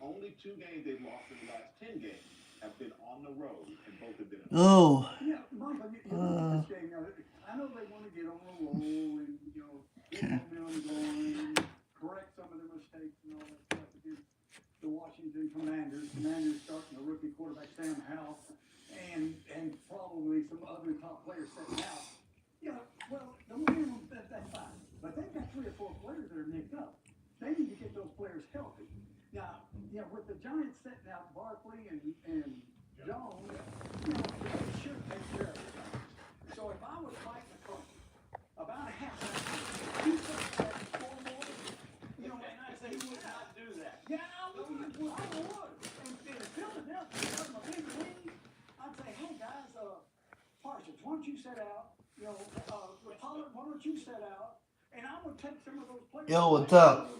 only 2 games they've lost in the last 10 games have been on the road, and both have been. Oh. Yeah, Michael, you look at this game now. I know they want to get on a roll and get momentum going, correct some of their mistakes and all that stuff against the Washington Commanders. Commanders starting a rookie quarterback Sam Howell and probably some other top players setting out. Well, the momentum that's fine, but they've got 3 or 4 players that are nicked up. They need to get those players healthy. Now, with the Giants setting out Barkley and Jones, they should take care of it. So if I was Mike McCarthy, about a half hour, you said that 4 more, and I say, he would not do that. Yeah, I would. And if Philadelphia was a big lead, I'd say, hey, guys, Parsons, why don't you set out? Pollard, why don't you set out? And I would take some of those players. Yo, what's up?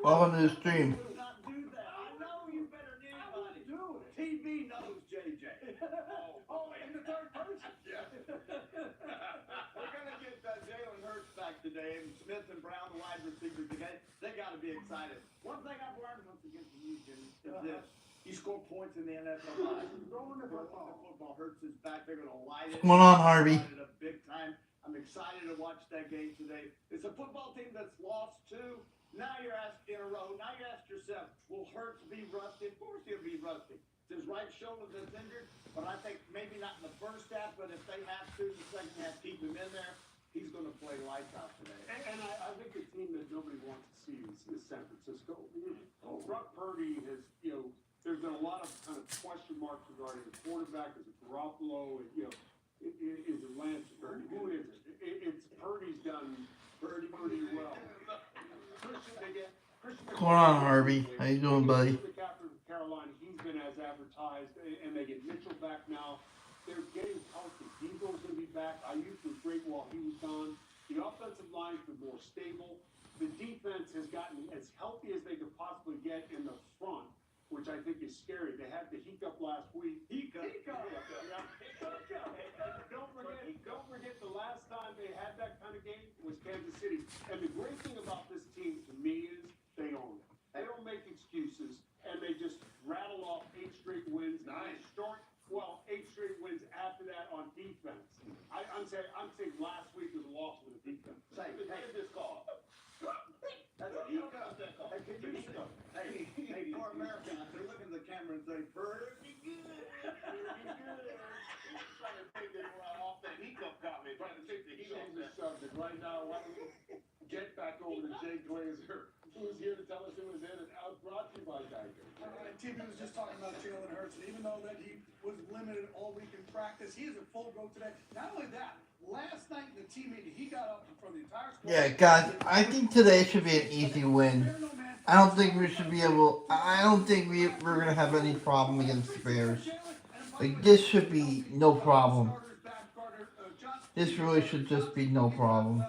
Welcome to the stream. Not do that. I know you better than anybody. Do it. TV knows JJ. In the third person. Yeah. We're going to get Jalen Hurts back today, and Smith and Brown, the wide receivers today. They got to be excited. One thing I've learned once against you, Jimmy, is this. You score points in the NFL live. Throwing the football hurts his back. They're going to light it. What's going on, Harvey? Light it up big time. I'm excited to watch that game today. It's a football team that's lost 2. Now you're asked in a row. Now you ask yourself, will Hurts be rusty? Of course he'll be rusty. It's his right shoulder that's injured, but I think maybe not in the first half, but if they have to, the second half, keep him in there. He's going to play lights out today. And I think a team that nobody wants to see is San Francisco. Brock Purdy has, there's been a lot of kind of question marks regarding the quarterback. Is it Garoppolo? And, is it Lance? Who is it? It's Purdy's done pretty well. What's going on, Harvey? How you doing, buddy? Carolina, he's been as advertised, and they get Mitchell back now. They're getting healthy. Debo's going to be back. Ayuk was great while he was gone. The offensive line's been more stable. The defense has gotten as healthy as they could possibly get in the front, which I think is scary. They had the hiccup last week. Don't forget the last time they had that kind of game was Kansas City. And the great thing about this team to me is they own it. They don't make excuses, and they just rattle off 8 straight wins. Nice. 8 straight wins after that on defense. I'm saying last week was a loss for the defense. Say, hey, this call. That's a hiccup. Hey, for Americans, they look in the camera and say, pretty good. Trying to take it off that hiccup comment. Trying to take the heat off that subject. Right now, why don't we get back over to Jay Glazer, who's here to tell us who was in and out, brought to you by Geiger. TV was just talking about Jalen Hurts, and even though that he was limited all week in practice, he is a full go today. Not only that, last night in the team meeting, he got up in front of the entire squad. Yeah, guys, I think today should be an easy win. I don't think we should be able. I don't think we're gonna have any problem against the Bears. Like, this should be no problem. This really should just be no problem.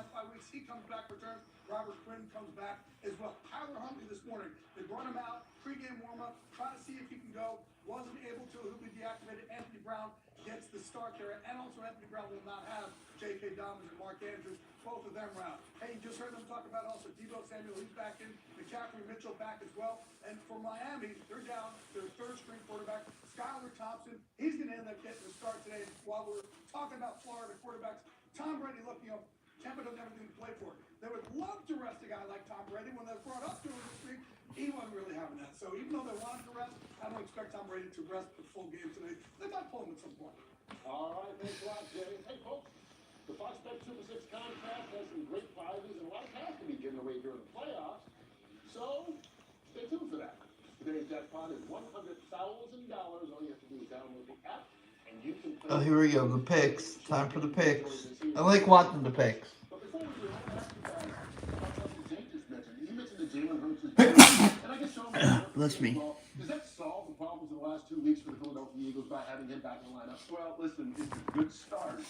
He comes back, returns. Robert Quinn comes back as well. Tyler Huntley this morning, they brought him out, pregame warm-up, try to see if he can go. Wasn't able to. He'll be deactivated. Anthony Brown gets the start there. And also Anthony Brown will not have J.K. Dobbins and Mark Andrews. Both of them around. Hey, you just heard them talk about also Debo Samuel. He's back in. McCaffrey Mitchell back as well. And for Miami, they're down their 3rd-string quarterback, Skylar Thompson. He's going to end up getting the start today. While we're talking about Florida quarterbacks, Tom Brady looking up. Tampa doesn't have anything to play for. They would love to rest a guy like Tom Brady. When they brought up to him this week, he wasn't really having that. So even though they wanted to rest, I don't expect Tom Brady to rest the full game today. They might pull him at some point. All right, thanks a lot, Jay. Hey, folks, the Fox Bet Super 6 contest has some great prizes and a lot of cash to be given away during the playoffs. So stay tuned for that. Today's jackpot is $100,000. All you have to do is download the app. Oh, here we go. The picks. Time for the picks. I like watching the picks. But before we do, I want to ask you guys about something Jay just mentioned. You mentioned the Jalen Hurts. And I guess Sean, That's me. Does that solve the problems in the last 2 weeks for the Philadelphia Eagles by having him back in the lineup? Well, listen, it's a good start.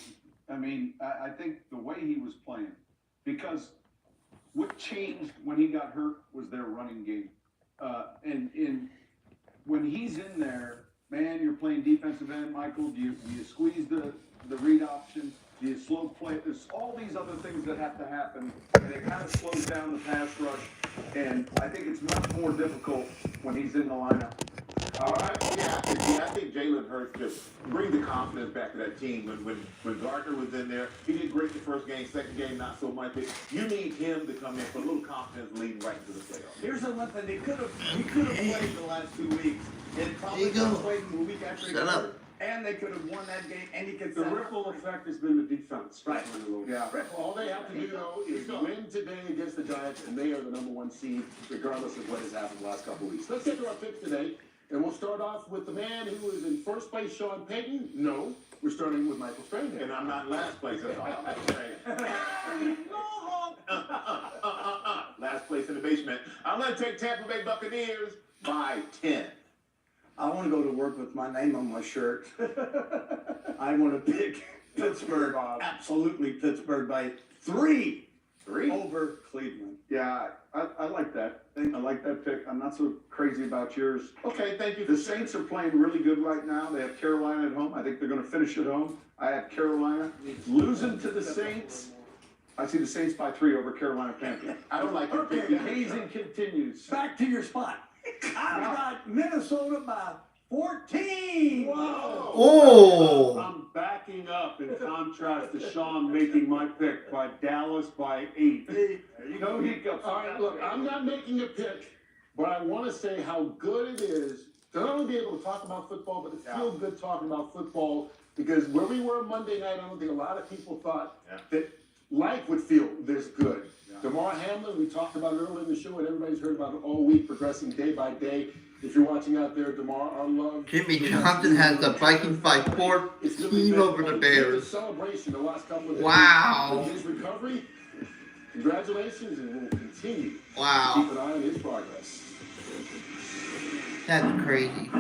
I mean, I think the way he was playing, because what changed when he got hurt was their running game. And when he's in there, man, you're playing defensive end, Michael. Do you squeeze the read option? the slow play. There's all these other things that have to happen, and it kind of slows down the pass rush. And I think it's much more difficult when he's in the lineup. I think Jalen Hurts just bring the confidence back to that team. When Gardner was in there, he did great the first game, second game not so much. You need him to come in for a little confidence leading right into the playoffs. Here's the one thing he could have played the last 2 weeks. And probably could have played the week after he got hurt. And they could have won that game, and he could. The ripple effect has been the defense. Right. Yeah. All they have to do, though, is win today against the Giants, and they are the #1 seed, regardless of what has happened the last couple of weeks. Let's get to our picks today, and we'll start off with the man who is in first place, Sean Payton. No, we're starting with Michael Strahan. And I'm not in last place. That's all I'm saying. Last place in the basement. I'm going to take Tampa Bay Buccaneers by 10. I want to go to work with my name on my shirt. I want to pick Pittsburgh, absolutely Pittsburgh by 3 over Cleveland. Yeah, I like that. I like that pick. I'm not so crazy about yours. Okay, thank you. The Saints are playing really good right now. They have Carolina at home. I think they're going to finish at home. I have Carolina losing to the Saints. I see the Saints by 3 over Carolina Panthers. I don't like your pick. The hazing continues. Back to your spot. I've got Minnesota by 14. Whoa. Oh. I'm backing up in contrast to Sean making my pick by Dallas by 8. No hiccups. All right, look, I'm not making a pick, but I want to say how good it is to not only be able to talk about football, but to feel good talking about football. Because where we were Monday night, I don't think a lot of people thought that life would feel this good. DeMar Hamlin, we talked about it earlier in the show, and everybody's heard about it all week, progressing day by day. If you're watching out there, DeMar, our love. Jimmy Johnson has the Vikings by 14 over the Bears. Celebration the last couple of days. Wow. His recovery, congratulations, and we'll continue to keep Wow. an eye on his progress. That's crazy.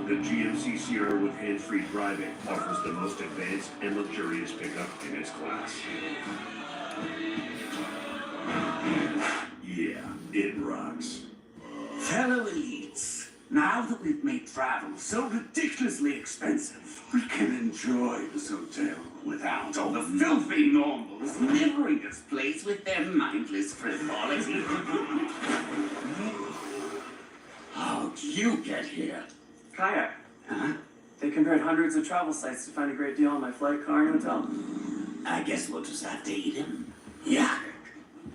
The GMC Sierra with hands-free driving offers the most advanced and luxurious pickup in its class. Yeah, it rocks. Fellow elites, now that we've made travel so ridiculously expensive, we can enjoy this hotel without all the filthy normals littering this place with their mindless frivolity. How'd you get here? Kayak. Huh? They compared hundreds of travel sites to find a great deal on my flight, car, and hotel. I guess we'll just have to eat him. Yeah.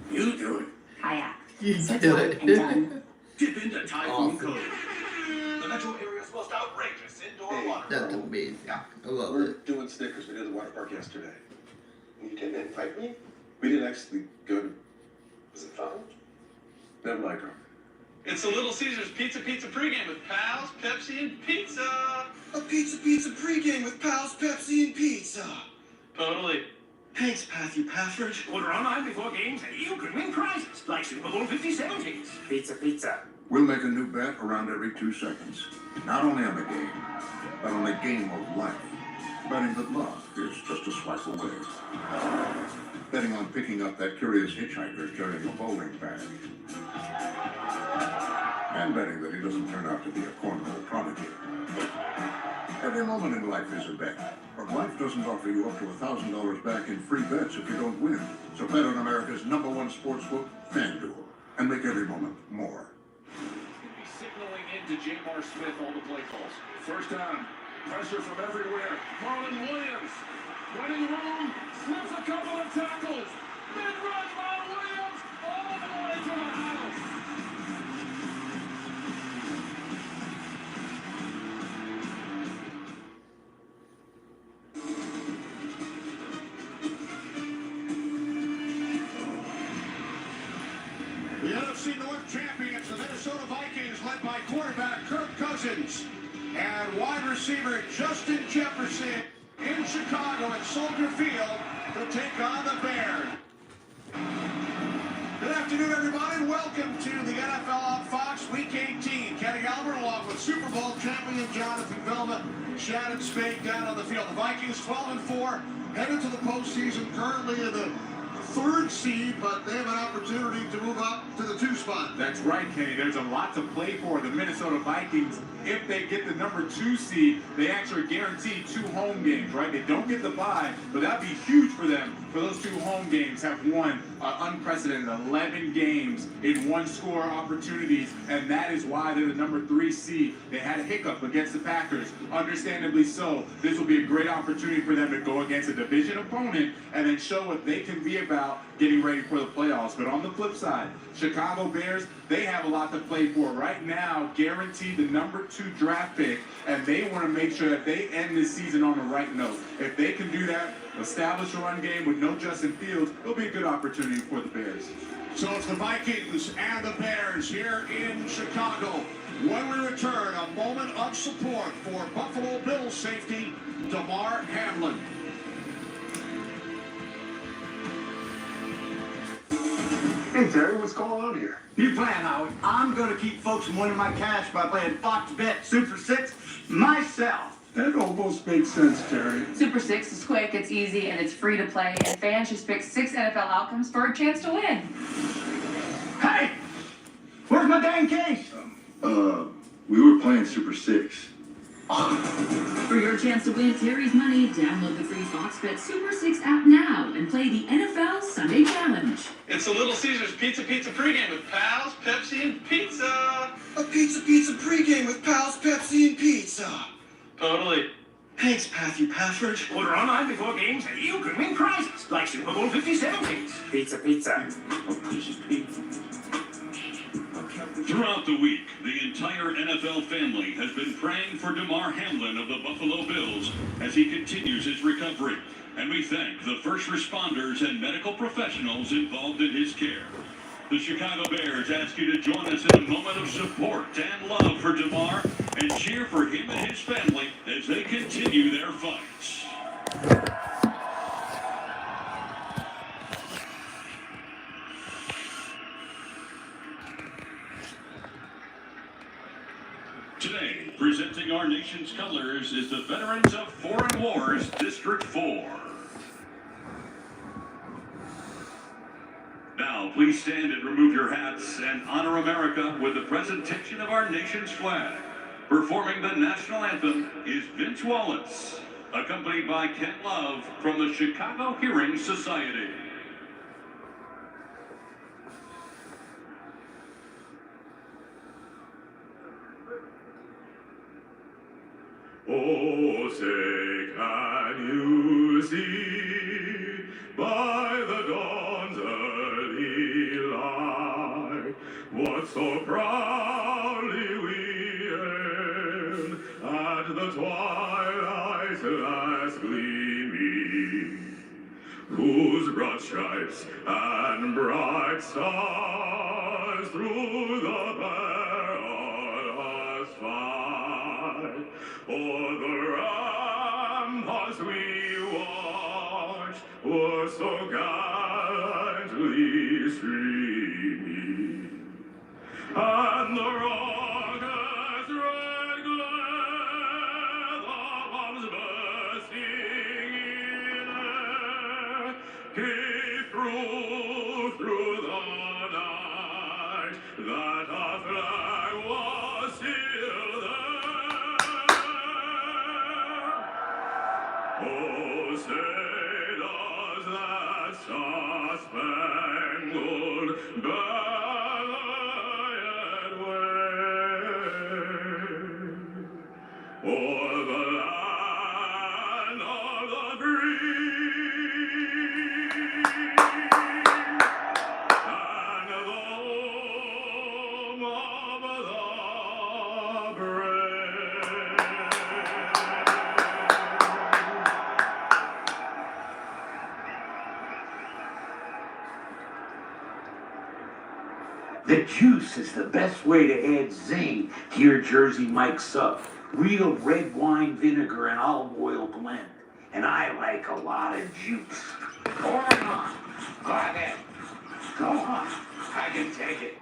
You do it. Kayak. You So did done it. and done. Dip into Typhoon Awesome. Cove. The metro area's most outrageous indoor water. That's amazing. I love We're it. doing Snickers. We did the water park yesterday. You didn't invite me? We didn't actually go to... Was it fun? Never mind, girl. It's a Little Caesars Pizza pregame with Pals, Pepsi, and pizza. A pizza pregame with Pals, Pepsi, and pizza. Totally. Thanks, Matthew Pafford. Order online before games and you can win prizes like Super Bowl 50-70s. Pizza. We'll make a new bet around every 2 seconds. Not only on the game, but on the game of life. Betting that love is just a swipe away. Betting on picking up that curious hitchhiker carrying a bowling bag. And betting that he doesn't turn out to be a cornhole prodigy. Every moment in life is a bet. But life doesn't offer you up to $1,000 back in free bets if you don't win. So bet on America's #1 sportsbook, FanDuel, and make every moment more. Signaling into J.R. Smith all the play calls. First down. Pressure from everywhere. Marlon Williams. Winning room. Slips a couple of tackles. Mid-run by Williams. All the way to the house. The NFC North champions, the Minnesota Vikings, led by quarterback Kirk Cousins and wide receiver Justin Jefferson in Chicago at Soldier Field to take on the Bears. Good afternoon, everybody, and welcome to the NFL on Fox Week 18. Kenny Albert along with Super Bowl champion Jonathan Velma Shannon Spade down on the field. The Vikings 12-4, headed to the postseason, currently in the 3rd seed, but they have an opportunity to move up to the 2 spot. That's right, Kenny. There's a lot to play for. The Minnesota Vikings, if they get the number 2 seed, they actually are guaranteed 2 home games, right? They don't get the bye, but that'd be huge for them. For those 2 home games, have won unprecedented 11 games in 1-score opportunities, and that is why they're the number 3 seed. They had a hiccup against the Packers, understandably so. This will be a great opportunity for them to go against a division opponent and then show what they can be about getting ready for the playoffs. But on the flip side, Chicago Bears, they have a lot to play for. Right now, guaranteed the number 2 draft pick, and they want to make sure that they end this season on the right note. If they can do that, establish a run game with no Justin Fields, it'll be a good opportunity for the Bears. So it's the Vikings and the Bears here in Chicago. When we return, a moment of support for Buffalo Bills safety Damar Hamlin. Hey, Terry, what's going on here? You plan, Howard. I'm going to keep folks from winning my cash by playing Fox Bet Super 6 myself. That almost makes sense, Terry. Super 6 is quick, it's easy, and it's free to play, and fans just pick 6 NFL outcomes for a chance to win. Hey! Where's my dang case? We were playing Super 6. For your chance to win Terry's money, download the free Fox Bet Super 6 app now and play the NFL Sunday Challenge. It's a Little Caesars Pizza pregame with pals, Pepsi, and pizza. A pizza pregame with pals, Pepsi, and pizza. Totally. Thanks, Matthew Pafford. Order online before games and you can win prizes like Super Bowl 57 tickets. Pizza. Throughout the week, the entire NFL family has been praying for Damar Hamlin of the Buffalo Bills as he continues his recovery. And we thank the first responders and medical professionals involved in his care. The Chicago Bears ask you to join us in a moment of support and love for Damar and cheer for him and his family as they continue their fights. Today, presenting our nation's colors is the Veterans of Foreign Wars District 4. Now, please stand and remove your hats and honor America with the presentation of our nation's flag. Performing the national anthem is Vince Wallace, accompanied by Ken Love from the Chicago Hearing Society. Oh, say, can you see by the dawn's early light what so proudly we hailed at the twilight's last gleaming, whose broad stripes and bright stars through the perilous fight o'er the ramparts we watched were so gallantly streaming, and the rocket's red glare, the bombs bursting in air, gave proof through the night that our flag was still there. Oh, say does that star-spangled banner yet wave o'er the land of the free and the home of the brave? The juice is the best way to add zing to your Jersey Mike sub. Real red wine vinegar and olive oil blend. And I like a lot of juice. Pour it on. Go ahead. Go on. I can take it.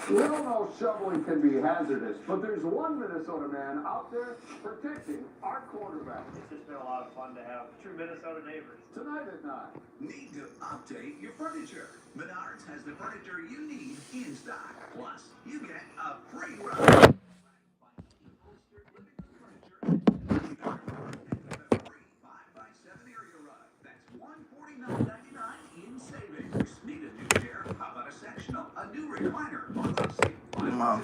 We all know shoveling can be hazardous, but there's one Minnesota man out there protecting our quarterback. It's just been a lot of fun to have true Minnesota neighbors. Tonight at 9. Need to update your furniture? Menards has the furniture you need in stock. Plus, you get a free ride. In savings. Need a new chair? How about a sectional, a new recliner, or let's see, Come on. a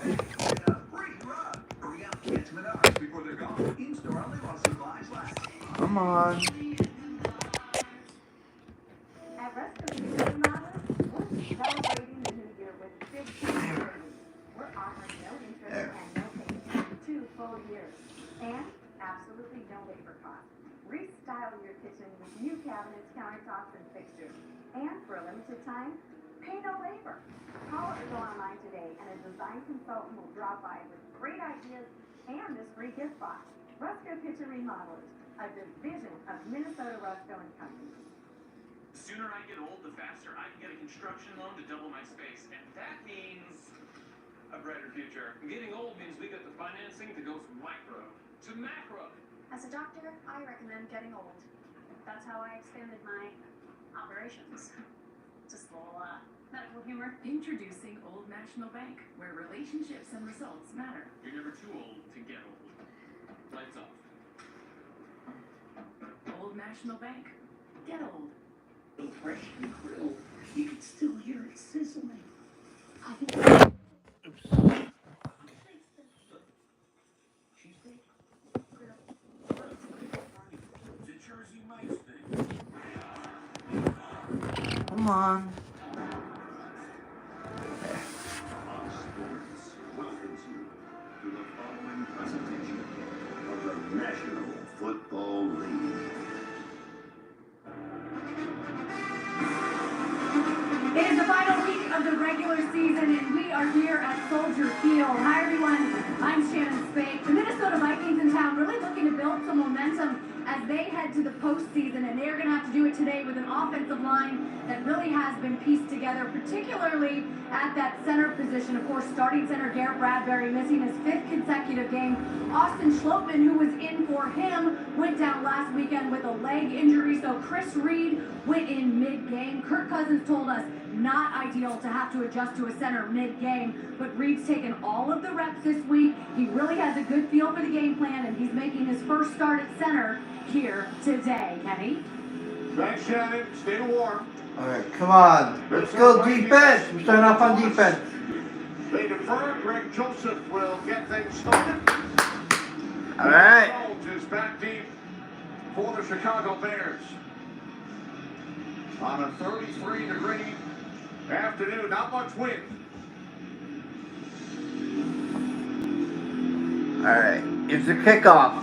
free rug. Hurry out, get to Menards before they're gone. In-store only while supplies last. Come on. At Rescue Remodels, we're celebrating the new year with big savings. We're offering no interest and no payment for 2 full years. And absolutely no labor cost. Restyle your kitchen with new cabinets, countertops, and fixtures. And for a limited time, pay no labor. Call or go online today, and a design consultant will drop by with great ideas and this free gift box. Rusco Kitchen Remodelers, a division of Minnesota Rusco & Company. The sooner I get old, the faster I can get a construction loan to double my space. And that means a brighter future. Getting old means we get the financing to go from micro to macro. As a doctor, I recommend getting old. That's how I expanded my operations. Just a little medical humor. Introducing Old National Bank, where relationships and results matter. You're never too old to get old. Lights off. Old National Bank. Get old. So fresh and grilled, you can still hear it sizzling. Come on. Fox Sports welcomes you to the following presentation of the National Football League. It is the final week of the regular season, and we are here at Soldier Field. Hi, everyone. I'm Shannon Spake. The Minnesota Vikings in town really looking to build some momentum as they head to the postseason, and they're going to have to do it today with an offensive line that really has been pieced together, particularly at that center position. Of course, starting center Garrett Bradbury missing his 5th consecutive game. Austin Schlottman, who was in for him, went down last weekend with a leg injury, so Chris Reed went in mid-game. Kirk Cousins told us not ideal to have to adjust to a center mid-game, but Reed's taken all of the reps this week. He really has a good feel for the game plan, and he's making his first start at center here today. Kenny? Thanks, Shannon. Stay warm. Alright, come on. Let's go defense. We're starting off on defense. They defer. Greg Joseph will get things started. Alright. Jones is back deep for the Chicago Bears. On a 33-degree afternoon, not much wind. Alright, it's a kickoff.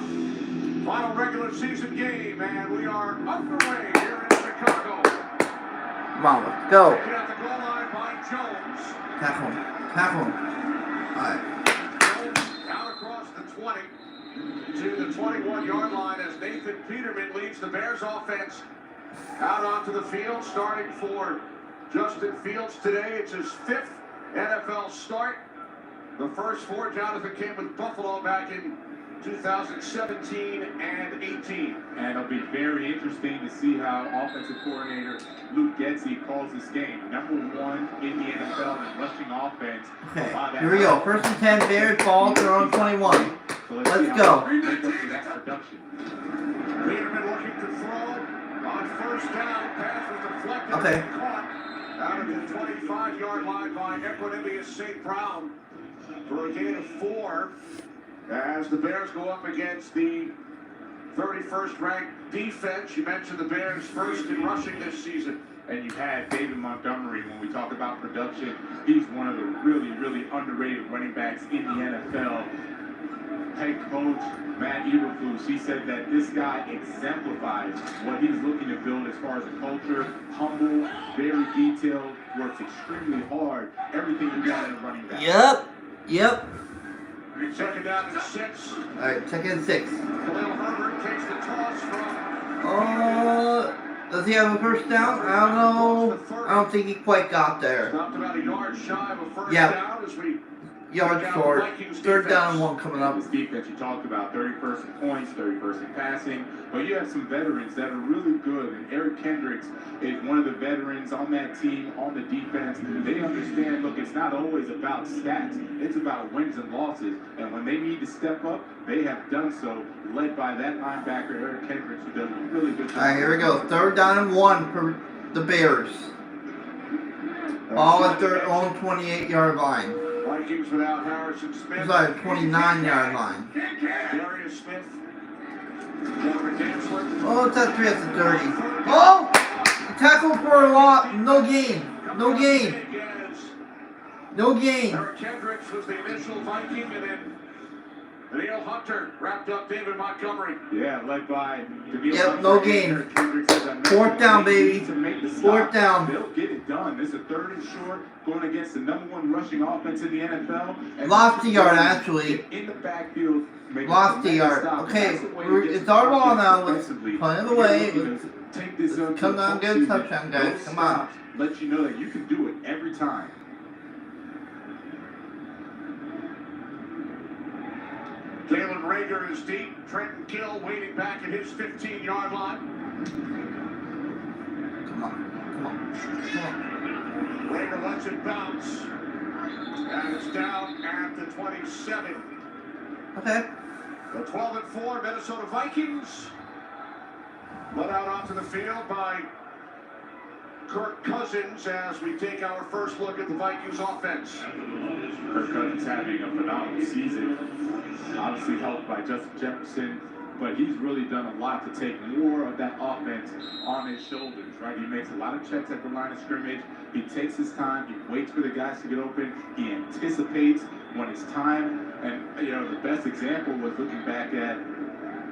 Final regular season game, and we are underway here in Chicago. Come on, let's go. Taken at the goal line by Jones. Tackle him. Tackle him. Alright. Jones out across the 20 to the 21-yard line as Nathan Peterman leads the Bears offense out onto the field, starting for Justin Fields today. It's his 5th NFL start. The first 4, Jonathan, came with Buffalo back in 2017 and 18. And it'll be very interesting to see how offensive coordinator Luke Getsy calls this game. #1 in the NFL in rushing offense. Okay, here we go. First and 10, Bears, ball, they're on 21. So Let's go. Make up for that production. Peterman looking to throw on first down. Pass was deflected. Okay. And caught out of the 25-yard line by Equanimeous St. Brown for a gain of 4. As the Bears go up against the 31st ranked defense. You mentioned the Bears first in rushing this season. And you had David Montgomery. When we talk about production, he's one of the really, really underrated running backs in the NFL. Head coach Matt Eberflus, he said that this guy exemplifies what he's looking to build as far as a culture. Humble, very detailed, works extremely hard. Everything you got in a running back. Yep. Second down and 6. Alright, second and 6. Khalil Herbert takes the toss from Does he have a first down? I don't know. I don't think he quite got there. Stopped about a yard shy of a first Yep. down as we Yard short. Third down and 1 coming up. This defense you talked about, 31st in points, 31st in passing, but you have some veterans that are really good, and Eric Kendricks is one of the veterans on that team, on the defense. They understand, look, it's not always about stats, it's about wins and losses, and when they need to step up, they have done so, led by that linebacker, Eric Kendricks, who does a really good job. Alright, here we go. Third down and 1 for the Bears. Ball at their own 28-yard line. Vikings without Harrison Smith. Sorry, 29-yard line. Darius Smith. Cameron Dantzler. Oh, it's at 3 at the 30. Oh! Tackle for a lot. No gain. No gain. No gain. Eric Kendricks was the initial Viking, and then Daniel Hunter wrapped up David Montgomery. Yeah, led by Daniel Yep, Hunter. no gain. Fourth down, baby. Fourth down. They'll get it done. This is a 3rd and short, going against the #1 rushing offense in the NFL. And Lost the yard, actually. In the backfield. Lost the yard. Okay, it's our ball now. Let's punt it away. Let's come down and get a touchdown, guys. Come on. Let you know that you can do it every time. Jalen Rager is deep. Trenton Gill waiting back at his 15-yard line. Come on. Come on. Come on. Rager lets it bounce. And it's down at the 27. Okay. The 12-4 Minnesota Vikings let out onto the field by Kirk Cousins as we take our first look at the Vikings offense. Kirk Cousins having a phenomenal season, obviously helped by Justin Jefferson, but he's really done a lot to take more of that offense on his shoulders, right? He makes a lot of checks at the line of scrimmage. He takes his time. He waits for the guys to get open. He anticipates when it's time. And, you know, the best example was looking back at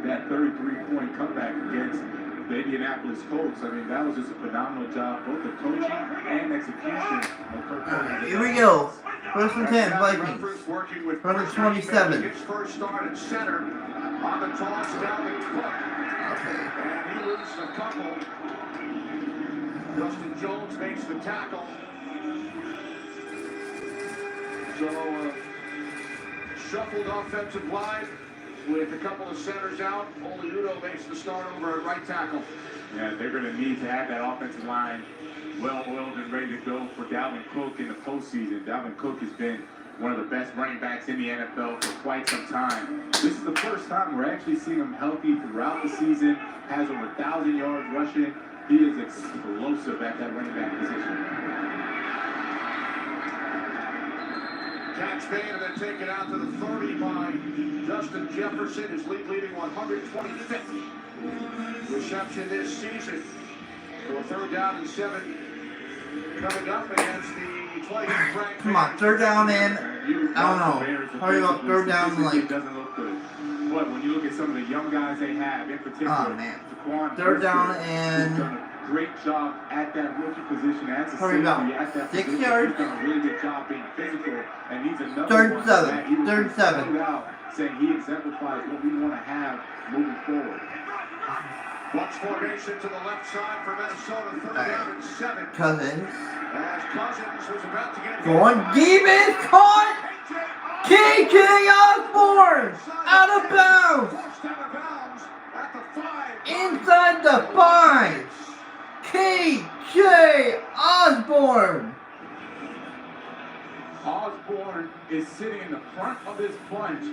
that 33-point comeback against the Indianapolis Colts. I mean, that was just a phenomenal job, both the coaching and execution of Kirk Cousins. Here we go. First and 10, Vikings. Working with Front of 27. His first start at center on the toss down the Cook. And he loses a couple. Justin Jones makes the tackle. So, shuffled offensive line with a couple of centers out. Ole Udo makes the start over at right tackle. Yeah, they're going to need to have that offensive line well-oiled and ready to go for Dalvin Cook in the postseason. Dalvin Cook has been one of the best running backs in the NFL for quite some time. This is the first time we're actually seeing him healthy throughout the season, has over 1,000 yards rushing. He is explosive at that running back position. Catch made and then taken out to the 30 by Justin Jefferson, his league-leading 125th reception this season. So a 3rd down and 7 coming up against the 20th ranked. Come on, 3rd down and I don't know. Probably about 3rd down and like. Doesn't look good. But when you look at some of the young guys they have, in particular, Oh man. 3rd down and. Done a great job at that rookie position as a Probably safety about at that 6 position. yards. He's done a really good job being physical, and he's another 3rd one and 7. that he was 3rd and 7. pointed out, saying he exemplifies what we want to have moving forward. Bunch formation to the left side for Minnesota, 3rd down and 7. Cousins. As Cousins was about to get Going deep is caught. KJ Osborne out of bounds. Inside the 5. KJ Osborne. Osborne is sitting in the front of this bunch,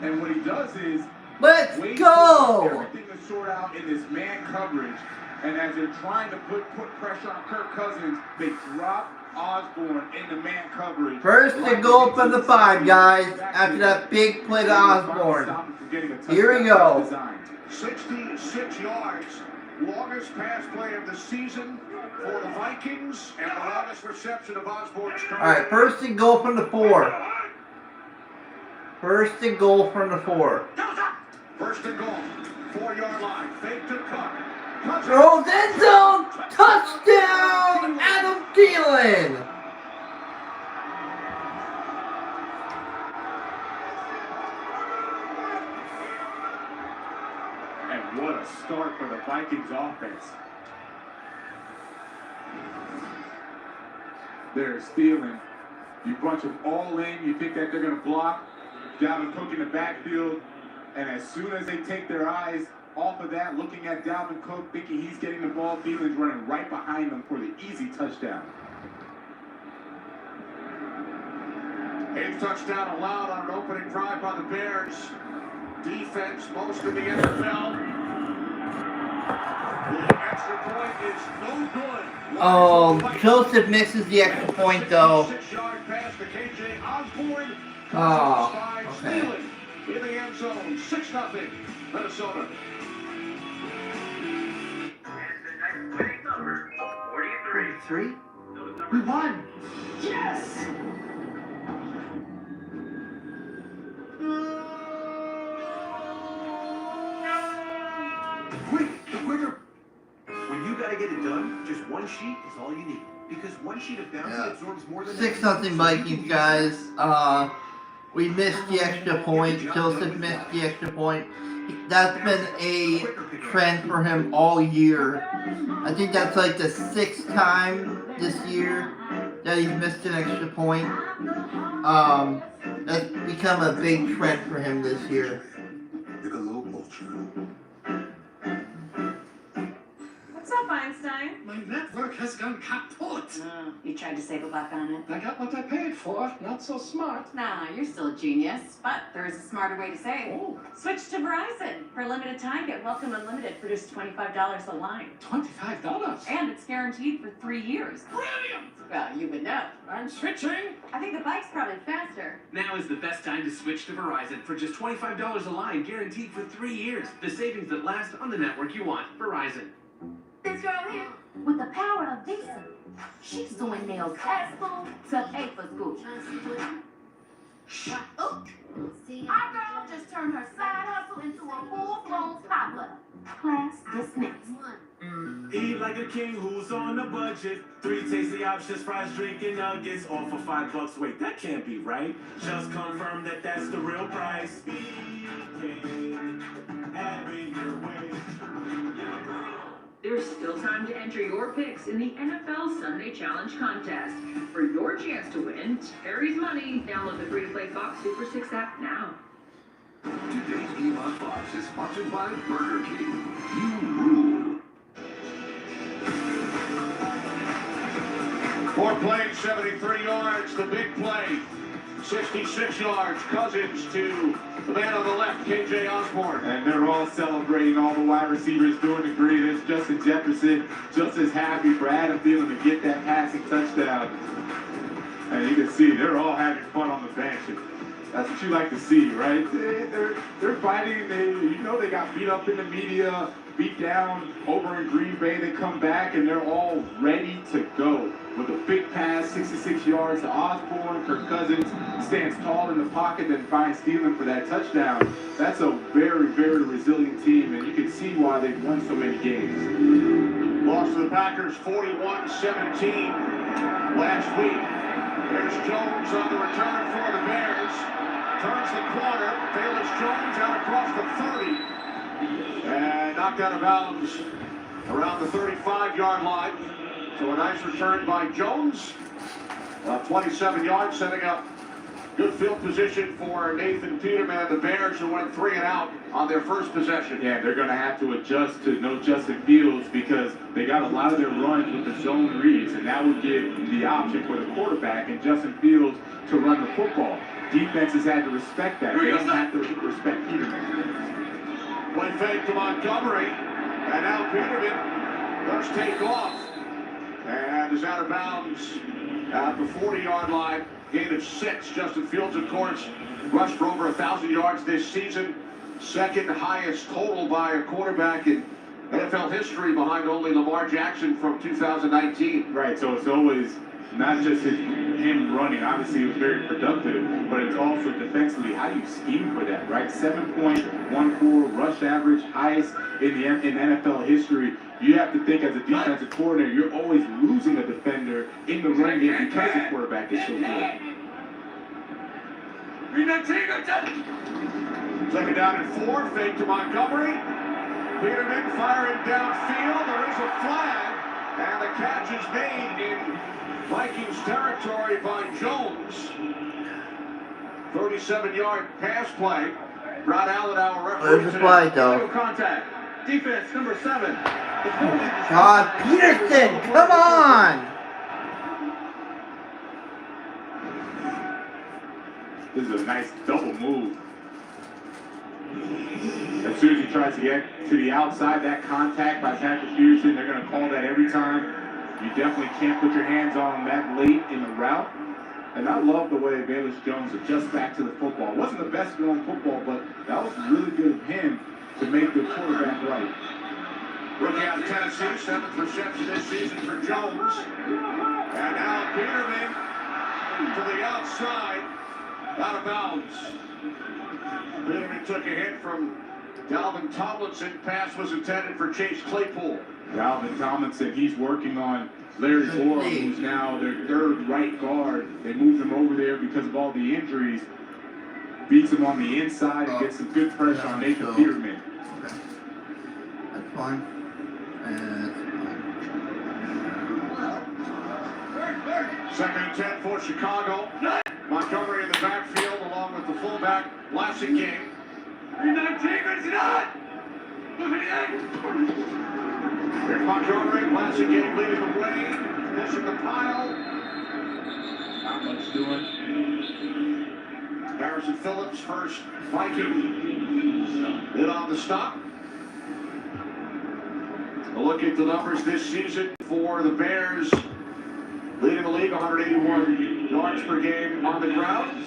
and what he does is Let's wait go. for everything to sort out in this man coverage, and as they're trying to put pressure on Kirk Cousins, they drop Osborne in the man coverage. First and goal from the 5, guys. After that big play to Osborne. Here we go. 66 yards. Longest pass play of the season for the Vikings, and the longest reception of Osborne's career. Alright, first and goal from the 4. First and goal from the 4. First and goal. 4-yard line. Fake to Cook. Throws end zone. Touchdown. Adam Thielen. And what a start for the Vikings offense. they're stealing. You bunch them all in, you think that they're going to block. Dalvin Cook in the backfield, and as soon as they take their eyes off of that, looking at Dalvin Cook, thinking he's getting the ball, Thielen's running right behind them for the easy touchdown. 8th touchdown allowed on an opening drive by the Bears. Defense, most of the NFL. The extra point is no good. Oh, Joseph misses the extra point though. 6-yard pass to KJ Osborne. Oh, okay. In the end zone, 6-0, Minnesota. Number 43. 43? We won. Yes! Quick, the quicker. When you gotta get it done, just one sheet is all you need. Because one sheet of bouncy absorbs more than 6-0 Vikings, guys. We missed the extra point. Joseph missed the extra point. That's been a trend for him all year. I think that's like the 6th time this year that he's missed an extra point. That's become a big trend for him this year. What's up, Einstein? My network has gone kaput. You tried to save a buck on it? I got what I paid for. Not so smart. Nah, you're still a genius, but there is a smarter way to save. Oh. Switch to Verizon. For a limited time, get Welcome Unlimited for just $25 a line. $25? And it's guaranteed for 3 years. Brilliant! Well, you would know. I'm switching. I think the bike's probably faster. Now is the best time to switch to Verizon for just $25 a line, guaranteed for 3 years. The savings that last on the network you want. Verizon. This girl here, with the power of Visa, she's doing nails at school to pay for school. Our girl just turned her side hustle into a full-blown toddler. Class dismissed. Eat like a king who's on a budget. 3 tasty options, fries, drink, and nuggets, all for $5. Wait, that can't be right. Just confirm that that's the real price. BK, having your way. There's still time to enter your picks in the NFL Sunday Challenge contest. For your chance to win Terry's money, download the free-to-play Fox Super 6 app now. Today's game on Fox is sponsored by Burger King. You rule. 4 plays, 73 yards, the big play. 66 yards, Cousins to the man on the left, KJ Osborne. And they're all celebrating, all the wide receivers doing the greetings. Justin Jefferson just as happy for Adam Thielen to get that passing touchdown. And you can see they're all having fun on the bench. And that's what you like to see, right? They're fighting. They got beat up in the media, beat down over in Green Bay. They come back and they're all ready to go. With a big pass, 66 yards to Osborne. Kirk Cousins stands tall in the pocket, then finds Thielen for that touchdown. That's a very, very resilient team, and you can see why they've won so many games. Lost to the Packers 41-17 last week. There's Jones on the return for the Bears. Turns the corner. Bayless Jones out across the 30. And knocked out of bounds around the 35-yard line. So a nice return by Jones. 27 yards, setting up good field position for Nathan Peterman and the Bears, who went 3 and out on their first possession. Yeah, they're going to have to adjust to no Justin Fields because they got a lot of their runs with the zone reads, and that would give the option for the quarterback and Justin Fields to run the football. Defenses had to respect that. They don't have to respect Peterman. Play fake to Montgomery, and now Peterman does take off. And is out of bounds at the 40-yard line. Gain of 6. Justin Fields, of course, rushed for over 1,000 yards this season. Second highest total by a quarterback in NFL history, behind only Lamar Jackson from 2019. Right, so it's always not just him running. Obviously, he was very productive, but it's also defensively, how do you scheme for that, right? 7.14 rush average, highest in NFL history. You have to think as a defensive coordinator, you're always losing a defender in the run game because the quarterback is so good. Second down and 4, fake to Montgomery. Peterman firing downfield. There is a flag. And the catch is made in Vikings territory by Jones. 37-yard pass play. Rod Allen, our referee. There's a flag, though. Contact. Defense number 7. God, Peterson, come on! This is a nice double move. As soon as he tries to get to the outside, that contact by Patrick Peterson, they're going to call that every time. You definitely can't put your hands on him that late in the route. And I love the way Bayless Jones adjusts back to the football. It wasn't the best throwing football, but that was really good of him to make the quarterback right. Rookie out of Tennessee, 7th reception this season for Jones. And now Peterman to the outside, out of bounds. Peterman took a hit from Dalvin Tomlinson. Pass was intended for Chase Claypool. Dalvin Tomlinson, he's working on Larry Borum, who's now their third right guard. They moved him over there because of all the injuries. Beats him on the inside and gets some good pressure on Nathan Peterman. Okay. That's fine. Second and 10 for Chicago. Montgomery in the backfield along with the fullback, Lassig game. Here's Montgomery, Lassig game leading the way. Pushing the pile. Not much doing. Harrison Phillips, first Viking in on the stop. A look at the numbers this season for the Bears. Leading the league, 181 yards per game on the ground.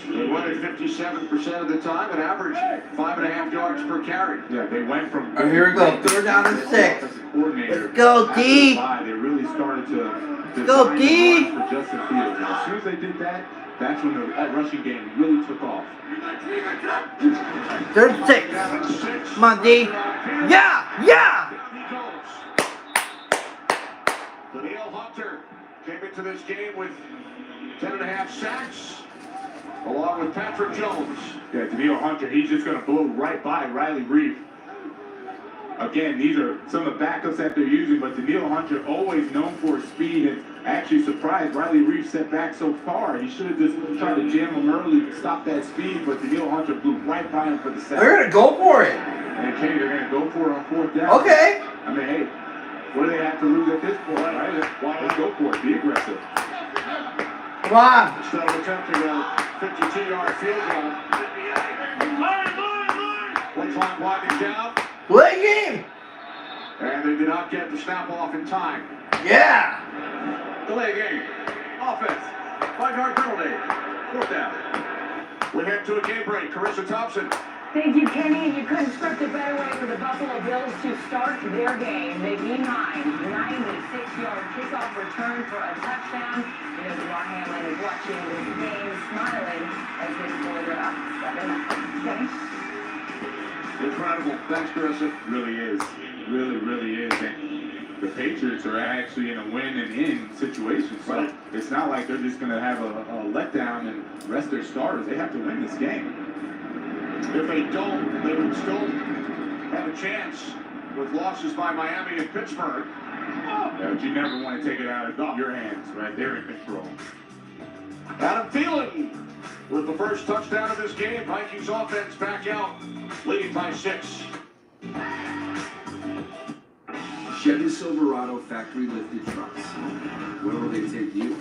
They run it 57% of the time, an average 5.5 yards per carry. Yeah, they went from. Oh, here we go. Third down and 6. Let's go, D. They really started to Go, D. for Justin Fields. And as soon as they did that, that's when the rushing game really took off. Third and 6. Come on, D. Yeah, yeah. Danielle Hunter came into this game with 10.5 sacks, along with Patrick Jones. Yeah, Danielle Hunter, he's just going to blow right by Riley Reef. Again, these are some of the backups that they're using, but Danielle Hunter always known for his speed, and actually surprised Riley Reef set back so far. He should have just tried to jam him early to stop that speed, but Danielle Hunter blew right by him for the sack. They're going to go for it. And Kenny, they're going to go for it on 4th down. Okay. I mean, hey, what do they have to lose at this point, right? Let's go for it. Be aggressive. Come on. Instead of attempting a 52-yard field goal. Play clock winding down. Play game. And they did not get the snap off in time. Yeah. Delay game. Offense. 5-yard penalty. 4th down. We head to a game break. Carissa Thompson. Thank you, Kenny. You couldn't script a better way for the Buffalo Bills to start their game. They behind 96-yard kickoff return for a touchdown. You know, DeMar Hamlin is watching this game, smiling as his boys are up 7-0. Kenny? Incredible. Thanks, Carissa. Really is. Really is. And the Patriots are actually in a win and in situation. So it's not like they're just going to have a letdown and rest their starters. They have to win this game. If they don't, they would still have a chance with losses by Miami and Pittsburgh. Yeah, but you never want to take it out of your hands, right? They're in control. Adam Thielen with the first touchdown of this game. Vikings offense back out, leading by 6. Chevy Silverado factory lifted trucks. Where will they take you?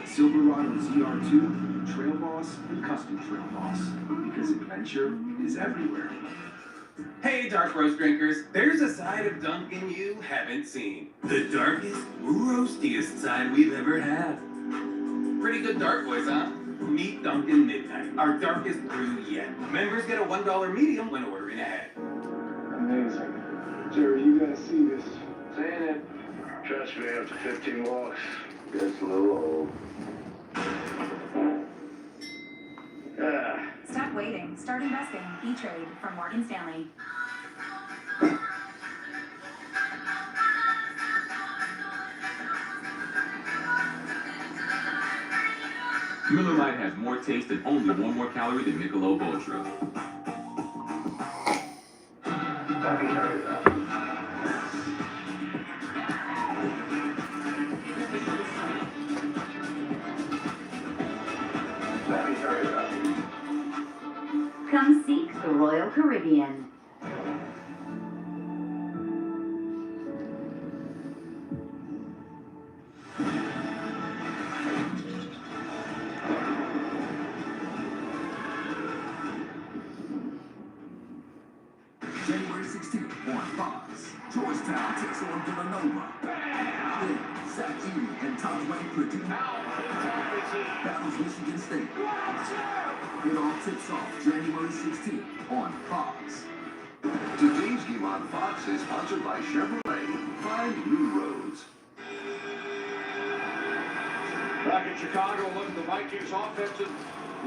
Silverado ZR2, Trail Boss, and Custom Trail Boss. Because adventure is everywhere. Hey, Dark Roast drinkers, there's a side of Dunkin' you haven't seen. The darkest, roastiest side we've ever had. Pretty good dark voice, huh? Meet Dunkin' Midnight, our darkest brew yet. Members get a $1 medium when ordering ahead. Amazing. Jerry, you gotta see this. Saying it. Trust me, after 15 walks, gets a little old. Stop waiting. Start investing. E-Trade from Morgan Stanley. Miller Lite has more taste and only 1 more calorie than Michelob Ultra. Come seek the Royal Caribbean. January 16th on Fox. Georgetown takes on Villanova. Then, Zach Edey and Tom Wayne Purdue battles Michigan State. It all tips off January 16th on Fox. Today's game on Fox is sponsored by Chevrolet. Find new roads. Back in Chicago, look at the Vikings offensive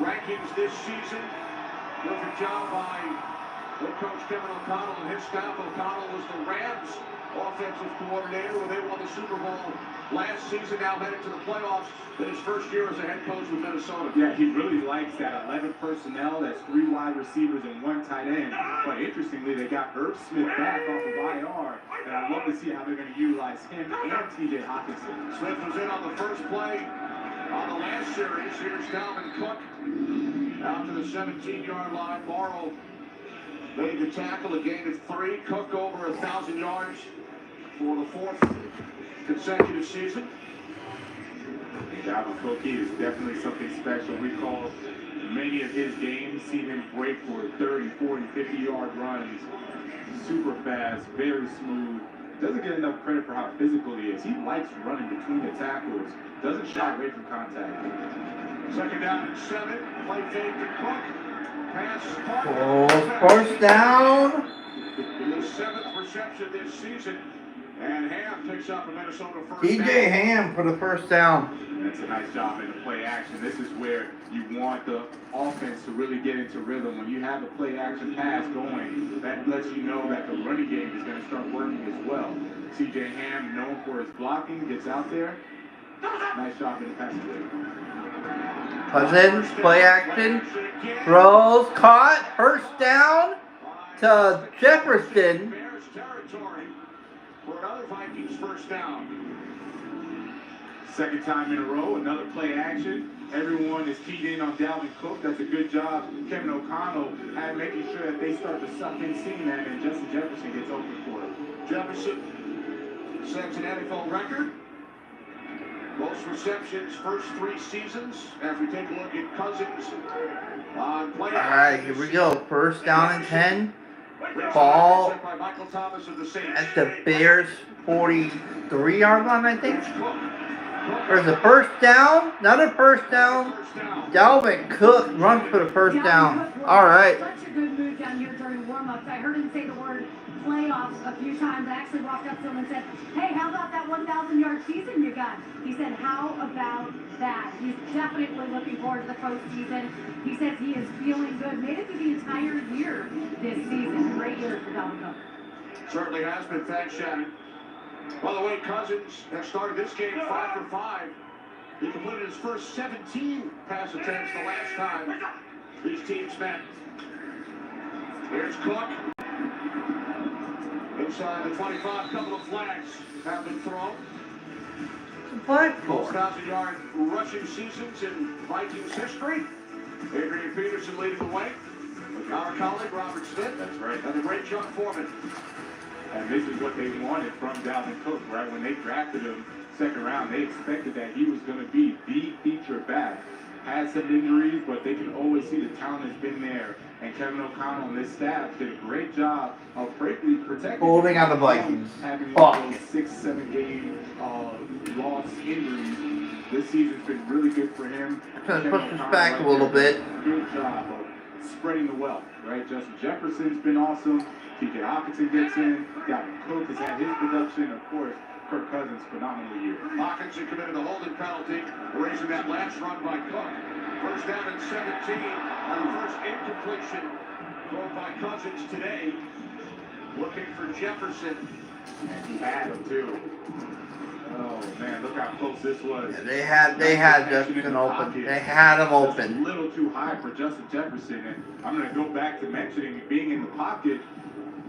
rankings this season. Perfect job by head coach Kevin O'Connell and his staff. O'Connell was the Rams offensive coordinator when they won the Super Bowl last season, now headed to the playoffs in his first year as a head coach with Minnesota. Yeah, he really likes that 11 personnel. That's 3 wide receivers and 1 tight end. But interestingly, they got Irv Smith back off of IR, and I'd love to see how they're going to utilize him and T.J. Hawkinson. Smith was in on the first play on the last series. Here's Dalvin Cook out to the 17-yard line. Morrow made the tackle, a gain of 3. Cook over 1,000 yards for the 4th consecutive season. Dalvin Cook is definitely something special. Recall many of his games, see him break for 30, 40, 50-yard runs. Super fast, very smooth. Doesn't get enough credit for how physical he is. He likes running between the tackles. Doesn't shy away from contact. 2nd down and 7. Play fake to Cook. Pass. Oh, first down. His 7th reception this season. And Ham picks up a Minnesota first down. TJ Ham for the first down. That's a nice job in the play action. This is where you want the offense to really get into rhythm. When you have a play action pass going, that lets you know that the running game is going to start working as well. TJ Ham, known for his blocking, gets out there. Nice job in the passing game. Cousins, play action, throws, caught, first down to Jefferson. Bears territory for another Vikings first down. 2nd time in a row, another play action. Everyone is keyed in on Dalvin Cook. That's a good job. Kevin O'Connell at making sure that they start to suck in seeing that, and Justin Jefferson gets open for it. Jefferson sets an NFL record. Most receptions first 3 seasons. As we take a look at Cousins on play. All right, here we go. First down and 10. Ball at the Bears 43-yard line, I think. There's a first down. Another first down. Dalvin Cook runs for the first down. All right. Such a good move down here during warm-ups. I heard him say the word playoffs a few times. I actually walked up to him and said, hey, how about that 1,000-yard season you got? He said, how about that? He's definitely looking forward to the postseason. He says he is feeling good. Made it through the entire year this season. Great year for Dalvin Cook. Certainly has been. Thanks, Shannon. By the way, Cousins has started this game 5 for 5. He completed his first 17 pass attempts the last time these teams met. Here's Cook. Inside the 25, couple of flags have been thrown. Most 1,000-yard rushing seasons in Vikings history. Adrian Peterson leading the way. Our colleague, Robert Smith. That's right. And the great Chuck Foreman. And this is what they wanted from Dalvin Cook, right? When they drafted him 2nd round, they expected that he was going to be the feature back. Had some injuries, but they can always see the talent has been there. And Kevin O'Connell and his staff did a great job of frankly protecting Holding on the Vikings. having one of those 6-7 game loss injuries. This season's been really good for him. Trying to Kevin push this O'Connell back a little bit. Good job of spreading the wealth, right? Justin Jefferson's been awesome. T.J. Hawkinson gets in. Dalvin Cook has had his production. Of course, Kirk Cousins, phenomenal year. Hawkinson committed a holding penalty, erasing that last run by Cook. First down and 17, and the first incompletion thrown by Cousins today. Looking for Jefferson. And he had him, too. Oh man, look how close this was. Yeah, they had Justin open. They had him open. A little too high for Justin Jefferson, and I'm going to go back to mentioning being in the pocket.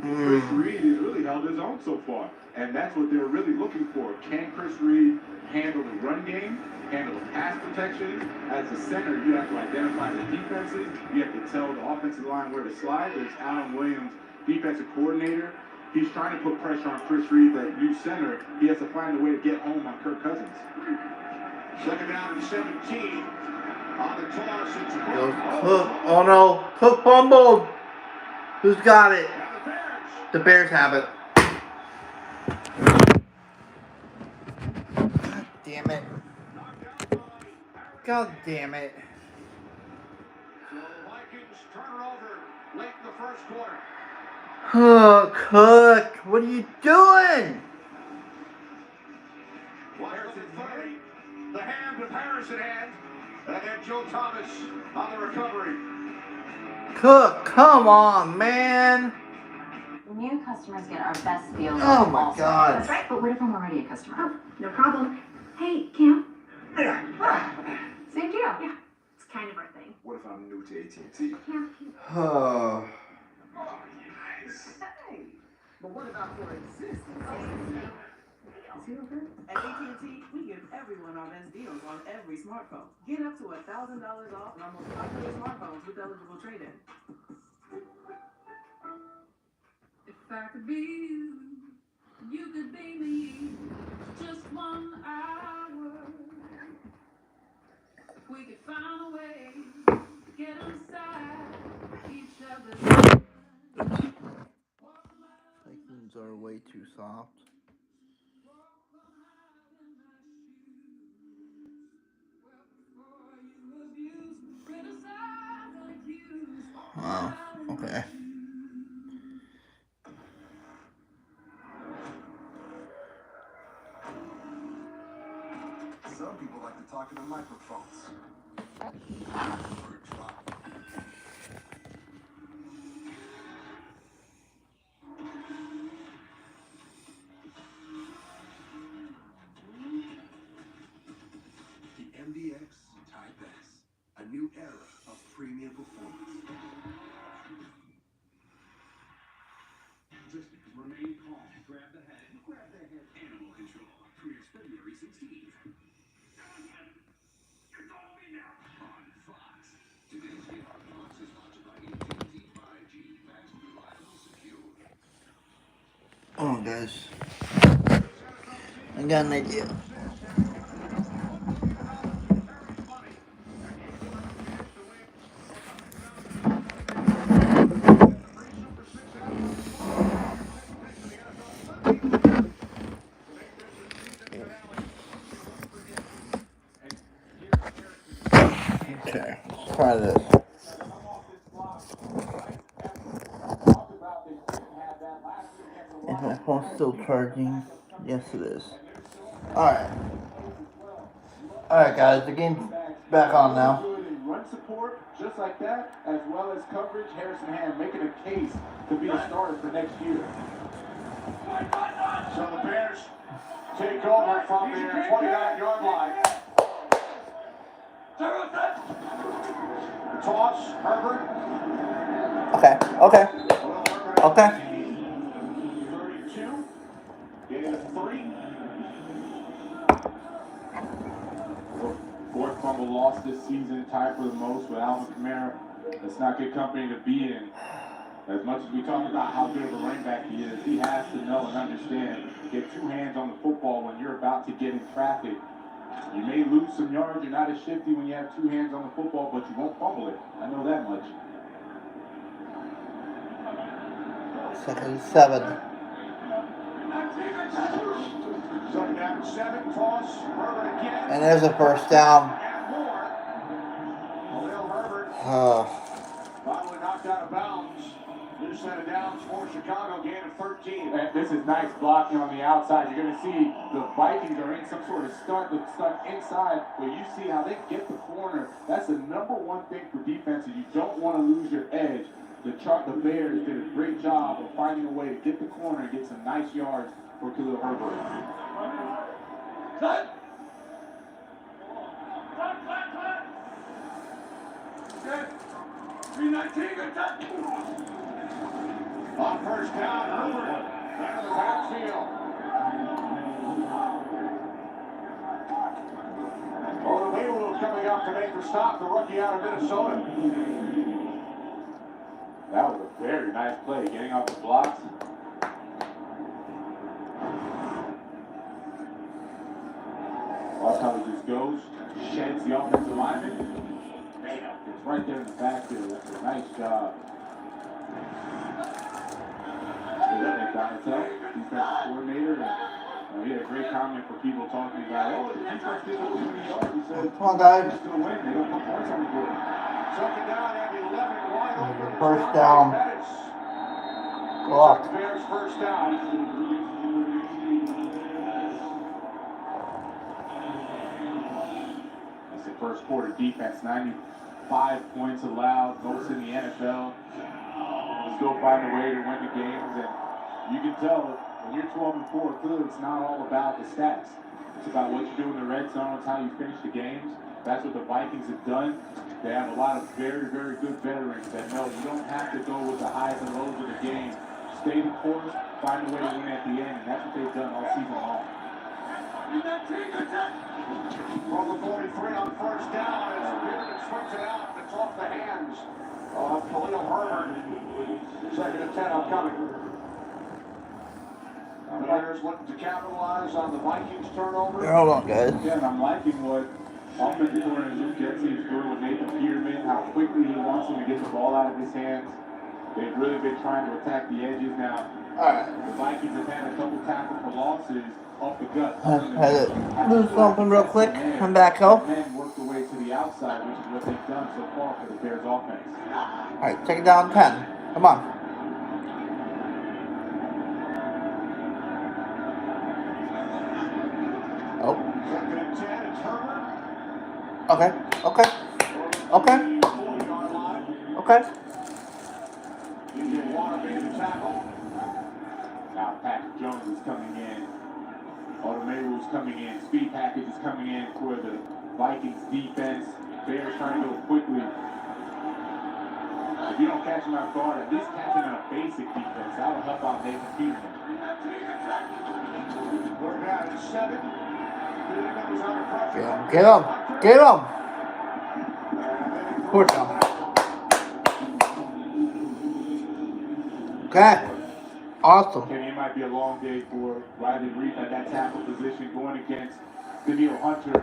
Chris Reed has really held his own so far, and that's what they're really looking for. Can Chris Reed handle the run game, handle the pass protection? As a center, you have to identify the defenses. You have to tell the offensive line where to slide. There's Alan Williams, defensive coordinator. He's trying to put pressure on Chris Reed, that new center. He has to find a way to get home on Kirk Cousins. Second down and 17. On the toss, it's Cook. Oh no, Cook fumbled. Who's got it? The Bears have it. God damn it. God damn it. So the Vikings turn it over late in the first quarter. Oh, Cook, what are you doing? Harrison 30. The hand of Harrison hand. And then Joe Thomas on the recovery. Cook, come on, man. New customers get our best deals. Oh my God. That's right, but what if I'm already a customer? Oh, no problem. Hey, Cam. Same deal. Yeah, it's kind of our thing. What if I'm new to AT&T? Cam. Oh. Hey, but what about for existing customers? At AT&T, we give everyone our best deals on every smartphone. Get up to $1,000 off on almost popular smartphones with eligible trade-in. If I could be you, you could be me. Just 1 hour. If we could find a way to get inside each other's. Vikings are way too soft. Wow. Okay. Some people like to talk into microphones. The MDX Type S, a new era of premium performance. Just remain calm. Grab the head. Grab the head. Animal Control. Premieres February 16th. It's all me now. On Fox. Today's gift on Fox is sponsored by AT&T 5G. Fast, reliable, secure. Oh, guys. I got an idea. Okay, let's try this. Is my phone still charging? Yes, it is. Alright. Alright, guys, the game's back on now. Run support, just like that, as well as coverage. Harrison Hand making a case to be a starter for next year. So the Bears take over from their 29-yard line. Toss, Herbert. Okay. 32. Gain of 3. Fourth fumble lost this season, tied for the most with Alvin Kamara. That's not good company to be in. As much as we talk about how good of a running back he is, he has to know and understand, get 2 hands on the football when you're about to get in traffic. You may lose some yards, you're not as shifty when you have 2 hands on the football, but you won't fumble it. I know that much. 2nd and 7. Second down and 7. Toss, Herbert again. And there's a first down. And more. Khalil Herbert. Finally knocked out of bounds. New set of downs for Chicago, gain of 13. And this is nice blocking on the outside. You're going to see the Vikings are in some sort of stunt inside, but you see how they get the corner. That's the #1 thing for defenses. You don't want to lose your edge. The Bears did a great job of finding a way to get the corner and get some nice yards for Khalil Herbert. Cut. Cut. 319, good touch. On first down, Herbert out of the backfield. Odomewu coming up to make the stop, the rookie out of Minnesota. That was a very nice play, getting off the blocks. Watch how he just goes, sheds the offensive lineman. Bam, it's right there in the backfield. That's a nice job. Donatello, defensive coordinator, and he had a great comment for people talking about, oh, the defense did too many yards. He said, come on, guys. It's going to win. They don't put points on the board. Second down and 11, wide open. First down. Blocked. Bears first down. That's the first quarter defense, 95 points allowed, most in the NFL. Still find a way to win the games, and you can tell when you're 12-4, clearly it's not all about the stats. It's about what you do in the red zone. It's how you finish the games. That's what the Vikings have done. They have a lot of very, very good veterans that know you don't have to go with the highs and lows of the game. Stay the course, find a way to win at the end, and that's what they've done all season long. From the 43 on first down, as Beard swings it out, it's off the hands of Khalil Herbert. Second and 10 upcoming. The Bears looking to capitalize on the Vikings turnover. Yeah, hold on, guys. Yeah, and I'm liking what offensive coordinator Luke Getsy's doing with Nathan Peterman, how quickly he wants him to get the ball out of his hands. They've really been trying to attack the edges now. The Vikings have had a couple tackles for losses off the gut. Had to do something real quick. Come back, ho. And then work the way to the outside, which is what they've done so far for the Bears offense. Alright, take it down 10. Come on. Oh. Second and 10, it's Herbert. Okay. Okay. Okay. Okay. DJ Water made the tackle. Now Patrick Jones is coming in. Odomewu is coming in. Speed package is coming in for the Vikings defense. Bears trying to go quickly. If you don't catch him out guard, at least catch him in a basic defense. That'll help out Nathan Peterman. We're down at 7. Get him. Get him. Fourth down. Okay. Awesome. Okay, it might be a long day for Riley Reef at that tackle position going against Daniil Hunter.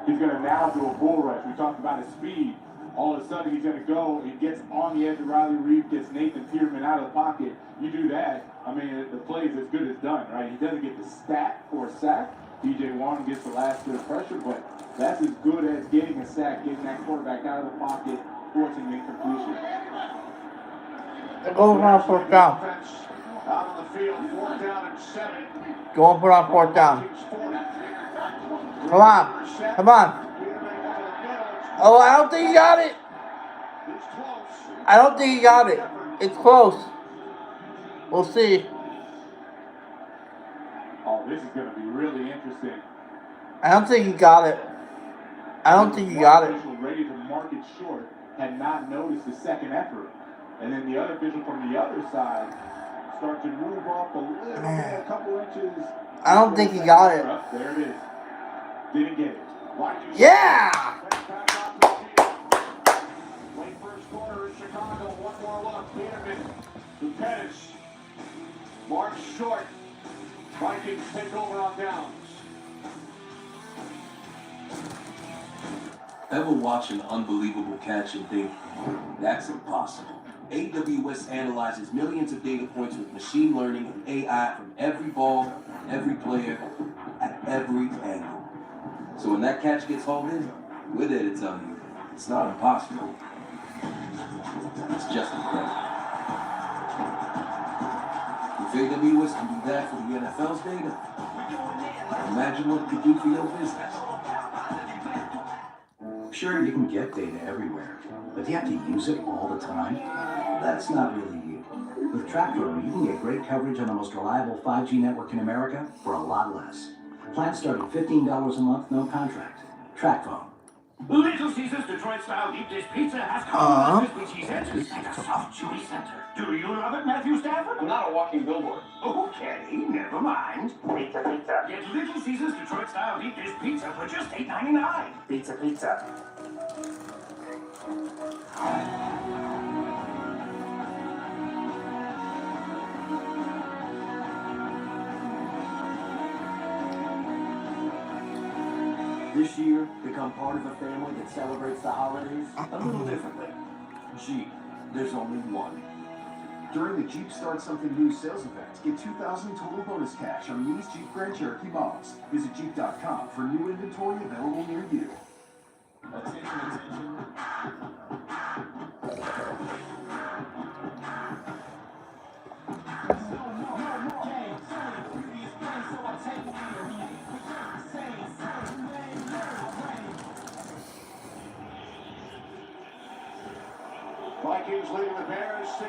He's going to now do a bull rush. We talked about his speed. All of a sudden, he's going to go. He gets on the edge of Riley Reef, gets Nathan Peterman out of the pocket. You do that, I mean, the play is as good as done, right? He doesn't get the stack or a sack. DJ Warren gets the last bit of pressure, but that's as good as getting a sack, getting that quarterback out of the pocket, forcing the incompletion. They're going for on fourth down. Out on the field, 4th down and 7. Going for on fourth down. Come on. Come on. Oh, I don't think he got it. I don't think he got it. It's close. We'll see. Oh, this is going to be really interesting. I don't think he got it. I don't think he got it. Ready to mark it short, had not noticed the second effort. And then the other official from the other side starts to move up a little bit, a couple inches. I don't think he got it. There it is. Didn't get it. Yeah! Late first quarter in Chicago. One more look. Peterman to Pettis. March short. Vikings take over on downs. Ever watch an unbelievable catch and think, that's impossible? AWS analyzes millions of data points with machine learning and AI from every ball, every player, at every angle. So when that catch gets hauled in, we're there to tell you, it's not impossible. It's just incredible. If AWS can do that for the NFL's data, imagine what it could do for your business. Sure, you can get data everywhere, but do you have to use it all the time? That's not really you. With TrackRoom, you can get great coverage on the most reliable 5G network in America for a lot less. Plan start at $15 a month, no contract. Track phone. Little Caesars Detroit-style deep dish pizza has caramelized crispy cheese edges and a soft, chewy center. Do you love it, Matthew Stafford? I'm not a walking billboard. Okay, never mind. Pizza. Get Little Caesars Detroit-style deep dish pizza for just $8.99. Pizza. This year, become part of a family that celebrates the holidays a little differently. Jeep, there's only one. During the Jeep Start Something New sales event, get $2,000 total bonus cash on these Jeep Grand Cherokee models. Visit Jeep.com for new inventory available near you. Attention. Vikings leading the Bears 6-0.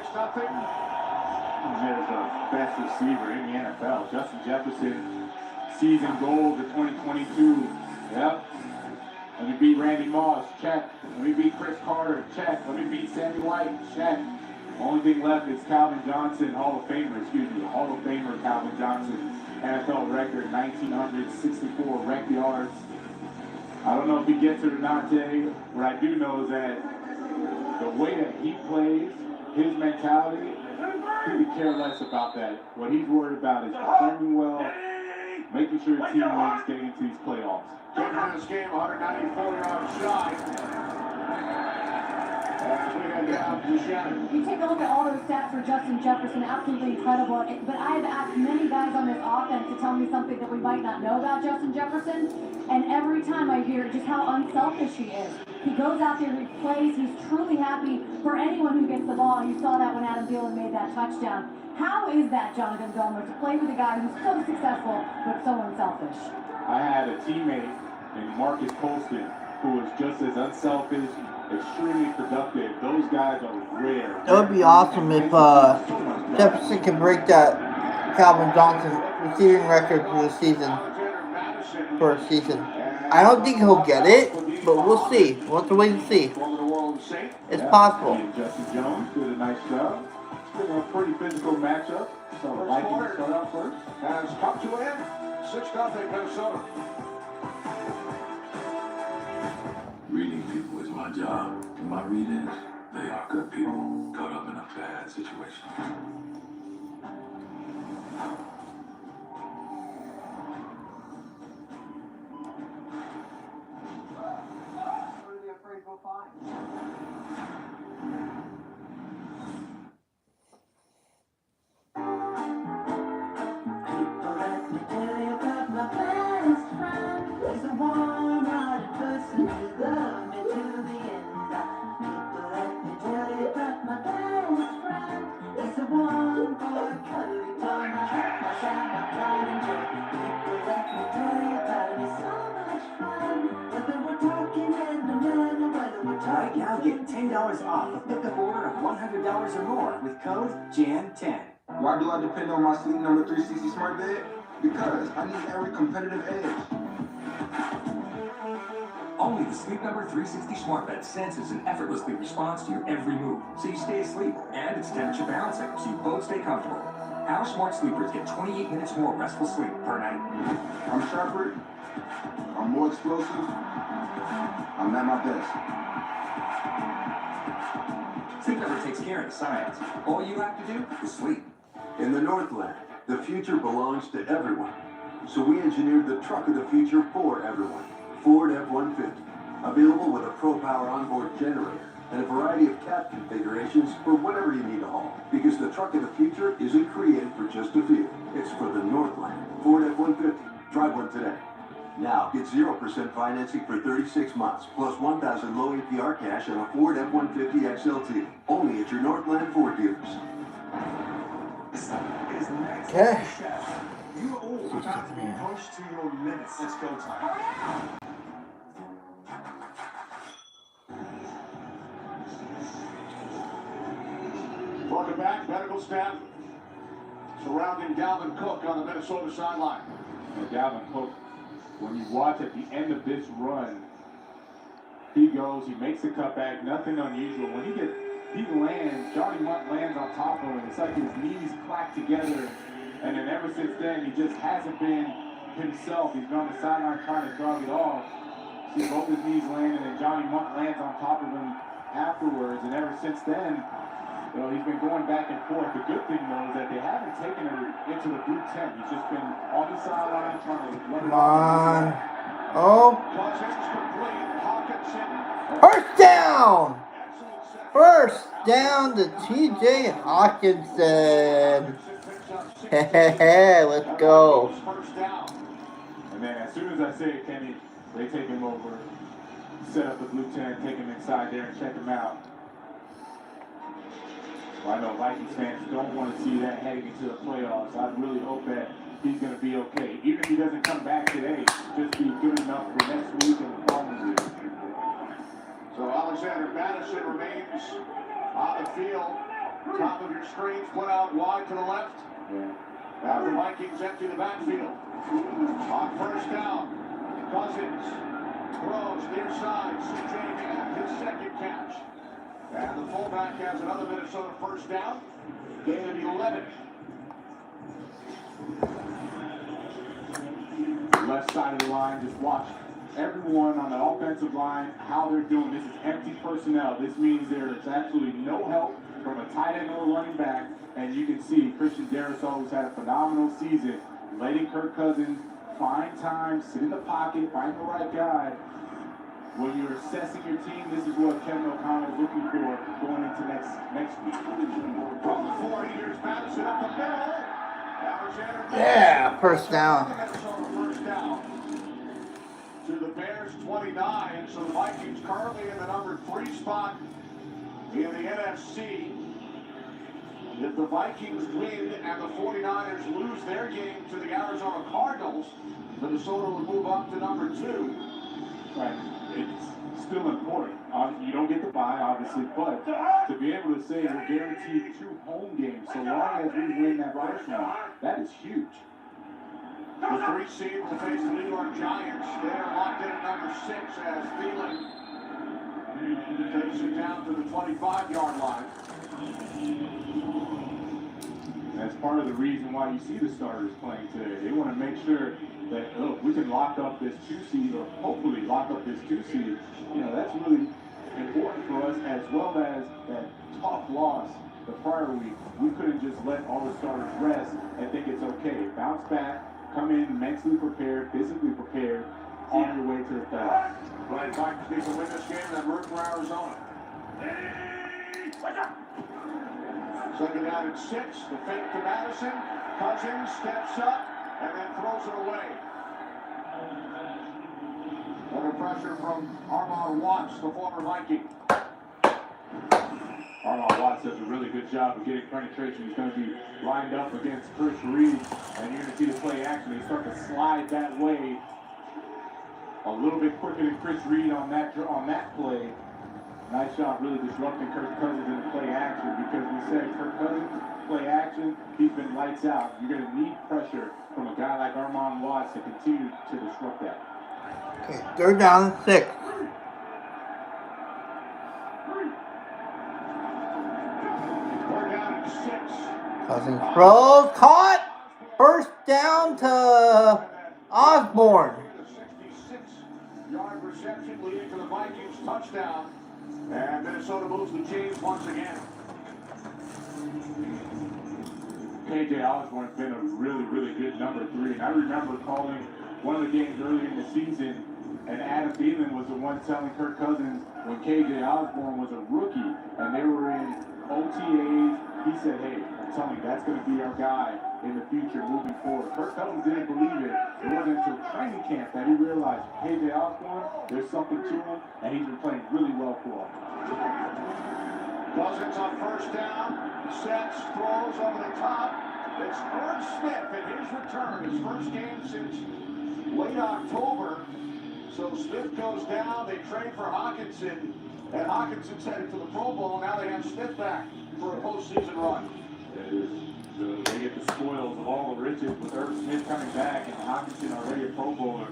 He's the best receiver in the NFL. Justin Jefferson, season goal for 2022. Yep. Let me beat Randy Moss, check. Let me beat Chris Carter, check. Let me beat Sammy White, check. Only thing left is Calvin Johnson, Hall of Famer Calvin Johnson, NFL record, 1,964 rec yards. I don't know if he gets it or not, Jay. What I do know is that the way that he plays, his mentality, he could care less about that. What he's worried about is performing well, making sure his team wins, getting into these playoffs. Taking this game 194 yards shy. You take a look at all those stats for Justin Jefferson, absolutely incredible. But I've asked many guys on this offense to tell me something that we might not know about Justin Jefferson, and every time I hear just how unselfish he is. He goes out there, he plays, he's truly happy for anyone who gets the ball. You saw that when Adam Thielen made that touchdown. How is that, Jonathan Domer, to play with a guy who's so successful but so unselfish? I had a teammate named Marcus Colston who was just as unselfish, extremely productive. Those guys are rare. It would be awesome if Jefferson could break that Calvin Johnson receiving record for the season. For a season. I don't think he'll get it, but we'll see. We'll have to wait and see. It's possible. Justin Jones did a nice job. It's been a pretty physical matchup. So the Vikings start out first. Has come to an end. 6-0 Minnesota. Reading people is my job. And my read is, they are good people caught up in a bad situation. Right now, get $10 off a pickup order of $100 or more with code JAM10. Why do I depend on my Sleep Number 360 smart bed? Because I need every competitive edge. Only the Sleep Number 360 smart bed senses and effortlessly responds to your every move, so you stay asleep, and it's temperature balancing, so you both stay comfortable. Our smart sleepers get 28 minutes more restful sleep per night. I'm sharper, I'm more explosive, I'm at my best. Sleep Number takes care of the science. All you have to do is sleep. In the Northland, the future belongs to everyone. So we engineered the truck of the future for everyone. Ford F-150. Available with a Pro-Power onboard generator and a variety of cab configurations for whatever you need to haul. Because the truck of the future isn't created for just a few. It's for the Northland. Ford F-150. Drive one today. Now, get 0% financing for 36 months, plus $1,000 low APR cash on a Ford F-150 XLT. Only at your Northland Ford dealers. Okay. You are all about to be pushed to your limits. Let's go time. Welcome back. Medical staff surrounding Dalvin Cook on the Minnesota sideline. Dalvin Cook when you watch at the end of this run, he goes, he makes a cutback, nothing unusual. When he lands, Johnny Munt lands on top of him. It's like his knees clack together. And then ever since then, he just hasn't been himself. He's been on the sideline trying to jog it off. See both his knees land, and then Johnny Munt lands on top of him afterwards. And ever since then, you know, he's been going back and forth. The good thing, though, is that they haven't taken him into the blue tent. He's just been on the sideline trying to let it Come off. on. Oh. First down. First down to TJ Hawkinson. Hey, let's go. And then as soon as I say it, Kenny, they take him over, set up the blue tent, take him inside there and check him out. Well, I know Vikings fans don't want to see that heading into the playoffs. I really hope that he's going to be okay. Even if he doesn't come back today, just be good enough for next week and the following week. So Alexander Madison remains on the field. Top of your screens, put out wide to the left. Now the Vikings empty the backfield. On first down, Cousins throws near side. CJ Ham, his second catch. And the fullback has another Minnesota first down. Gain of 11. Left side of the line, just watch everyone on the offensive line, how they're doing. This is empty personnel. This means there is absolutely no help from a tight end or running back. And you can see Christian Darrisaw, who's had a phenomenal season, letting Kirk Cousins find time, sit in the pocket, find the right guy. When you're assessing your team, this is what Kevin O'Connell is looking for going into next week. From the 40, here's Madison up the middle. Yeah, first down. First down to the Bears 29. So the Vikings currently in the number 3 spot in the NFC. If the Vikings win and the 49ers lose their game to the Arizona Cardinals, Minnesota would move up to number 2. Right. It's still important. You don't get the bye, obviously, but to be able to say we're guaranteed 2 home games so long as we win that first round, that is huge. The 3 seed will face the New York Giants. They're locked in at number 6 as Thielen takes it down to the 25-yard line. That's part of the reason why you see the starters playing today. They want to make sure that, look, we can lock up this 2 seed, or hopefully lock up this 2 seed. You know, that's really important for us, as well as that tough loss the prior week. We couldn't just let all the starters rest and think it's okay. Bounce back, come in mentally prepared, physically prepared, on your way to the playoffs. Right, Vikings need to win this game and then root for Arizona. Second down and 6. The fake to Madison. Cousins steps up and then throws it away. Under pressure from Armand Watts, the former Viking. Armand Watts does a really good job of getting penetration. He's going to be lined up against Chris Reed, and you're going to see the play action. They start to slide that way a little bit quicker than Chris Reed on that play. Nice job really disrupting Kirk Cousins in the play action, because we said Kirk Cousins, play action, he's been lights out. You're going to need pressure from a guy like Armand Watts to continue to disrupt that. Okay, third down and 6. Cousins throws, caught. First down to Osborne. 66-yard reception leading to the Vikings touchdown. And Minnesota moves the chains once again. KJ Osborne's been a really, really good number 3. And I remember calling one of the games earlier in the season, and Adam Thielen was the one telling Kirk Cousins when KJ Osborne was a rookie and they were in OTAs, he said, hey, I'm telling you, that's going to be our guy in the future moving forward. Kirk Cousins didn't believe it. It wasn't until training camp that he realized KJ Osborne, there's something to him, and he's been playing really well for him. Cousins on first down, sets, throws over the top. It's Irv Smith in his return, his first game since late October. So Smith goes down, they trade for Hawkinson, and Hawkinson's headed to the Pro Bowl. Now they have Smith back for a postseason run. They get the spoils of all the riches with Irv Smith coming back and Hawkinson already a Pro Bowler.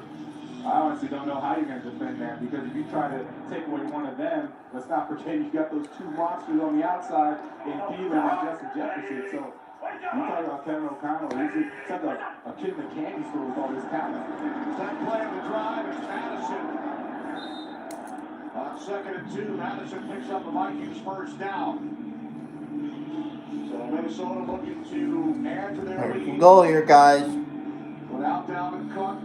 I honestly don't know how you're going to defend that, because if you try to take away one of them, let's not pretend you got those two monsters on the outside in Thielen and Justin Jefferson. So you talk about Kevin O'Connell, he's like a kid in a candy store with all this talent. That play of the drive is Madison. On 2nd and 2, Madison picks up the Vikings first down. So Minnesota looking to add to their There's some lead. goal here, guys. Without Dalvin Cook,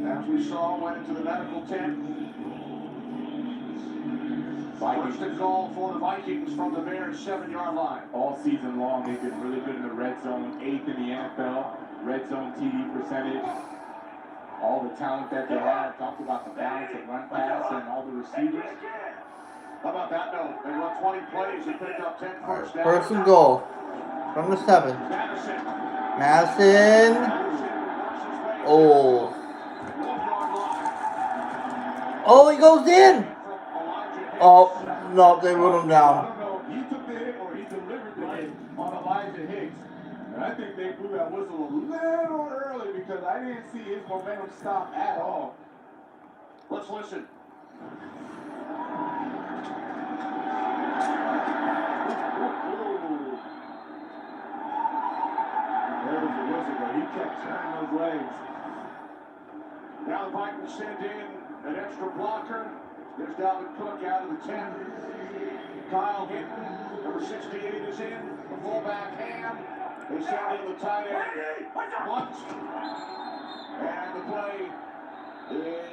as we saw, went into the medical tent. First and goal for the Vikings from the Bears' 7-yard line. All season long, they've been really good in the red zone, 8th in the NFL, red zone TD percentage. All the talent that they have, talked about the balance of run pass and all the receivers. How about that note? They run 20 plays and picked up 10 first downs. First and goal from the 7. Madison. Oh. Oh, he goes in. Oh, no, they run him down. I don't know if he took the hit or he delivered the hit on Elijah Hicks. And I think they blew that whistle a little early, because I didn't see his momentum stop at all. Let's listen. There was a whistle, but he kept turning those legs. Now the Vikings send in an extra blocker. There's Dalvin Cook out of the 10. Kyle Hinton, number 68, is in. The fullback Ham. They send in the tight end. Bunt. And the play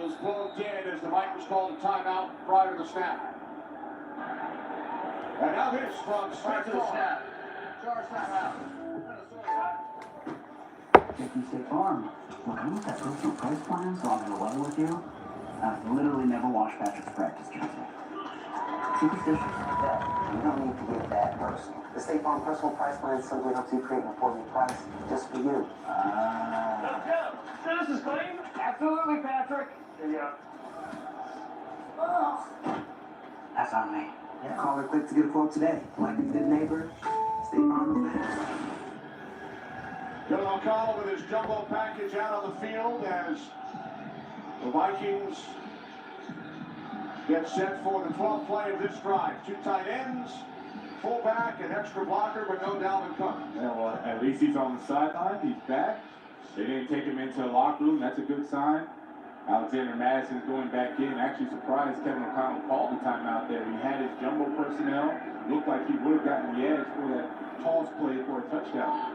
is blown dead as the Vikings called a timeout prior to the snap. And now this from State Farm. Charge timeout. Vikings State Farm. Look, I looked at personal price plans while I'm away with you. I've literally never washed Patrick's practice jersey. Superstitious? Dad, you don't need to get that personal. The State Farm personal price plan simply helps you create an affordable price just for you. This is clean? Absolutely, Patrick. There you go. That's on me. Call her quick to get a quote today. Like a good neighbor, State Farm is there. Dylan O'Connell with his jumbo package out on the field as the Vikings get set for the 12th play of this drive. 2 tight ends, fullback, an extra blocker, but no Dalvin Cook. Yeah, well, at least he's on the sideline. He's back. They didn't take him into the locker room. That's a good sign. Alexander Madison's going back in. Actually surprised Kevin O'Connell called the timeout there. He had his jumbo personnel. Looked like he would have gotten the edge for that toss play for a touchdown.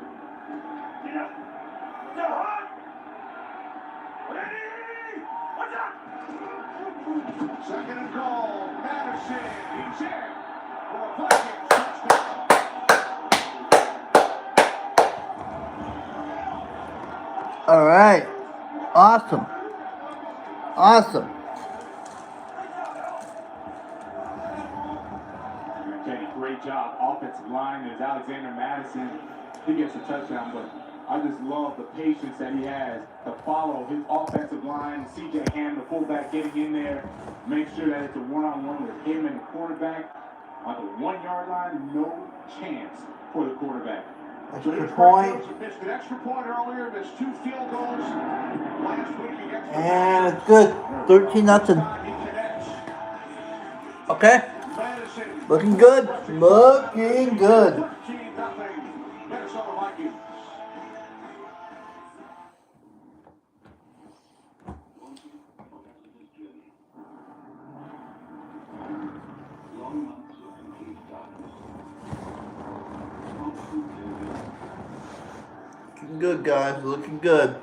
Second and goal, Madison, he's in for a Vikings touchdown. All right. Awesome. Awesome. Okay, great job. Offensive line. There's Alexander Madison. He gets a touchdown, but I just love the patience that he has to follow his offensive line. CJ Ham, the fullback, getting in there, make sure that it's a one-on-one with him and the quarterback. On the 1-yard line, no chance for the quarterback. Extra point. Missed an extra point earlier, missed 2 field goals last week against And it's good. 13-0. Okay. Looking good. Looking good. 13-0 Minnesota Vikings. Looking good, guys. Looking good.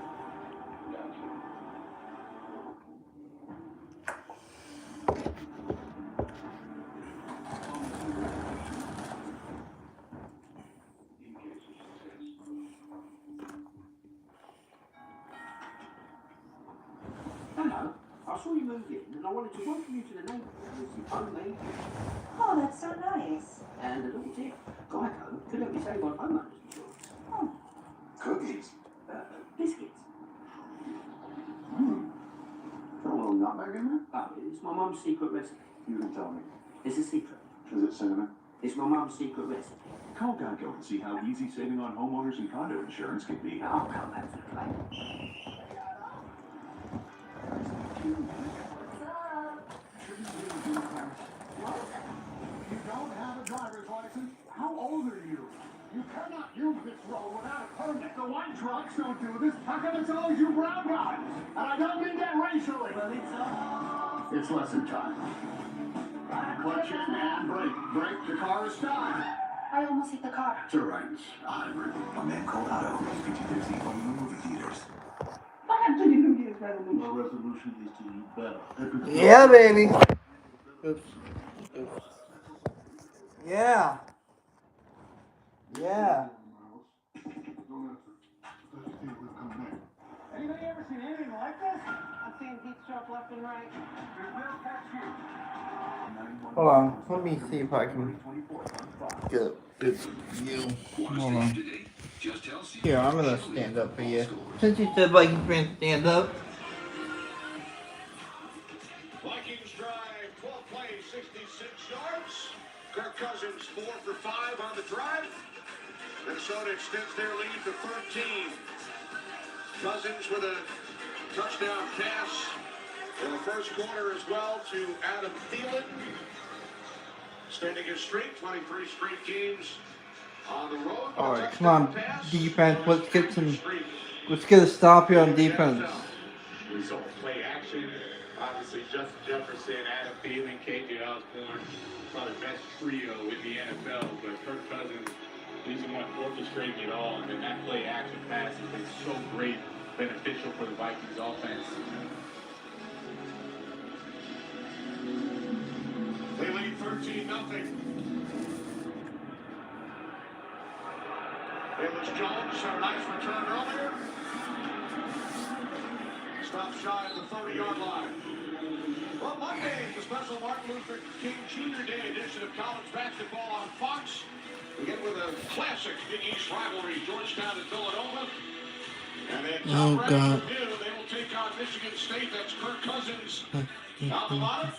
Hello. I saw you move in, and I wanted to welcome you to the neighborhood with some homemade. Oh, that's so nice. And a little tip. Geico could help you save on homeowners insurance. Oh. Cookies. Biscuits. Got a little nutmeg in there? Oh, it's my mum's secret recipe. You can tell me. It's a secret. Is it cinnamon? It's my mum's secret recipe. Call Geico and see how easy saving on homeowners and condo insurance can be. I'll come back for the play. You don't have a driver's license? How old are you? You cannot use this road without a permit. The white trucks don't do this. How come it's always you brown guys? And I don't mean that racially. But it's lesson time. Clutch in and brake. Brake, the car is stopped. I almost hit the car. Terrains, hybrid. A man called Otto, PG-13 from the movie theaters. What happened to the New Year's resolution? My resolution is to do better. Yeah, baby. Oops. Oops. Yeah. Yeah. Anybody ever seen anything like this? I've seen heat stroke left and right. Hold on. Let me see if I can get a good view. Hold on. Here, I'm gonna stand up for you. Since you said Vikings fans stand up. Vikings drive 12 plays, 66 yards. Kirk Cousins 4 for 5 on the drive. Minnesota extends their lead to 13. Cousins with a touchdown pass in the first quarter as well to Adam Thielen. Extending his streak, 23 straight games on the road. All right, come on, defense. Let's get a stop here on defense. We saw play action. Obviously, Justin Jefferson, Adam Thielen, KJ Osborne, probably the best trio in the NFL. But Kirk Cousins, he's the one orchestrating it all. And then that play action pass has been so great, beneficial for the Vikings offense. They lead 13-0. It was Jones, a nice return earlier. Stop shy of the 30-yard line. Well, Monday is the special Martin Luther King Jr. Day edition of college basketball on Fox. We get with a classic Big East rivalry, Georgetown and Villanova. And then top ranked Purdue, they will take on Michigan State. That's Kirk Cousins. Alma Mater.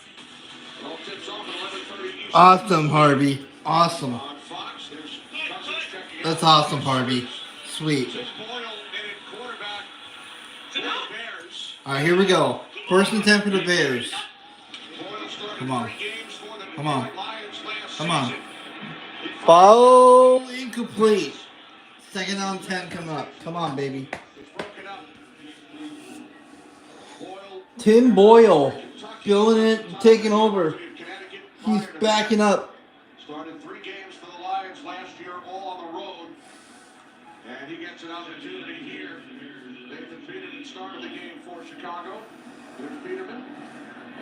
It all tips off at 11:30 Eastern. Awesome, Harvey. Awesome. On Fox, there's Cousins checking That's out. awesome, Harvey. Sweet. Boyle in at quarterback for the Bears. All right, here we go. First and 10 for the Bears. Come on. Come on. Come on. Ball incomplete. Second down 10 coming up. Come on, baby. Tim Boyle going it, taking over. He's backing up. Started 3 games for the Lions last year, all on the road. And he gets an opportunity here. Nathan Peterman started the game for Chicago. Here's Peterman.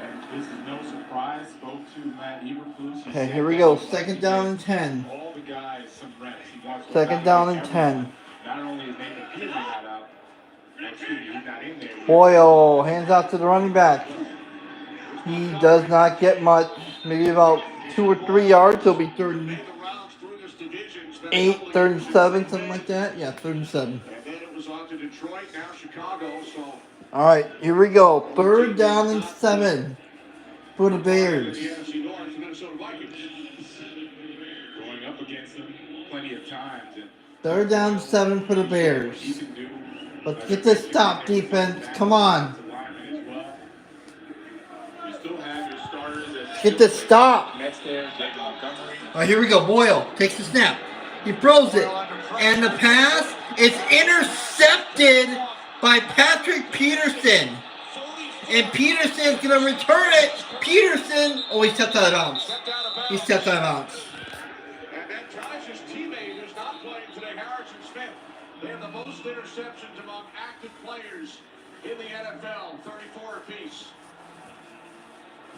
And this is no surprise. Spoke to Matt Eberflus. Okay, here we go. Second down and 10. All the guys some reps. Second down and 10. Not only is Nathan Peterman not out, he's not in there. Boyle hands off to the running back. He does not get much. Maybe about 2 or 3 yards. He'll be 38, 37, something like that. Yeah, 37. And then it was on to Detroit, now Chicago. So All right, here we go. Third down and 7 for the Bears. the NFC North, the Minnesota Vikings. Going up against them plenty of times. And Third down and 7 for the Bears. Let's get this stop, defense. Come on. you still have your starters as Get this stop. next there, Jake Montgomery. All right, here we go. Boyle takes the snap. He throws it. And the pass is intercepted by Patrick Peterson. And Peterson's going to return it. Peterson. Oh, he stepped out of bounds. He stepped out of bounds. And then Josh's teammate who's not playing today, Harrison Smith. They have the most interceptions among active players in the NFL, 34 apiece.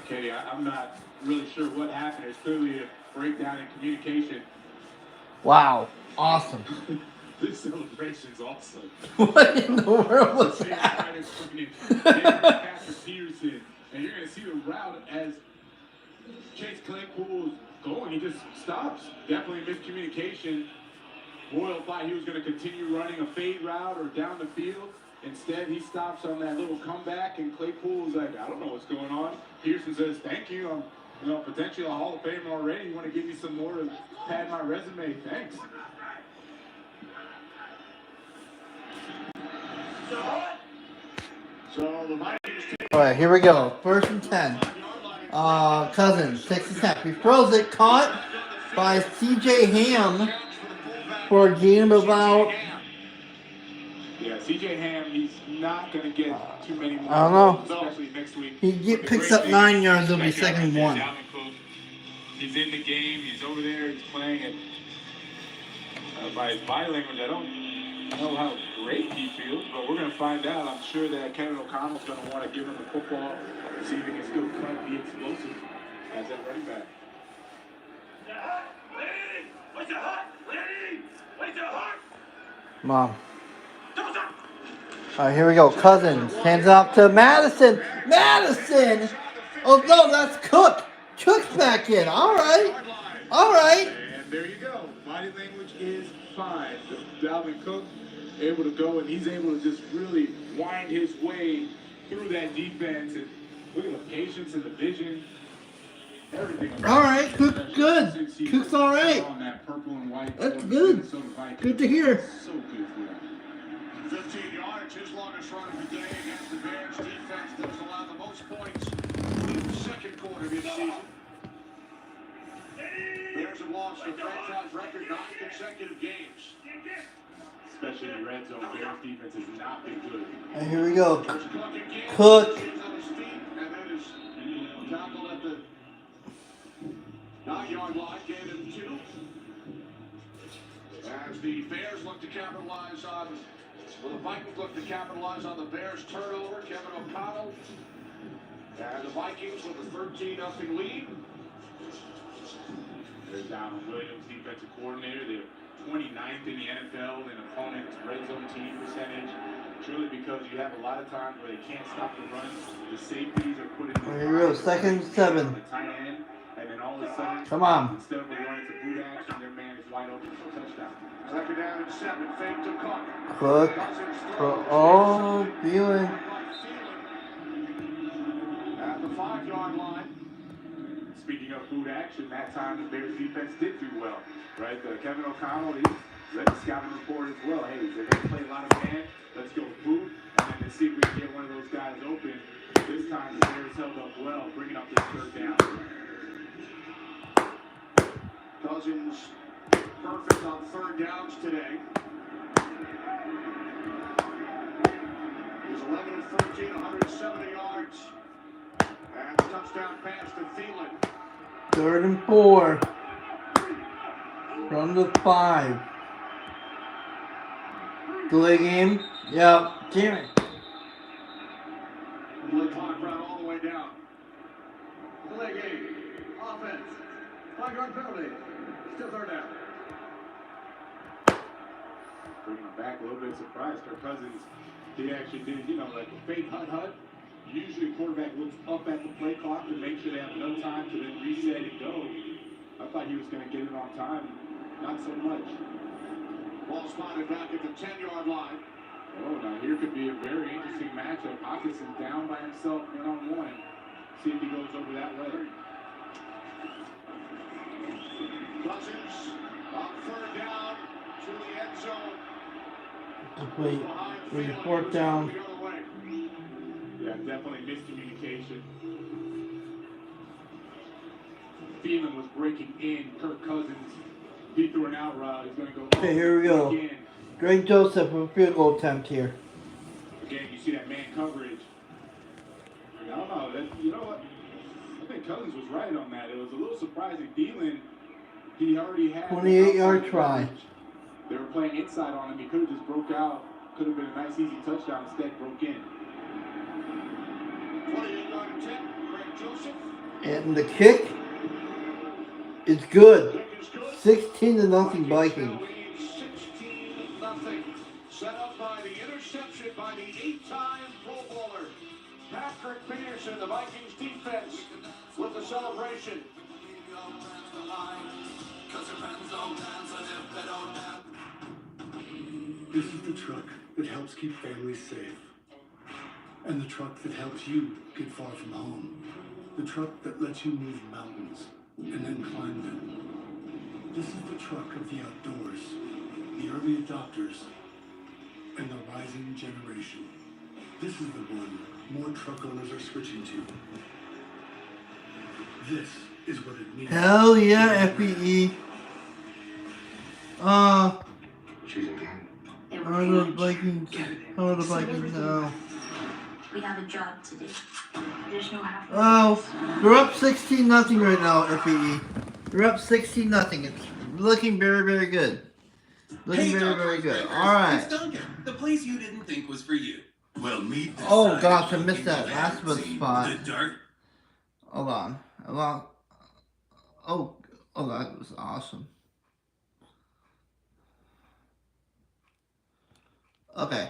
Okay, I'm not really sure what happened. There's clearly a breakdown in communication. Wow. Awesome. This celebration's awesome. What in the world was that? Patrick Peterson, and you're going to see the route as Chase Claypool's going. He just stops. Definitely miscommunication. Boyle thought he was going to continue running a fade route or down the field. Instead, he stops on that little comeback, and Claypool was like, I don't know what's going on. Peterson says, thank you. I'm potentially a Hall of Famer already. You want to give me some more to pad my resume? Thanks. So the Vikings take Alright, here we go. First and 10. Cousins, 6 and 10. He throws it, caught by CJ Ham for a gain of about. Yeah, CJ Ham, he's not going to get too many more. I don't know. Especially next week. Picks up 9 yards, it'll be second and 1. He's in the game, he's over there, he's playing it. By his body language, I don't know how great he feels, but we're going to find out. I'm sure that Kevin O'Connell's going to want to give him the football, see if he can still cut, be explosive as that running back. Mom. Alright, here we go. Cousins hands off to Madison. Madison! Oh no, that's Cook. Cook's back in. Alright. Alright. And there you go. Body language is fine. Dalvin Cook able to go, and he's able to just really wind his way through that defense. And look at the patience and the vision. Everything. Alright, Cook's good. Cook's alright. That's good. Good to hear. So good for him. 15 yards, his longest run of the day against the Bears defense that has allowed the most points in the second quarter this season. Bears have lost a franchise record 9 consecutive games. Especially in the red zone, Bears defense has not been good. And here we go. Cook. Tackled at the 9-yard line, gave him 2. As the Bears look to capitalize on, well, the Vikings look to capitalize on the Bears' turnover. Kevin O'Connell and the Vikings with a 13-0 lead. There's Donald Williams, defensive coordinator. They're 29th in the NFL in opponent's red zone team percentage. Truly because you have a lot of times where they can't stop the run. The safeties are put in the Here we go. Second and 7. the tight end, and then all of a sudden, Come on. instead of running to boot action, their man is wide open for a touchdown. Second down and 7, fake to Cook. Cook. Oh, feeling. At the 5-yard line. Speaking of boot action, that time the Bears defense did do well, right? Kevin O'Connell, he read the scouting report as well. Hey, they're going to play a lot of man. Let's go boot, and then to see if we can get one of those guys open. This time the Bears held up well, bringing up this third down. Cousins perfect on third downs today. He's 11 of 13, 170 yards. And a touchdown pass to Thielen. 3rd and 4. Run to 5. Delay game. Yep. Damn it. Delay clock run all the way down. Delay game. Offense. 5-yard penalty. Still third down. Bringing him back a little bit surprised. Kirk Cousins, he actually did, like a fake hut. Usually quarterback looks up at the play clock to make sure they have no time to then reset and go. I thought he was going to get it on time. Not so much. Ball spotted back at the 10-yard line. Oh, now here could be a very interesting matchup. Hawkinson down by himself, 1-on-1. See if he goes over that way. Cousins on third down to the end zone. Wait. 4th down. Yeah, definitely miscommunication. Thielen was breaking in. Kirk Cousins, he threw an out route. He's going to go. Okay, here we go. Again. Greg Joseph with a field goal attempt here. Again, you see that man coverage. I don't know. You know what? I think Cousins was right on that. It was a little surprising. Thielen, he already had 28-yard try. They were playing inside on him. He could have just broke out. Could have been a nice, easy touchdown. Instead, broke in. 28-yard attempt. Greg Joseph. And the kick is good. 16-0 Vikings. 16-0. Set up by the interception by the 8-time Pro Bowler, Patrick Peterson. The Vikings defense with the celebration. This is the truck that helps keep families safe. And the truck that helps you get far from home. The truck that lets you move mountains and then climb them. This is the truck of the outdoors, the early adopters, and the rising generation. This is the one more truck owners are switching to. This is what it means. Hell yeah, FBE. She's in game. How are the Vikings? How are the Vikings now? We have a job to do. There's no half. Oh, they're up 16-0 right now, FBE. They're up 16-0. It's looking very, very good. Looking very, very good. All right. It's Duncan, the place you didn't think was for you. Well, meet the Oh side gosh, I of missed that looking last back, one see spot. The dark. Hold on. Oh, that was awesome. Okay.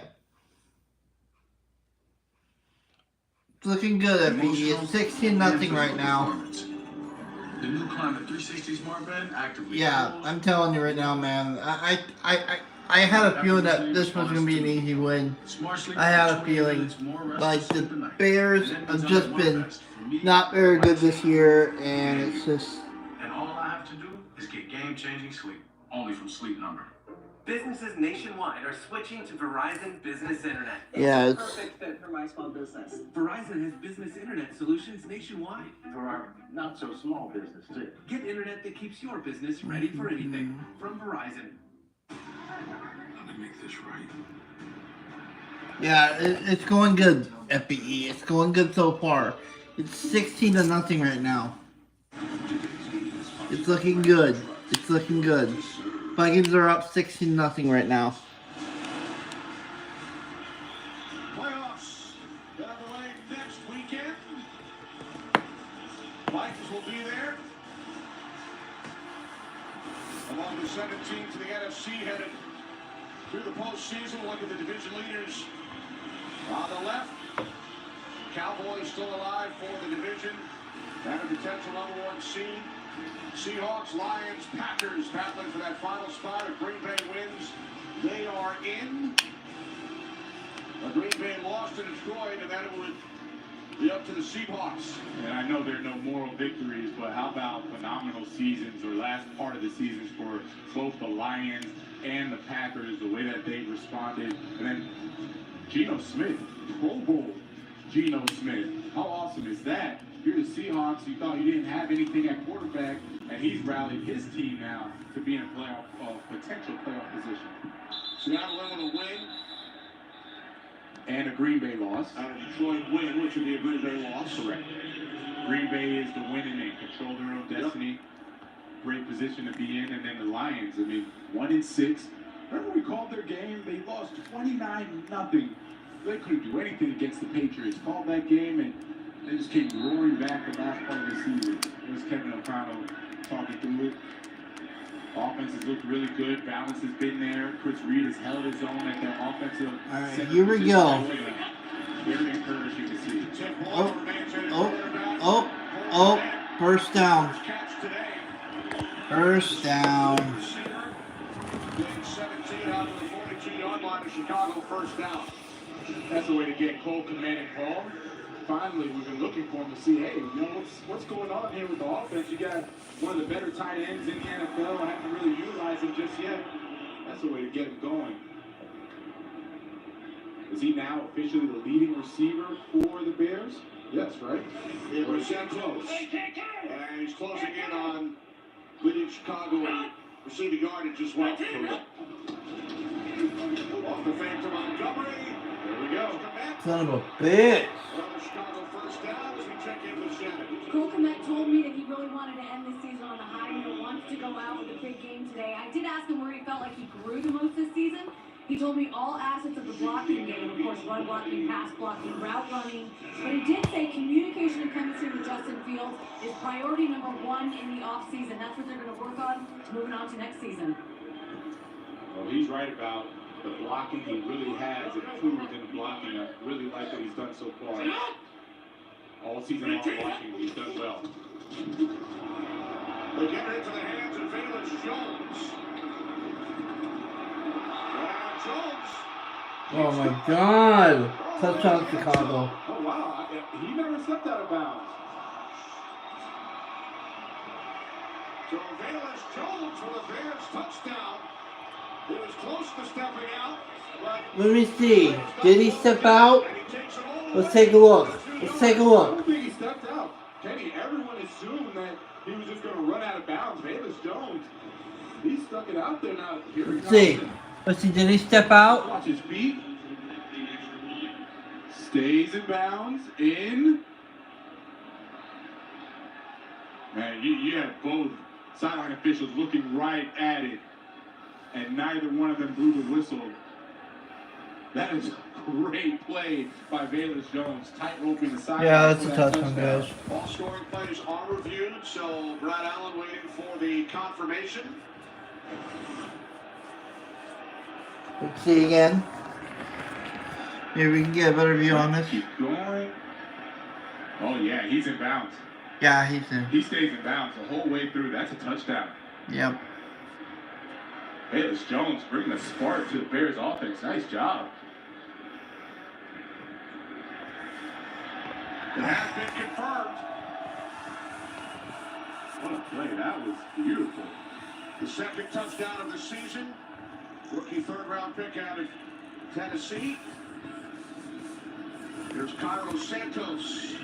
It's looking good, FBE. It's 16-0 right now. The new Climate 360 Smart Bed actively. Yeah, I'm telling you right now, man. I had a feeling that this was gonna be an easy win. I had a feeling. Like the Bears have just been not very good this year, and it's just. And all I have to do is get game-changing sleep, only from Sleep Number. Businesses nationwide are switching to Verizon Business Internet. Yeah, It's a perfect fit for my small business. Verizon has business internet solutions nationwide. For our not-so-small business, too. Get internet that keeps your business ready for anything from Verizon. Let me make this right. Yeah, it's going good, FBE. It's going good so far. It's 16-0 right now. It's looking good. It's looking good. Vikings are up 16-0 right now. Playoffs underway next weekend. Vikings will be there. Among the 7 teams in the NFC headed through the postseason. Look at the division leaders on the left. Cowboys still alive for the division and a potential #1 seed. Seahawks, Lions, Packers battling for that final spot. If Green Bay wins, they are in. Green Bay lost to Detroit, and then it would be up to the Seahawks. And I know there are no moral victories, but how about phenomenal seasons or last part of the seasons for both the Lions and the Packers, the way that they responded. And then Geno Smith, Pro Bowl Geno Smith. How awesome is that? You're the Seahawks, you thought you didn't have anything at quarterback, and he's rallied his team now to be in a playoff, potential playoff position. Seattle able to win. And a Green Bay loss. And a Detroit win, which would be a Green Bay loss. Correct. Green Bay is the winning and control their own destiny. Yep. Great position to be in. And then the Lions, 1-6. Remember we called their game? They lost 29-0. They couldn't do anything against the Patriots. Called that game, and they just came roaring back the last part of the season. It was Kevin O'Connell talking through it. Offense has looked really good. Balance has been there. Chris Reed has held his own at that offensive. All right, here we go. Very encouraging to see. First down. First down. 17 out of the 42-yard line of Chicago, first down. That's the way to get Cole Kmet involved. Finally, we've been looking for him to see, hey, what's going on here with the offense? You got one of the better tight ends in the NFL. I haven't really utilized him just yet. That's the way to get him going. Is he now officially the leading receiver for the Bears? Yes, right? It was that close. And he's closing in on leading Chicago receiving yardage as well. Off the fake to Montgomery. There we go. Son of a bitch. Chicago first down as we check in with Shannon. Cole Kmet told me that he really wanted to end this season on a high note, wants to go out with a big game today. I did ask him where he felt like he grew the most this season. He told me all assets of the blocking game, of course, run blocking, pass blocking, route running. But he did say communication and chemistry with Justin Fields is priority #1 in the offseason. That's what they're going to work on moving on to next season. Well, he's right about the blocking. He really has improved in the blocking. I really like what he's done so far. All season long blocking, he's done well. They get it into the hands of Valence Jones. Oh my God! Touchdown Chicago. Oh wow, he never stepped out of bounds. So Valence Jones for the Bears touchdown. He was close to stepping out. Let me see. Did he step out? Let's take a look. Let's take a I look. don't think he stepped out. Kenny, everyone assumed that he was just going to run out of bounds. Bayless Jones, he stuck it out there now. Here he Let's comes. see. Let's see. Did he step out? Watch his feet. Stays in bounds. In. Man, you have both sideline officials looking right at it, and neither one of them blew the whistle. That is a great play by Bayless Jones, tight-roping the sideline. Yeah, that's a touchdown, guys. All scoring plays are reviewed, so Brad Allen waiting for the confirmation. Let's see again. Maybe we can get a better view on this. Keep going. Oh, yeah, he's in bounds. Yeah, he's in. He stays in bounds the whole way through. That's a touchdown. Yep. Bayless Jones bringing a spark to the Bears offense. Nice job. It has been confirmed. What a play. That was beautiful. The second touchdown of the season. Rookie third-round pick out of Tennessee. Here's Carlos Santos.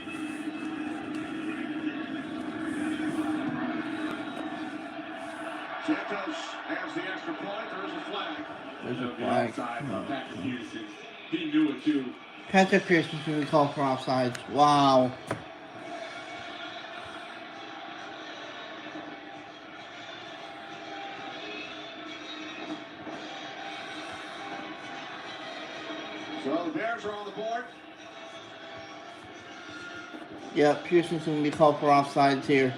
Santos has the extra point. There is a flag. There's a flag. Patrick Peterson. He knew it too. Patrick Pearson's going to be called for offsides. Wow. So the Bears are on the board. Yeah, Pearson's going to be called for offsides here.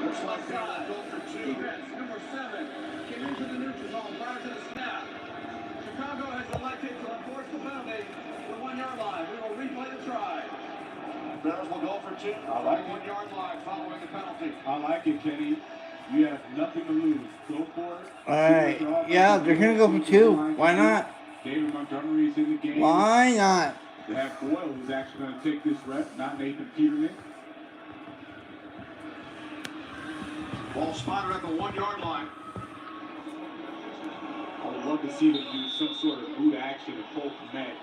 Looks like they'll go for two. Number 7 came into the neutral zone prior to the snap. Chicago has elected to enforce the penalty to the 1-yard line. We will replay the try. Bears will go for two. I like it. 1-yard line following the penalty. I like it, Kenny. You have nothing to lose. Go for it. Alright. Yeah, they're going to go for 2. Why not? David Montgomery's in the game. Why not? They have Boyle, who's actually going to take this rep, not Nathan Peterman. Ball spotted at the 1-yard line. I would love to see them do some sort of boot action and pull Komet.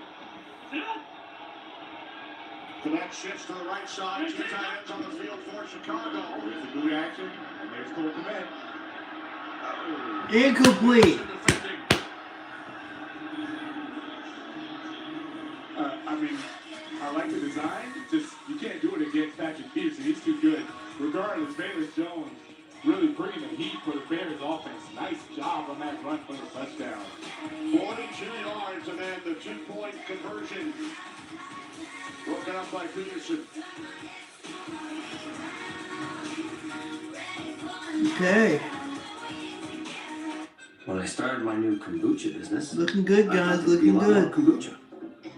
Komet shifts to the right side. Two tight ends on the field for Chicago. There's the boot action, and there's Cole Komet. Incomplete. I mean, I like the design. Just you can't do it against Patrick Peterson. He's too good. Regardless, Bayless Jones really bringing the heat for the Bears offense. Nice job on that run for the touchdown. 42 yards, and then the 2-point conversion broken up by Peterson. Okay. When I started my new kombucha business, Looking good, guys. I thought there'd be Looking a lot good. more kombucha.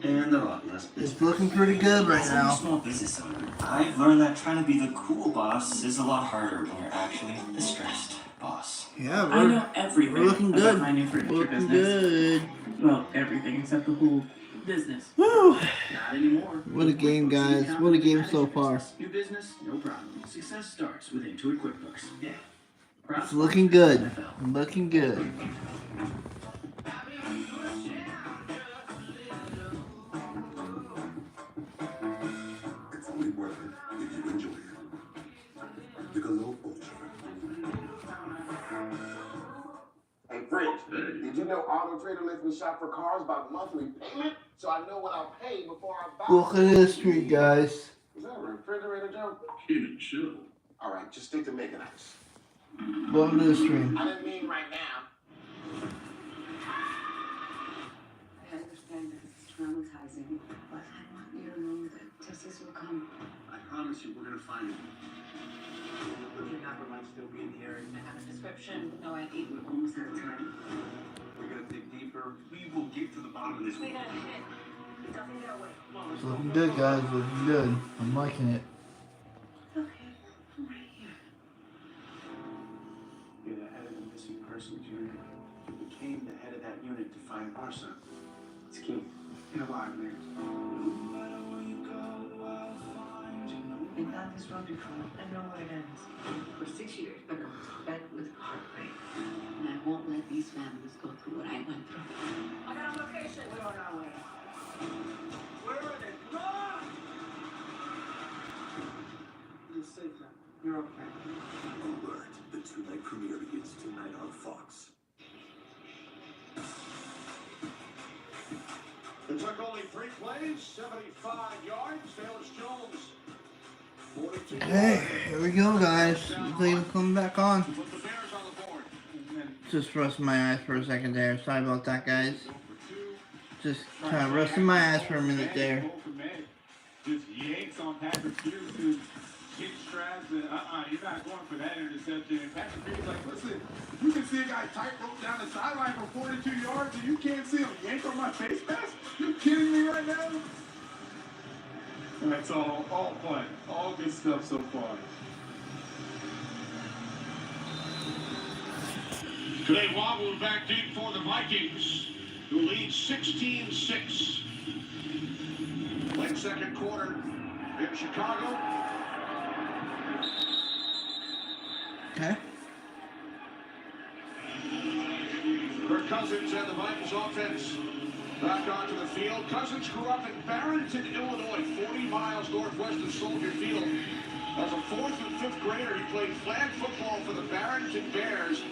And a lot less business. It's looking pretty good right As a now. small business owner, I've learned that trying to be the cool boss is a lot harder when you're actually the stressed boss. Yeah, I know everything we're looking about good. my new furniture Looking business. good. Well, everything except the whole business. Woo! Not anymore. What a game, guys. What a game so far. New business, no problem. Success starts with Intuit QuickBooks. Yeah. It's looking good. Looking good. It's only worth it if you enjoy it. Michelob Ultra. Hey, French, did you know Auto Trader lets me shop for cars by monthly payment? So I know what I'll pay before I buy. Welcome to the street, guys. Is that a refrigerator joke? Kid, chill. All right, just stick to making ice. Welcome to the stream. I didn't mean right now. I understand that it's traumatizing, but I want you to know that justice will come. I promise you, we're going to find it. The kidnapper might still be in the area. I have a description, no ID. We're almost out of time. We're going to dig deeper. We will get to the bottom of this. We got a hit. It doesn't get away. It's looking good, guys. Looking good. I'm liking it. Okay, I'm right here. You're the head of the missing persons unit. You became the head of that unit to find our son. It's key. In a lot of ways. Been down this road before. I know where it ends. For 6 years, but I was fed with heartbreak. And I won't let these families go through what I went through. I got a location. We're on our way. Where are they? premiere begins tonight on Fox. It took only 3 plays, 75 yards. Taylor Jones. Hey, here we go, guys. Hopefully it'll come back on. Just rest my eyes for a second there. Sorry about that, guys. Just kind of resting my eyes for a minute there. Just yanks on Patrick Hughes, who hit straps and you're not going for that interception. And Patrick Hughes like, listen, you can see a guy tightrope down the sideline for 42 yards and you can't see him yank on my face mask? You kidding me right now? That's all fun. All good stuff so far. Today wobbled back deep for the Vikings, who lead 16-6. Late second quarter in Chicago. Okay. Kirk Cousins and the Vikings offense back onto the field. Cousins grew up in Barrington, Illinois, 40 miles northwest of Soldier Field. As a 4th and 5th grader, he played flag football for the Barrington Bears.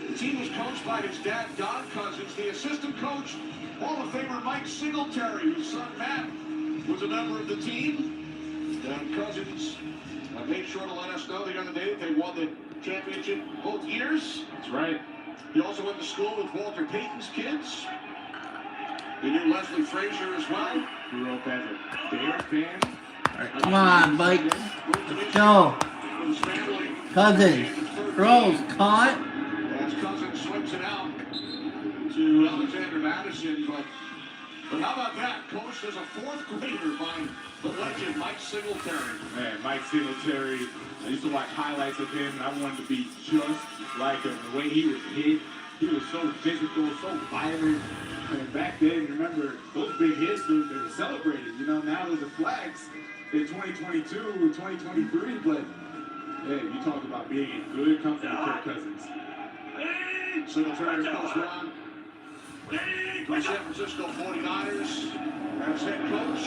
The team was coached by his dad, Don Cousins. The assistant coach, Hall of Famer Mike Singletary, whose son Matt was a member of the team. Don Cousins made sure to let us know the other day that they won the championship both years. That's right. He also went to school with Walter Payton's kids. He knew Leslie Frazier as well. Grew up as a Bears fan. All right, come on, Mike. Let's go. Cousins. Throws caught. As Cousins slips it out to Alexander Madison, but how about that? Coached as a 4th grader by the legend Mike Singletary. Man, Mike Singletary, I used to watch highlights of him, and I wanted to be just like him. The way he was hit, he was so physical, so violent. And back then, remember, those big hits, they were celebrated. You know, now there's the flags in 2022 or 2023, but hey, you talk about being in good company with Kirk Cousins. Singletary goes one. The San Francisco 49ers as head coach.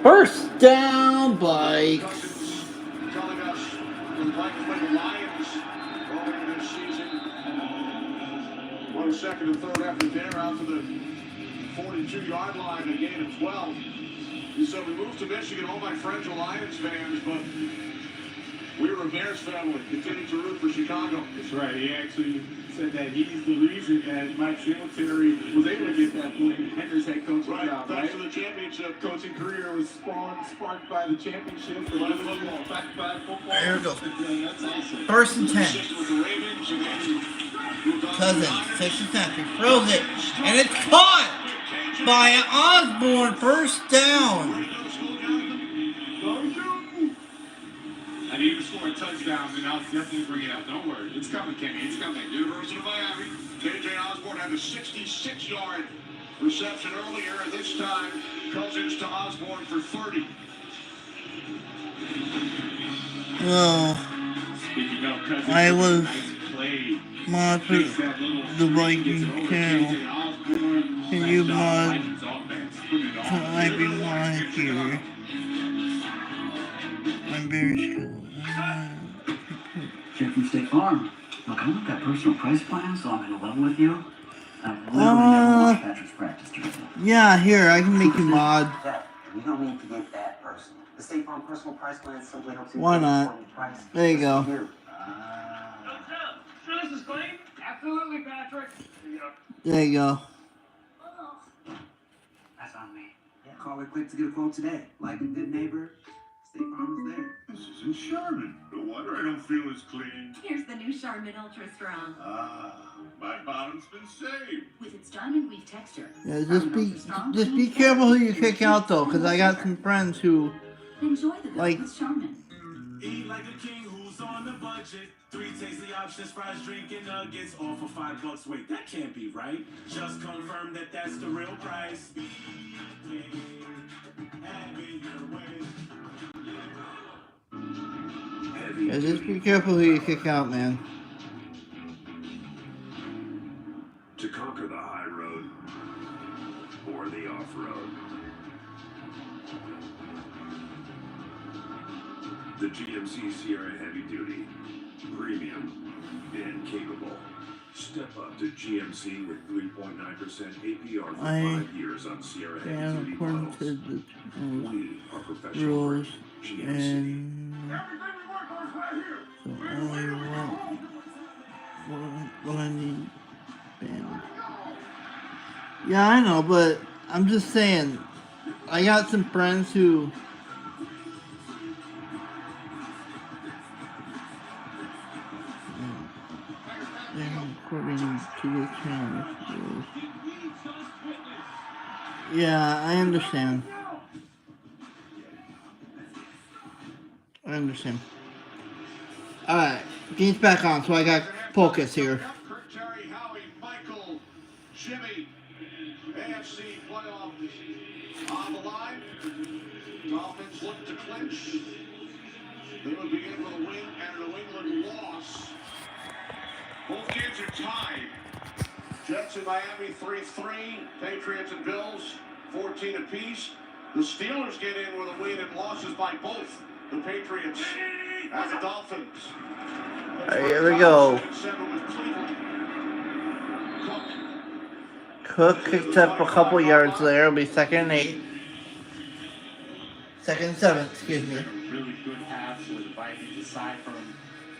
First down, Blake. Cousins telling us the Vikings play the Lions earlier this season. 1 second and third after there out to the 42-yard line, a gain of 12. He said, we moved to Michigan, all my friends are Lions fans, but we were a Bears family, continue to root for Chicago. That's right. He actually said that he's the reason that Mike Singletary was able to get that William Henry's head coaching job. Thanks to the championship. Coaching career was sparked by the championship. By football. Backed by football. There we go. That's awesome. First and 10. Cousins takes the snap. He throws it. And it's caught by Osborne. First down. I need to score a touchdown, and I'll definitely bring it up. Don't worry. It's coming, Kenny. It's coming. University of Miami. K.J. Osborne had a 66-yard reception earlier, and this time Cousins to Osborne for 30. Oh, Speaking of Cousins, I was played. mod for the Vikings channel. Can you mod? I be mod here? I'm very sure. Jeff from State Farm. Look, I want that personal price plan, so I'm in level with you. I've literally never watched Patrick's practice jersey. Yeah, here, I can make you mod. You don't need to get that personal. The State Farm personal price plan simply helps you. Why not? There you go. Sure, this is clean? Absolutely, Patrick. There you go. That's on me. Yeah, call it quick to get a quote today. Like a good neighbor, State Farm is there. This isn't Charmin. No wonder I don't feel as clean. Here's the new Charmin Ultra Strong. My bottom's been saved. With its diamond weave texture. Yeah, just be careful who you kick out though, because I got some friends who Enjoy the like. with Charmin. Eat like a king who's on the budget. 3 tasty options, fries, drink, and nuggets, all for $5. Wait, that can't be right. Just confirm that that's the real price. Yeah, just be careful who you kick out, man. To conquer the high road or the off-road. The GMC Sierra Heavy Duty premium, and capable. Step up to GMC with 3.9% APR for 5 years on Sierra heavy-duty models. We are professional rules GMC. and so only what I need banned. Yeah, I know, but I'm just saying, I got some friends who according to the channel. Yeah, I understand. I understand. Alright, game's back on, so I got focus here. Terry, Howie, Michael, Jimmy, AFC playoff on the line. Dolphins look to clinch. They would begin with a win and a New England loss. Both games are tied. Jets and Miami 3-3. Patriots and Bills 14 apiece. The Steelers get in with a win and losses by both the Patriots and the Dolphins. Alright, here we go. Cook picked up a couple yards there. It'll be 2nd and 8. 2nd and 7, excuse me. Really good pass for the Vikings. Aside from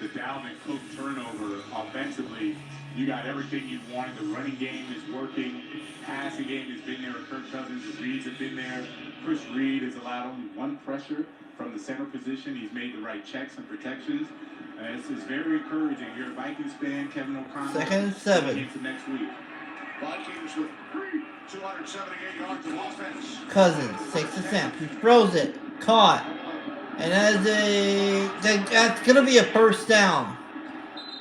the Dalvin Cook turnover, offensively, you got everything you wanted. The running game is working. Passing game has been there. Kirk Cousins, the Reeds have been there. Chris Reed has allowed only one pressure from the center position. He's made the right checks and protections. This is very encouraging. You're a Vikings fan, Kevin O'Connell. 2nd and 7. Into next week. Vikings with 278 yards of offense. Cousins takes a snap. He throws it. Caught. And that's going to be a first down.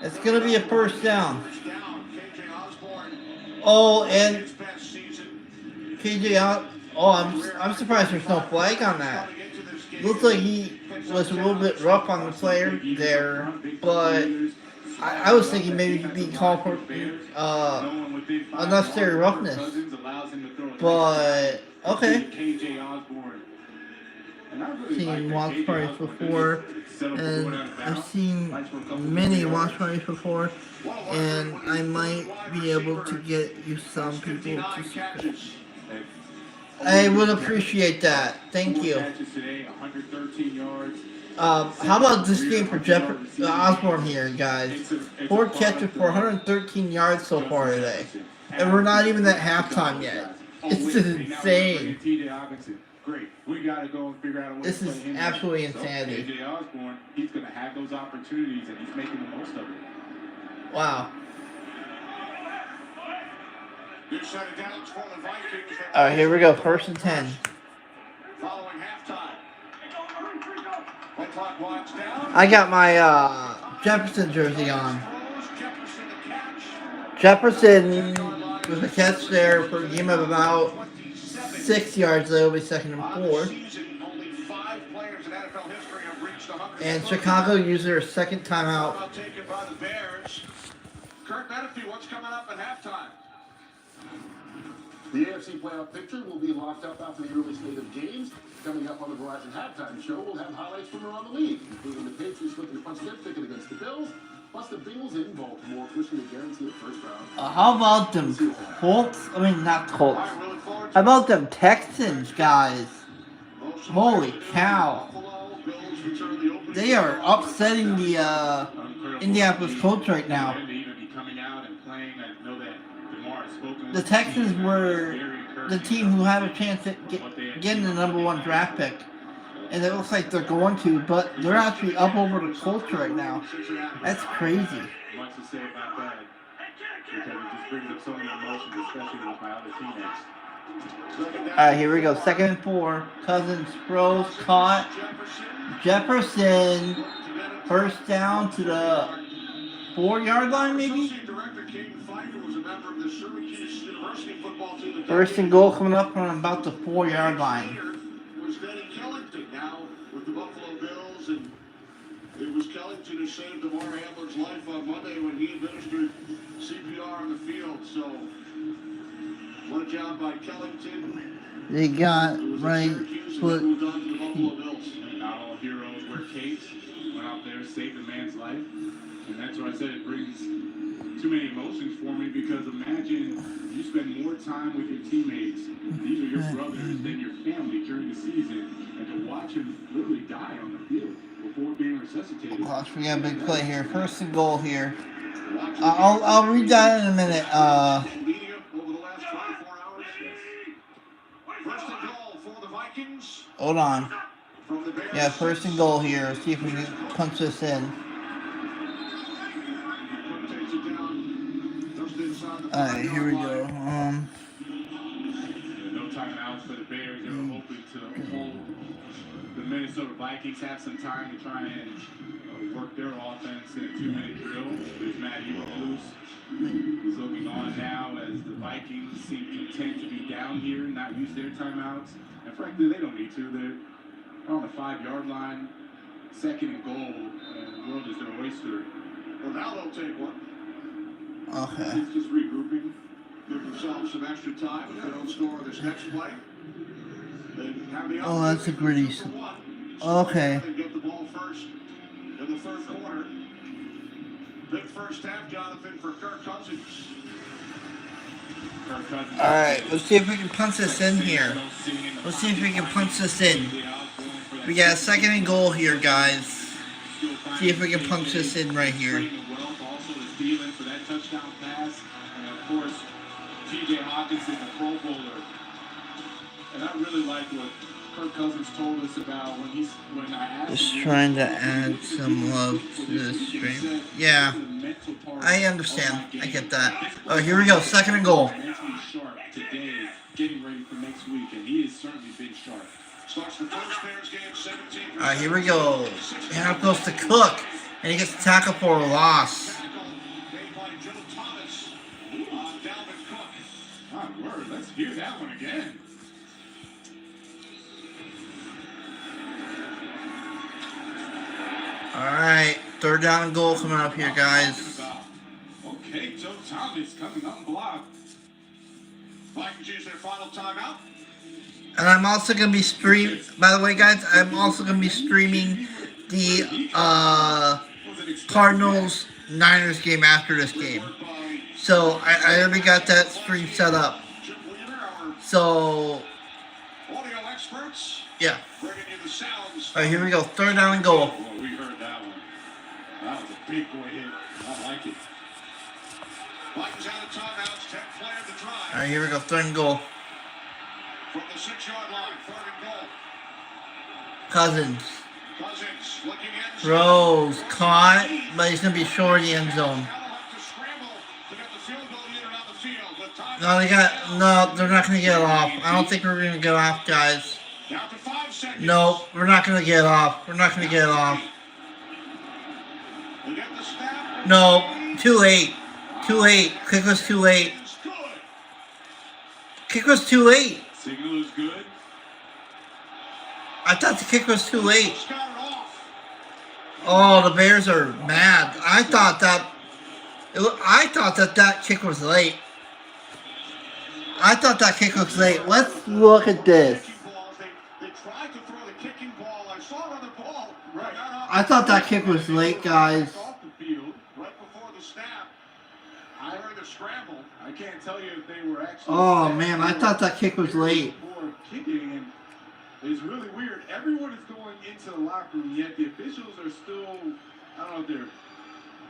It's going to be a first down. Oh, and KJ, I'm surprised there's no flag on that. Looks like he was a little bit rough on the player there, but I was thinking maybe he'd be called for unnecessary roughness. But okay. Seen watch parties before, and I've seen many watch parties before, and I might be able to get you some people to subscribe. I would appreciate that. Thank you. How about this game for Osborne here, guys? 4 catches for 113 yards so far today. And we're not even at halftime yet. It's just insane. Great. We got to go and figure out a way this to is absolutely insanity. KJ Osborne, he's going to have those opportunities, and he's making the most of it. Wow. All right, here we go. 1st and 10. Following halftime. I got my Jefferson jersey on. Jefferson with a catch there for a game of about 6 yards. That'll be 2nd and 4. And Chicago used their 2nd timeout. Kurt Menefee, what's coming up at halftime? The AFC playoff picture will be locked up after the early slate of games. Coming up on the Verizon Halftime Show, we'll have highlights from around the league, including the Patriots looking to punch their ticket against the Bills, plus the Bengals in Baltimore pushing to guarantee a first round. How about them Colts? I mean, not Colts. How about them Texans, guys? Holy cow. They are upsetting the Indianapolis Colts right now. The Texans were the team who had a chance at getting the #1 draft pick. And it looks like they're going to, but they're actually up over the Colts right now. That's crazy. Much to say about that, because it just brings up so many emotions, especially with my other teammates. Alright, here we go. 2nd and 4. Cousins throws, caught. Jefferson. First down to the 4-yard line, maybe? 1st and goal coming up from about the 4-yard line. Now with the Buffalo Bills, and it was Kellington who saved DeMar Hamlin's life on Monday when he administered CPR on the field. So, what a job by Kellington. They got right foot. Not all heroes wear capes. Went out there, saved a man's life. And that's why I said it brings too many emotions for me, because imagine you spend more time with your teammates, these are your brothers, than your family during the season, and to watch him literally die on the field before being resuscitated. Gosh, we got a big play here. First and goal here. I'll read that in a minute. Hold on. Yeah, first and goal here. See if we can punch this in. Alright, here we go. No timeouts for the Bears. They were hoping to hold the Minnesota Vikings, have some time to try and work their offense in a 2-minute drill. There's Matty loose. He's looking on now as the Vikings seem content to be down here and not use their timeouts. And frankly, they don't need to. They're on the 5-yard line, second and goal, and the world is their oyster. Well, now they'll take one. Okay. It's just regrouping. Give themselves some extra time if they don't score this next play. Oh, that's a gritty. Okay. They get the ball first in the third quarter. Big first half, Jonathan, for Kirk Cousins. Alright, let's see if we can punch this in here. Let's see if we can punch this in. We got a second and goal here, guys. See if we can punch this in right here. For that touchdown pass, and of course, T.J. Hawkinson, the Pro Bowler. And I really like what Kirk Cousins told us about when I asked him. Just trying to add some love to this stream. Yeah, I understand. I get that. Oh, here we go. Second and goal. Mentally sharp today, getting ready for next week, and he has certainly been sharp. Starts the first Bears game 17. Alright, here we go. And up goes to Cook, and he gets tackled for a loss. My word, let's hear that one again. Alright, third down and goal coming up here, guys. Okay, Joe Thomas coming unblocked. Vikings use their final timeout. And I'm also going to be streaming, by the way, guys, I'm also going to be streaming the Cardinals-Niners game after this game. So, I already got that stream set up. So, yeah. Alright, here we go. Third down and goal. Well, we heard that one. That was a big boy hit. I like it. Vikings out of timeouts, 10th play of the drive. Alright, here we go. Third and goal. From the 6-yard line, third and goal. Cousins. Cousins looking in. Throws. Caught, but he's going to be short of the end zone. No, they're not going to get it off. I don't think we're going to get off, guys. No, we're not going to get it off. We're not going to get it off. No, too late. Too late. Kick was too late. Kick was too late. Signal is good. I thought the kick was too late. Oh, the Bears are mad. I thought that kick was late. I thought that kick was late. Let's look at this. I thought that kick was late, guys. I can't tell you if they were actually. Oh man, I thought that kick was late. Kicking, and it's really weird. Everyone is going into the locker room, yet the officials are still. I don't know if they're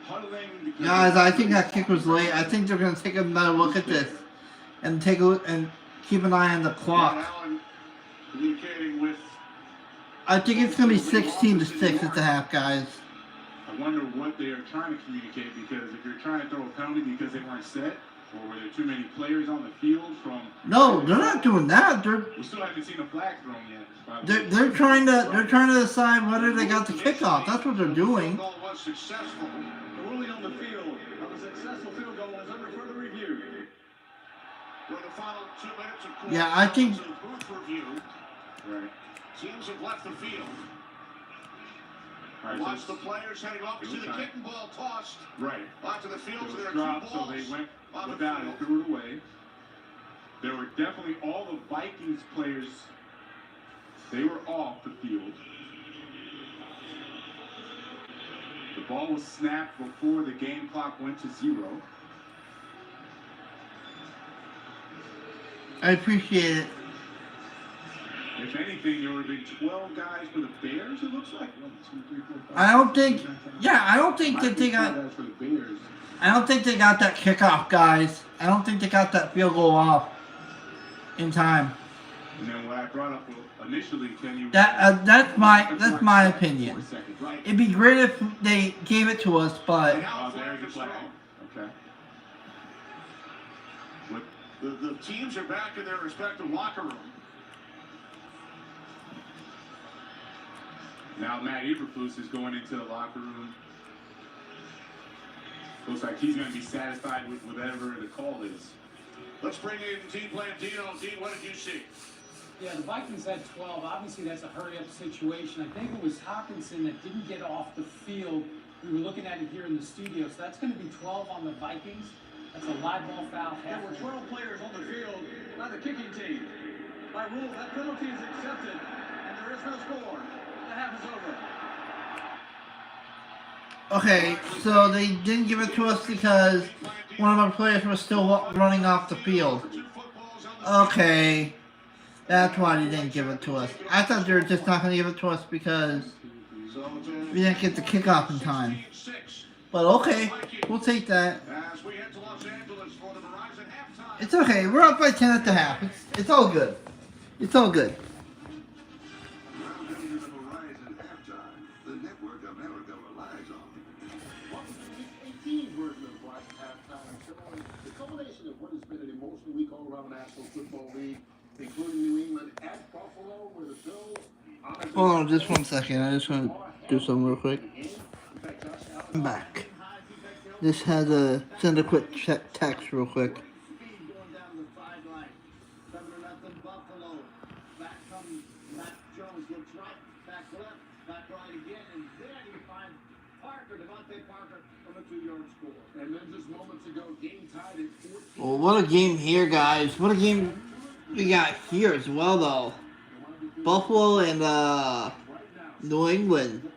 huddling. Guys, I think that kick was late. I think they're gonna take another look at this and take a look and keep an eye on the clock. I think it's gonna be 16-6 at the half, guys. I wonder what they are trying to communicate, because if you're trying to throw a penalty because they weren't set, or were there too many players on the field from... No, they're not doing that. We still haven't seen a flag thrown yet. They're trying to decide whether they got the kickoff. That's what they're doing. Was successful. The ruling on the field of a successful field goal is under further review. For the final 2 minutes of course, Yeah, I think... booth review. Right. Teams have left the field. Right, Watch the players heading off to see the kicking ball tossed. Right. Onto the field, so there are dropped, 2 balls. so they went without it, threw it away. There were definitely all the Vikings players, they were off the field. The ball was snapped before the game clock went to 0. I appreciate it. If anything, there would have been 12 guys for the Bears, it looks like. 1, 2, 3, 4, 5, I don't think, yeah, I don't think that they got, guys for the Bears. I don't think they got that kickoff, guys. I don't think they got that field goal off in time. And then what I brought up initially, can you... That's my opinion. It'd be great if they gave it to us, but... Oh, there's the flag. Okay. The teams are back in their respective locker room. Now Matt Eberflus is going into the locker room. Looks like he's going to be satisfied with whatever the call is. Let's bring in Dean Blandino. Dean, what did you see? Yeah, the Vikings had 12. Obviously, that's a hurry-up situation. I think it was Hawkinson that didn't get off the field. We were looking at it here in the studio. So that's going to be 12 on the Vikings. That's a live ball foul. There were 12 players on the field by the kicking team. By rule, that penalty is accepted, and there is no score. The half is over. Okay, so they didn't give it to us because one of our players was still running off the field. Okay, that's why they didn't give it to us. I thought they were just not going to give it to us because we didn't get the kickoff in time. But okay, we'll take that. It's okay, we're up by 10 at the half. It's all good. It's all good. Hold on just 1 second. I just want to do something real quick. I'm back. Just had to send a quick text real quick. Well, what a game here, guys. What a game we got here as well, though. Buffalo and New England.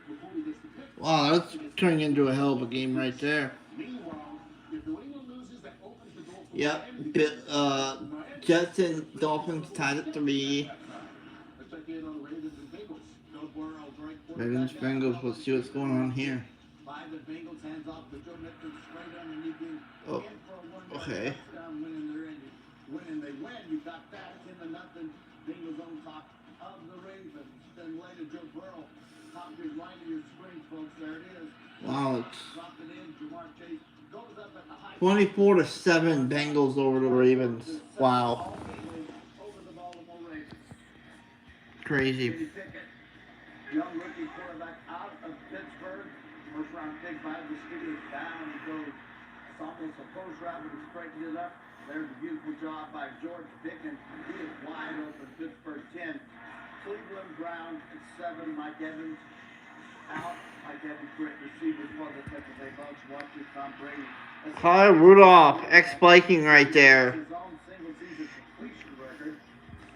Wow, that's turning into a hell of a game right there. Yep. Jets and Dolphins tied at 3. Ravens, Bengals. Let's see what's going on here. Oh, okay. When they win, you got that 10-0. Bengals on top of the Ravens. Then later, Joe Burrow, top of his line of your spring, folks. There it is. Wow, it's 24-7 Bengals over the Ravens. Wow. Crazy. Young rookie quarterback out of Pittsburgh. First round pick by the Steelers. Down he goes. It's almost a first round, but he's breaking it up. There's a beautiful job by George Pickens. He is wide open. Pittsburgh 10. Cleveland Brown at 7. Mike Evans out. Mike Evans, great receivers for the Tampa Bay Bucks. Watch your Tom Brady. Kyle Rudolph, ex-Viking right there. His own single season completion record.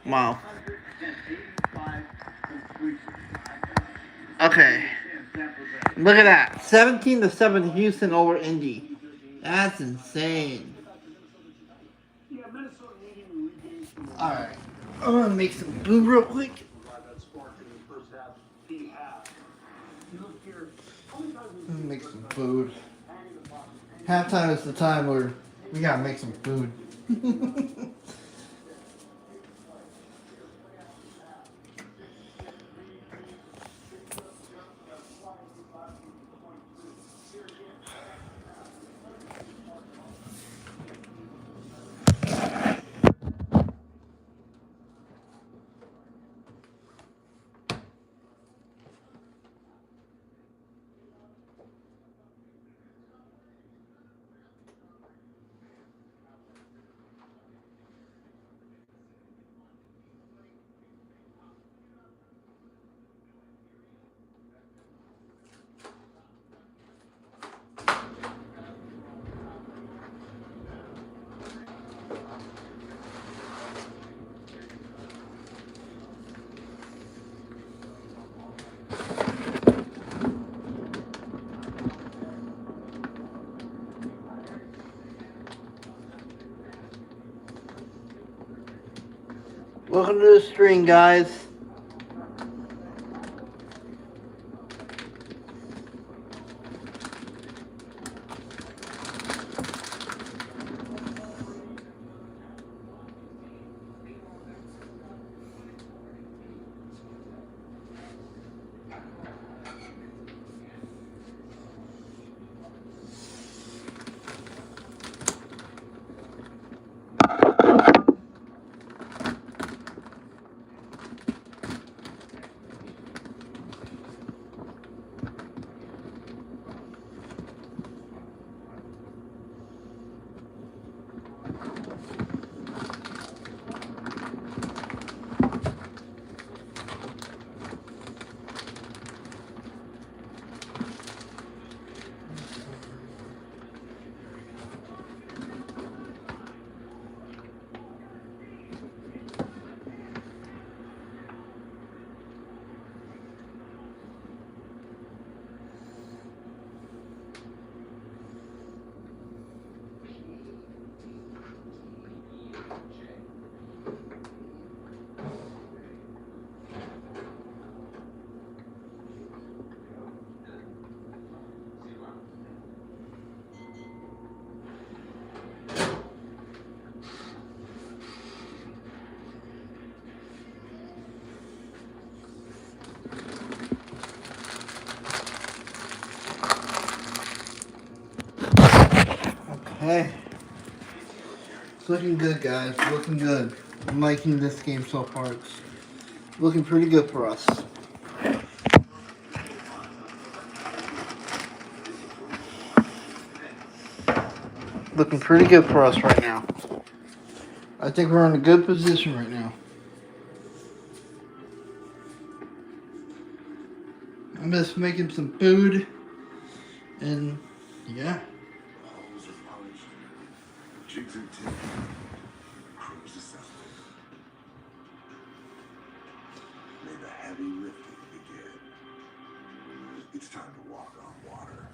Wow. 185 completions. Okay. Look at that. 17-7 Houston over Indy. That's insane. Alright. I'm gonna make some food real quick. Make some food. Halftime is the time where we gotta make some food. under the string, guys. Okay. It's looking good, guys. Looking good. I'm liking this game so far. It's looking pretty good for us. Looking pretty good for us right now. I think we're in a good position right now. I'm just making some food. And, yeah. Holes are polished. Jigs are tipped. Crews assembled. May the heavy lifting begin. It's time to walk on water.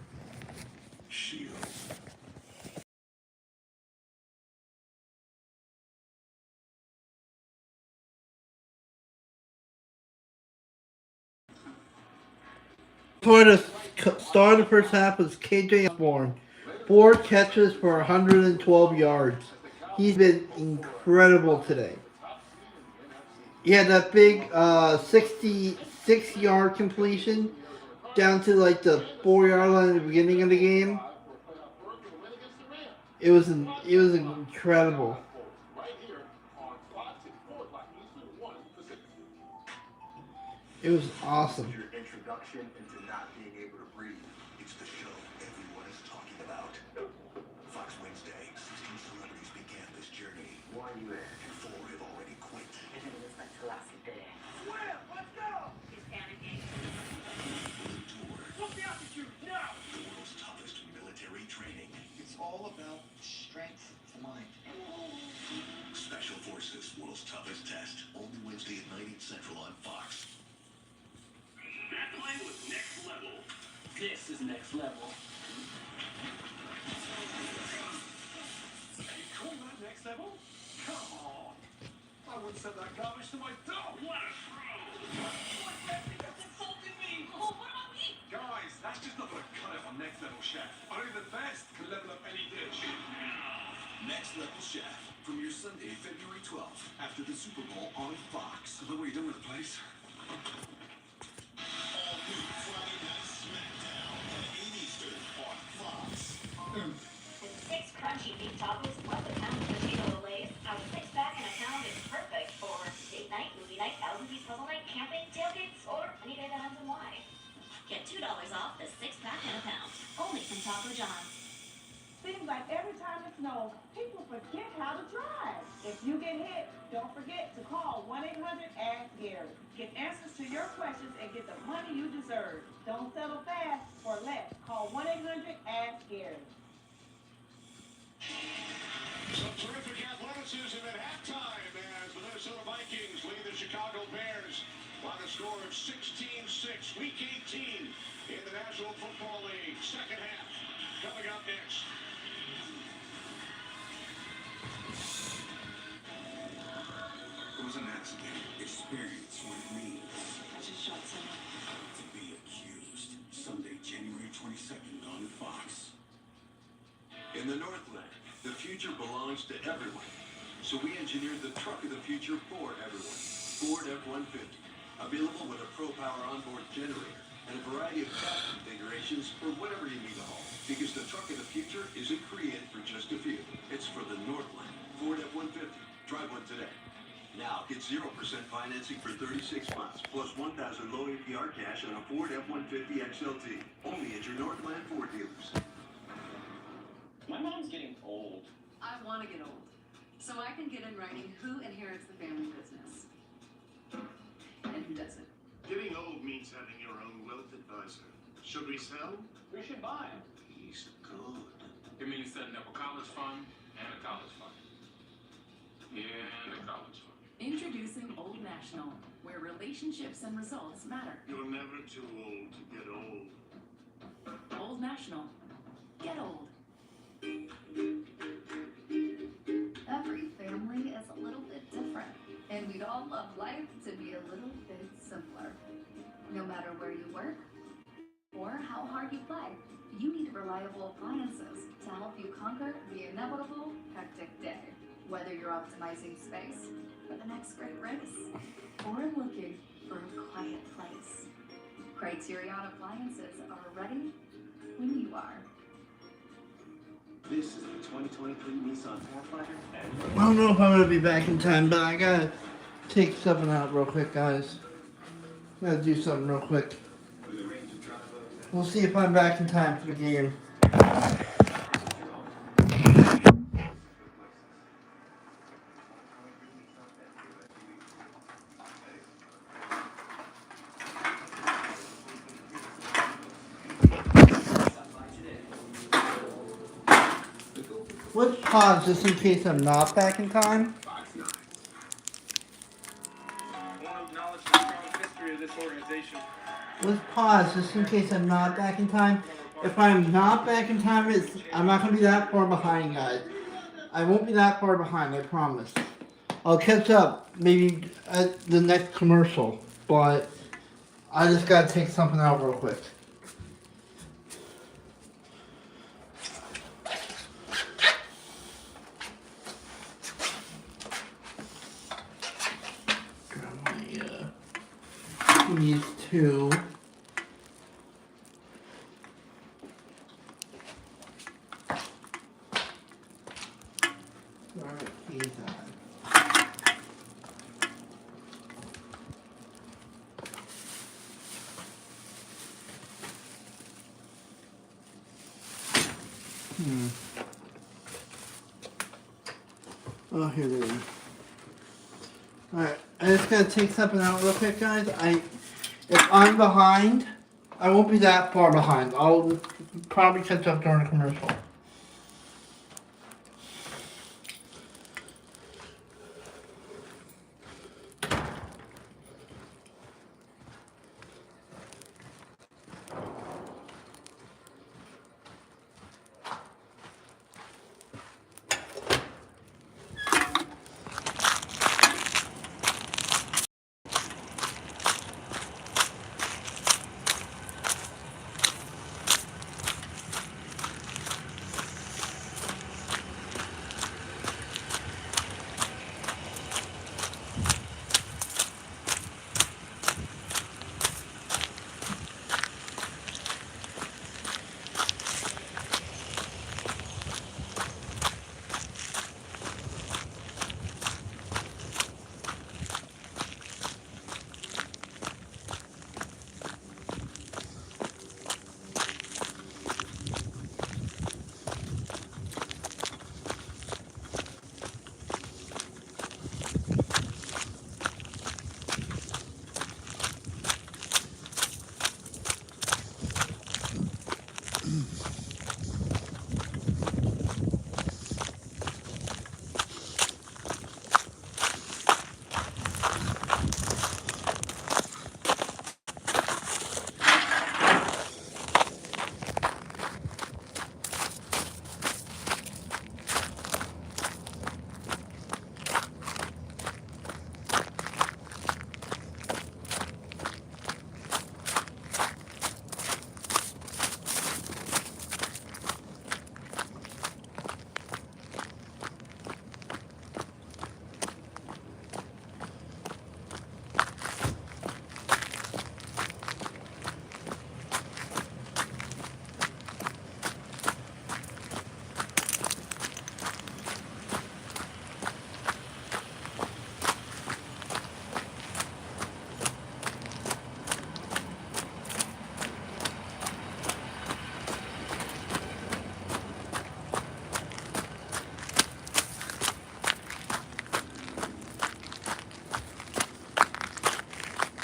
Shield. For the start of the first half was KJ Osborne. 4 catches for 112 yards. He's been incredible today. He had that big 66-yard completion down to like the 4-yard line at the beginning of the game. It was incredible. It was awesome. Your introduction into not being able to breathe. It's the show everyone is talking about. Fox Wednesday. 16 celebrities began this journey. Why are you there? And 4 have already quit. It was like the last day. Swim! Let's go! He's panicking. What's the altitude? Now! The world's toughest military training. It's all about strength of mind. Special Forces World's Toughest Test. Only Wednesday at 9, 8 Central on Fox. That play was next level. This is next level. You call that next level? Come on! I wouldn't send that garbage to my dog! What a throw! What's that thing that's insulting me? Oh, what about me? Guys, that's just not gonna cut it on Next Level Chef. Only the best can level up any dish. Next Level Chef. Premiere Sunday, February 12th. After the Super Bowl on Fox. What are you doing with the place? All new Friday Night SmackDown at 8 Eastern on Fox. With 6 crunchy beef tacos plus a pound of potato olays, our 6-pack and a pound is perfect for date night, movie night, 1,000-piece puzzle night, camping, tailgates, or any day that ends in Y. Get $2 off the 6-pack and a pound. Only from Taco John's. Seems like every time it snows, people forget how to drive. If you get hit, don't forget to call 1-800-ASK-GARY. Get answers to your questions and get the money you deserve. Don't settle fast for less. Call 1-800-ASK-GARY. Some terrific athleticism at halftime as the Minnesota Vikings lead the Chicago Bears by the score of 16-6. Week 18 in the National Football League. Second half coming up next. was an accident. Experience what it means. I just shot someone. To be accused. Sunday, January 22nd on Fox. In the Northland, the future belongs to everyone. So we engineered the truck of the future for everyone. Ford F-150. Available with a Pro Power onboard generator and a variety of cab configurations for whatever you need to haul. Because the truck of the future isn't created for just a few. It's for the Northland. Ford F-150. Drive one today. Now, get 0% financing for 36 months, plus 1,000 low APR cash on a Ford F-150 XLT. Only at your Northland Ford dealers. My mom's getting old. I want to get old, so I can get in writing who inherits the family business and who doesn't. Getting old means having your own wealth advisor. Should we sell? We should buy. He's good. It means setting up a college fund and a college fund. Yeah, and a college fund. Introducing Old National, where relationships and results matter. You're never too old to get old. Old National. Get old. Every family is a little bit different, and we'd all love life to be a little bit simpler. No matter where you work or how hard you play, you need reliable appliances to help you conquer the inevitable hectic day. Whether you're optimizing space for the next great race or looking for a quiet place, Criterion appliances are ready when you are. This is the 2023 Nissan Pathfinder. I don't know if I'm gonna be back in time, but I gotta take something out real quick, guys. Gotta do something real quick. We'll see if I'm back in time for the game. Let's pause just in case I'm not back in time. I want to acknowledge the strong history of this organization. Let's pause just in case I'm not back in time. If I'm not back in time, I'm not going to be that far behind, guys. I won't be that far behind, I promise. I'll catch up maybe at the next commercial, but I just got to take something out real quick. These two. Where are the keys at? Oh, here they are. Alright, I just gotta take something out real quick, guys. If I'm behind, I won't be that far behind. I'll probably catch up during the commercial.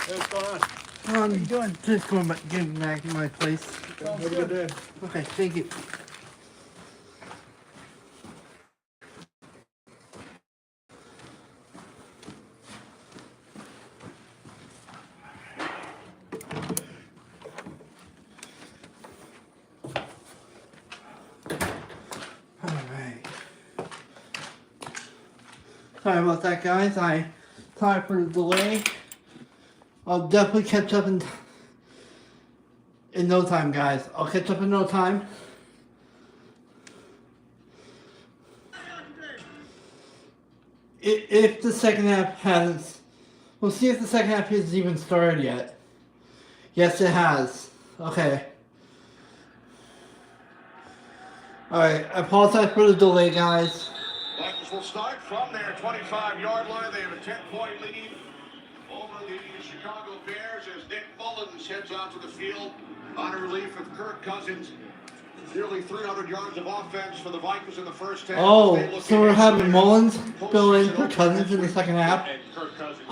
What's going on? What are you doing? Just going back, getting back to my place. Have a good day. Okay, thank you. Alright. Sorry about that, guys. Sorry for the delay. I'll definitely catch up in no time, guys. I'll catch up in no time. If the second half hasn't, we'll see if the second half hasn't even started yet. Yes, it has. Okay. Alright, I apologize for the delay, guys. Vikings will start from their 25-yard line. They have a 10-point lead over the Chicago Bears as Nick Mullins heads onto the field on relief of Kirk Cousins. Nearly 300 yards of offense for the Vikings in the first half. Oh, so we're having Mullins fill in for Cousins in the second half?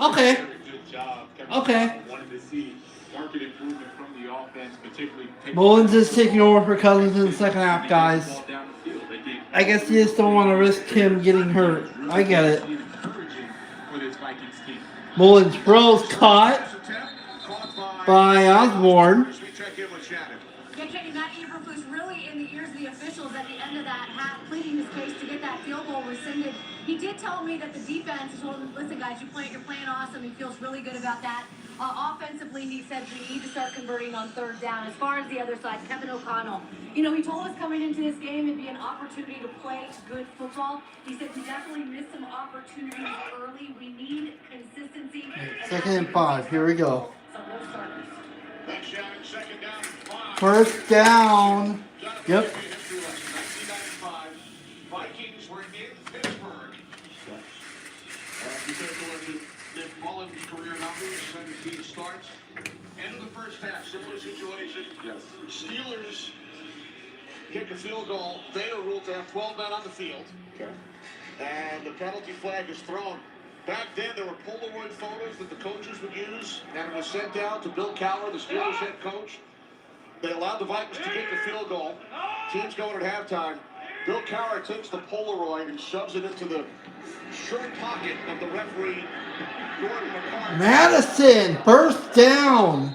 Okay. Okay. Mullins is taking over for Cousins in the second half, guys. I guess you just don't want to risk him getting hurt. I get it. Mullins throws caught by Osborne. Yeah, Kenny, Matt Eberflus really in the ears of the officials at the end of that half, pleading his case to get that field goal rescinded. He did tell me that the defense told him, listen, guys, you're playing awesome. He feels really good about that. Offensively, he said we need to start converting on third down. As far as the other side, Kevin O'Connell, he told us coming into this game it'd be an opportunity to play good football. He said we definitely missed some opportunities early. We need consistency. Second and 5. Here we go. So no starters. Second down and 5. First down. Yep. Vikings were in Pittsburgh. You take a look at Nick Mullins' career numbers, 17 starts. End of the first half, similar situation. Yes. Steelers kick a field goal. They are ruled to have 12 men on the field. Okay. And the penalty flag is thrown. Back then, there were Polaroid photos that the coaches would use, and it was sent out to Bill Cowher, the Steelers head coach. They allowed the Vikings to get the field goal. Teams going at halftime. Bill Cowher takes the Polaroid and shoves it into the shirt pocket of the referee, Gordon McCarthy. Madison, first down.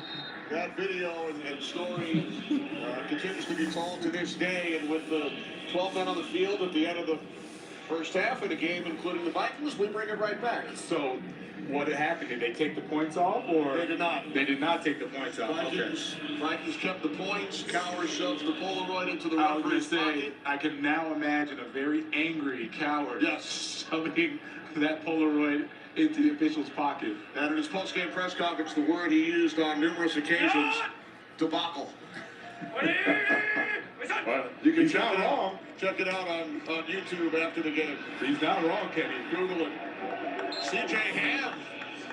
That video and story continues to be told to this day, and with the 12 men on the field at the end of the first half of the game, including the Vikings, we bring it right back. So, what had happened? Did they take the points off, or they did not? They did not take the points off. Vikings kept the points. Cowher shoves the Polaroid into the referee's pocket. I can now imagine a very angry Cowher shoving that Polaroid into the official's pocket. And in his post-game press conference, the word he used on numerous occasions, debacle. Well, you can check it out. Check it out on YouTube after the game. He's not wrong, Kenny. Google it. C.J. Ham.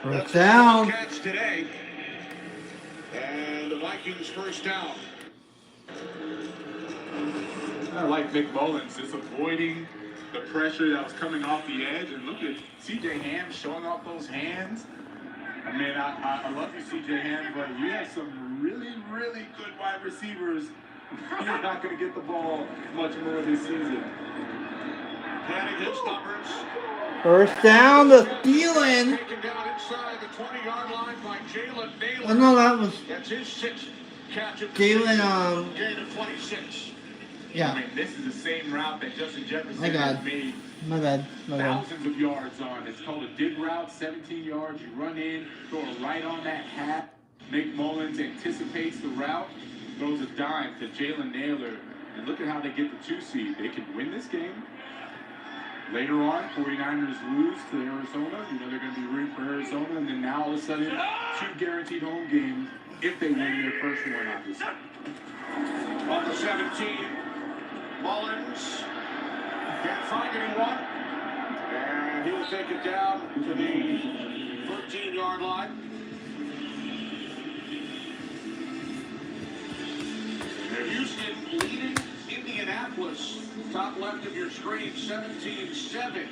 First down. Catch today. And the Vikings first down. I like Nick Mullins just avoiding the pressure that was coming off the edge. And look at C.J. Ham showing off those hands. I mean, I love you, C.J. Ham, but you have some really, really good wide receivers. You're not going to get the ball much more this season. Padding his numbers. First down to Thielen. Taken down inside the 20-yard line by Jalen Naylor. Oh, no, that was That's his sixth catch of the Jalen. Gain of 26. Yeah. I mean, this is the same route that Justin Jefferson My God. has made My bad. thousands of yards on. It's called a dig route, 17 yards. You run in, throw it right on that hat. Nick Mullins anticipates the route, throws a dime to Jalen Naylor. And look at how they get the 2 seed. They can win this game. Later on, 49ers lose to Arizona. You know they're going to be rooting for Arizona. And then now all of a sudden, 2 guaranteed home games if they win their first one, obviously. On the 17, Mullins can't find anyone. And he'll take it down to the 13-yard line. Houston leading Indianapolis. Top left of your screen, 17-7.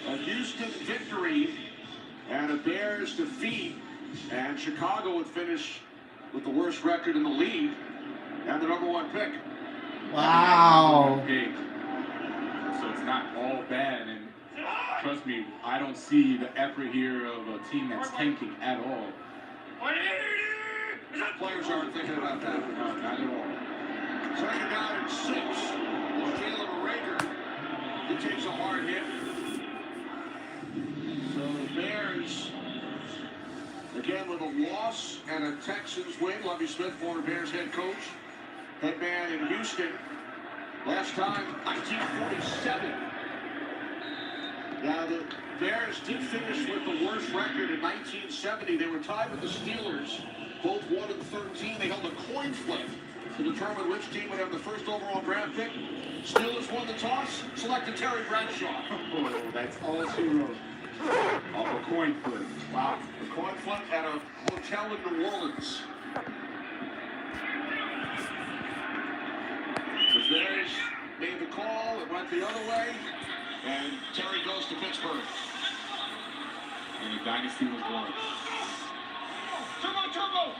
A Houston victory and a Bears defeat And Chicago would finish with the worst record in the league and the #1 pick. Wow. So it's not all bad, and trust me, I don't see the effort here of a team that's tanking at all. Players aren't thinking about that. No, not at all. Second down and 6. Jalen Rager, he takes a hard hit. So the Bears, again with a loss and a Texans win. Lovie Smith, former Bears head coach, head man in Houston. Last time, 1947. Now the Bears did finish with the worst record in 1970. They were tied with the Steelers, both 1-13. They held a coin flip to determine which team would have the first overall draft pick. Steelers won the toss, selected Terry Bradshaw. Oh, that's all she wrote. Off a coin flip. Wow, a coin flip at a hotel in New Orleans. The Bears made the call, it went the other way, and Terry goes to Pittsburgh. And the dynasty was born. Turbo!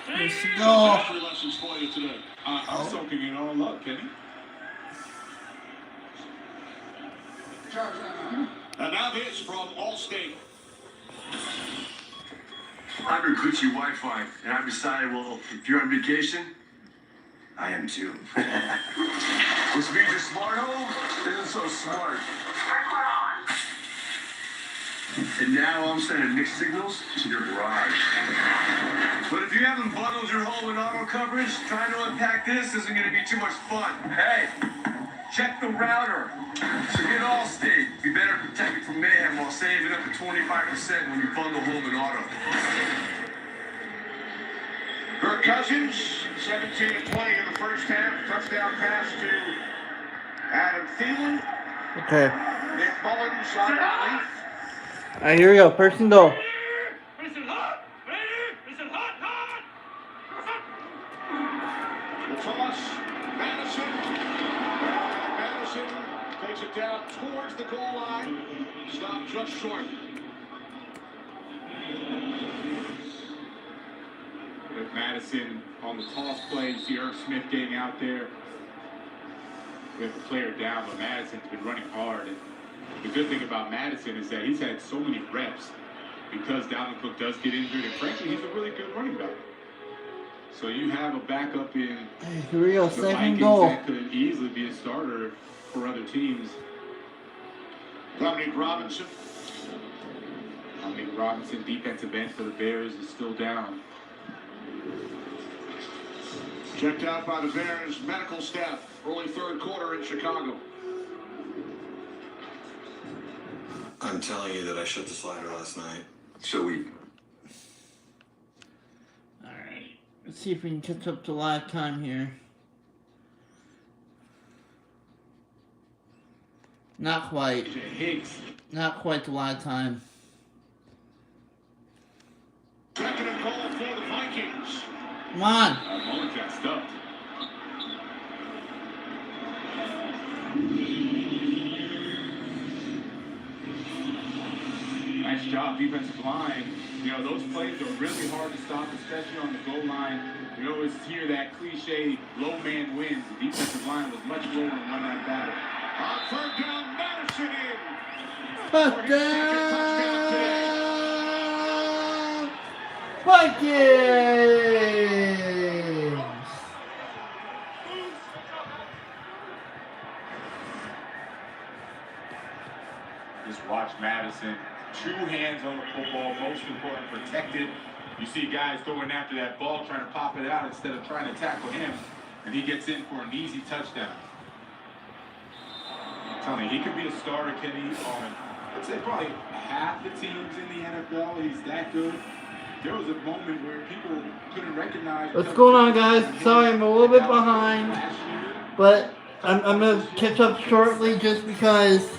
Let's go. 3 lessons for you today. I'm soaking it all up, Kenny. And now this from Allstate. I've been Gucci Wi-Fi, and I've decided, well, if you're on vacation, I am too. This means your smart home isn't so smart. And now I'm sending mixed signals to your garage. But if you haven't bundled your home in auto coverage, trying to unpack this isn't going to be too much fun. Hey, check the router. So get Allstate. Be better protected from mayhem while saving up to 25% when you bundle home and auto. Kirk Cousins, 17 of 20 in the first half. Touchdown pass to Adam Thielen. Okay. Nick Mullins on relief. Alright, here we go. First and goal. The toss, Madison. Madison takes it down towards the goal line. Stopped just short. With Madison on the toss play, you see Irv Smith getting out there with the player down, but Madison's been running hard. And the good thing about Madison is that he's had so many reps because Dalvin Cook does get injured, and frankly, he's a really good running back. So you have a backup in Here we go. the Second Vikings goal. that could easily be a starter for other teams. Dominic Robinson. Dominic Robinson, defensive end for the Bears, is still down. Checked out by the Bears medical staff. Early third quarter in Chicago. I'm telling you that I shut the slider last night. So we. Alright. Let's see if we can catch up to live time here. Not quite. Higgs. Not quite the live time. Second and goal for the Vikings. Come on. Mullins got stuffed. Nice job, defensive line. You know, those plays are really hard to stop, especially on the goal line. You always hear that cliche, low man wins. The defensive line was much lower and won that battle. On third down, Madison in. Touchdown! Vikings! Just watch Madison. 2 hands on the football, most important, protected. You see guys going after that ball, trying to pop it out instead of trying to tackle him, and he gets in for an easy touchdown. I'm telling you, he could be a starter, Kenny, on, I'd say probably half the teams in the NFL. He's that good. There was a moment where people couldn't recognize. What's going on, guys? Sorry, I'm a little bit behind, but I'm going to catch up shortly just because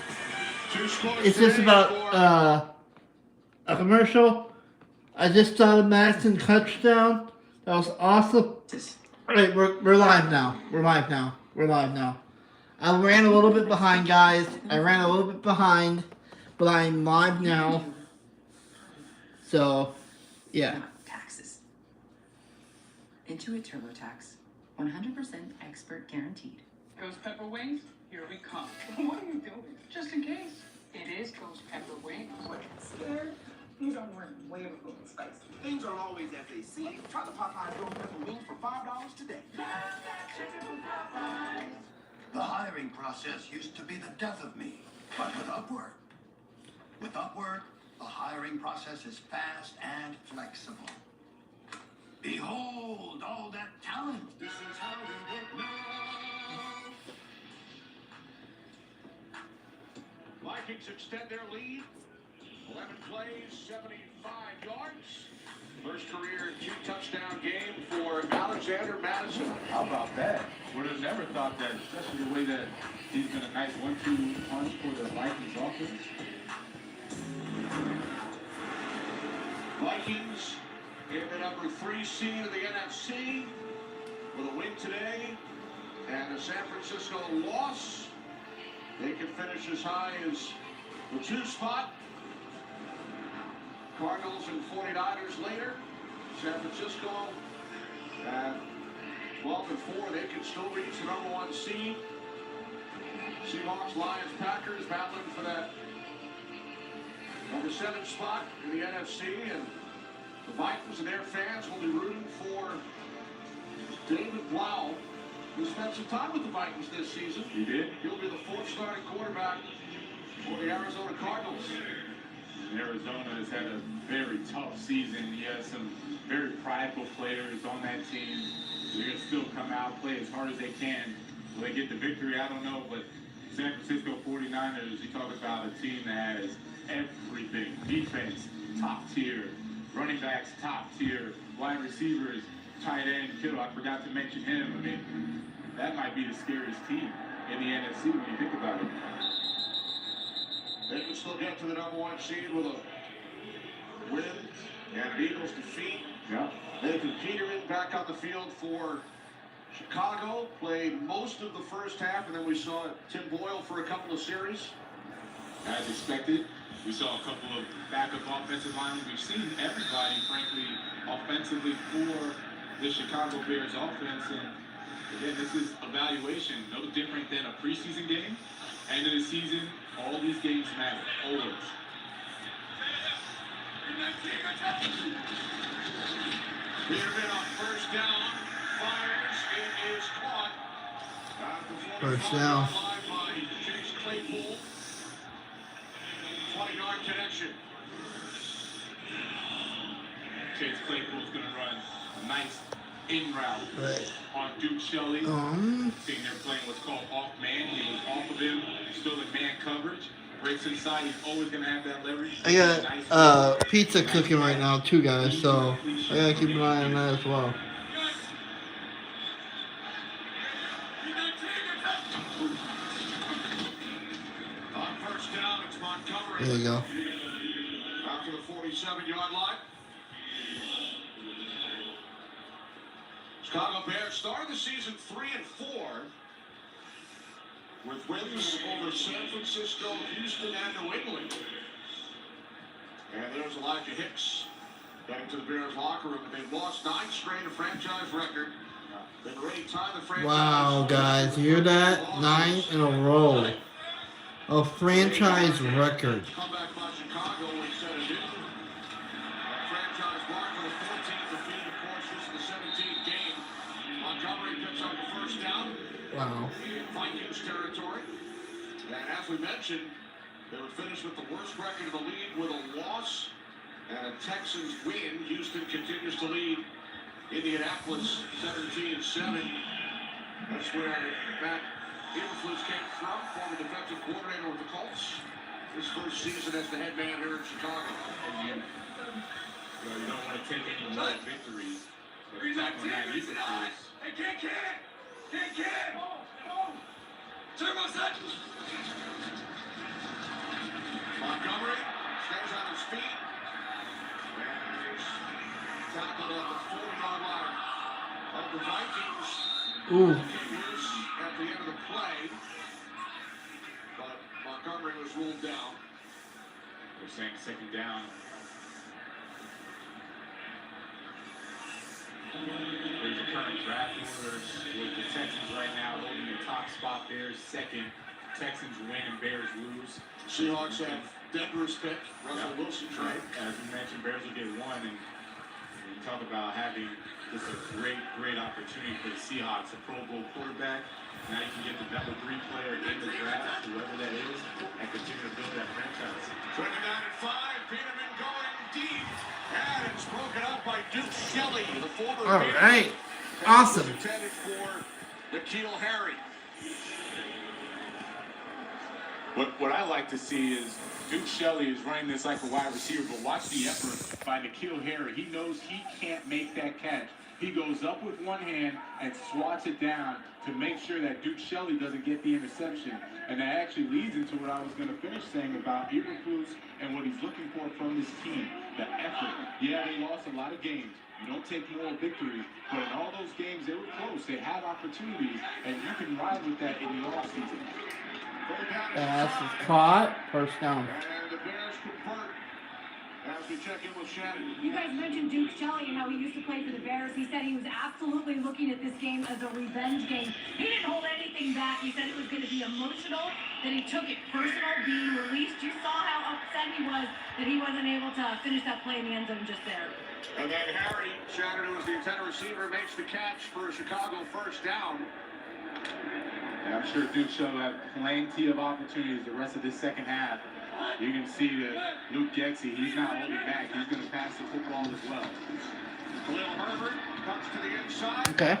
it's just about a commercial. I just saw the Madison touchdown. That was awesome. Wait, we're live now. We're live now. I ran a little bit behind, guys. But I'm live now. So, yeah. Taxes. Intuit TurboTax. 100% expert guaranteed. Ghost pepper wings? Here we come. What are you doing? Just in case. It is ghost pepper wings. Scared? These are flavorful and spicy. Things aren't always as they seem. Try the Popeye ghost pepper wings for $5 today. The hiring process used to be the death of me, but with Upwork, the hiring process is fast and flexible. Behold all that talent. This is how we work now. Vikings extend their lead. 11 plays, 75 yards. First career 2-touchdown game for Alexander Madison. How about that? Would have never thought that, especially the way that he's been a nice 1-2 punch for the Vikings offense. Vikings in the number 3 seed of the NFC with a win today and a San Francisco loss. They can finish as high as the 2 spot. Cardinals and 49ers later. San Francisco at 12-4. They can still reach the number 1 seed. Seahawks, Lions, Packers battling for that number 7 spot in the NFC. And the Vikings and their fans will be rooting for David Blau, who spent some time with the Vikings this season. He did. He'll be the 4th starting quarterback for the Arizona Cardinals. Arizona has had a very tough season. He has some very prideful players on that team. They're going to still come out, play as hard as they can. Will they get the victory? I don't know, but San Francisco 49ers, you talk about a team that has everything. Defense, top tier. Running backs, top tier. Wide receivers, tight end, Kittle. I forgot to mention him. I mean, that might be the scariest team in the NFC when you think about it. They can still get to the number 1 seed with a win and an Eagles defeat. Yeah. Nathan Peterman back on the field for Chicago. Played most of the first half, and then we saw Tim Boyle for a couple of series. As expected, we saw a couple of backup offensive linemen. We've seen everybody, frankly, offensively for the Chicago Bears offense. And again, this is evaluation, no different than a preseason game. End of the season, all these games matter, always. Peterman on first down, fires, it is caught. First down. By Chase Claypool. 20-yard connection. Chase Claypool's going to run a nice in route on Duke Shelley. Seeing they're playing what's called off man. He was off of him, still in man coverage. Breaks inside, he's always going to have that leverage. I got pizza cooking right now too, guys, so I gotta keep an eye on that as well. On first down, it's Montgomery. There you go. After the 47-yard line. Chicago Bears started the season 3-4 with wins over San Francisco, Houston, and New England. And there's Elijah Hicks getting to the Bears locker room. They've lost 9 straight, a franchise record. They've already tied the franchise. Wow, guys, you hear that? 9 in a row. A franchise record. Comeback by Chicago when set a new franchise mark for the 14th defeat. Of course, this is the 17th game. Montgomery picks up the first down. Wow. In Vikings territory. And as we mentioned, they would finish with the worst record in the league with a loss and a Texans win. Houston continues to lead Indianapolis 17-7. That's where Matt Eberflus came from, former defensive coordinator with the Colts. His first season as the head man here in Chicago. You don't want to take any more victories. But back on that Eberflus. Hey, kid! Montgomery stays on his feet. And he's tackled at the 40-yard line of the Vikings. Ooh. At the end of the play. But Montgomery was ruled down. They're saying second down. draft orders with the Texans right now holding the top spot. Bears second. Texans win and Bears lose. Seahawks have Denver's pick. Russell Wilson's right. As you mentioned, Bears will get one, and you talk about having just a great opportunity for the Seahawks, a Pro Bowl quarterback. Now you can get the number 3 player in the draft, whoever that is, and continue to build that franchise. 29-5, Peterman going deep, and it's broken up by Duke Shelley, the former. All right, awesome. Intended for N'Keal Harry. What I like to see is Duke Shelley is running this like a wide receiver, but watch the effort by N'Keal Harry. He knows he can't make that catch. He goes up with one hand and swats it down to make sure that Duke Shelley doesn't get the interception. And that actually leads into what I was going to finish saying about Eberflus and what he's looking for from this team, the effort. Yeah, they lost a lot of games. You don't take moral victories, but in all those games, they were close. They had opportunities, and you can ride with that in the offseason. Pass is caught. First down. And the Bears convert as we check in with Shannon. You guys mentioned Duke Shelley and how he used to play for the Bears. He said he was absolutely looking at this game as a revenge game. He didn't hold anything back. He said it was going to be emotional, that he took it personal, being released. You saw how upset he was that he wasn't able to finish that play in the end zone just there. And then Harry, Shannon, who was the intended receiver, makes the catch for a Chicago first down. And I'm sure Duke Shelley will have plenty of opportunities the rest of this second half. You can see that Luke Getsy, he's not holding back. He's going to pass the football as well. Khalil Herbert comes to the inside. Okay.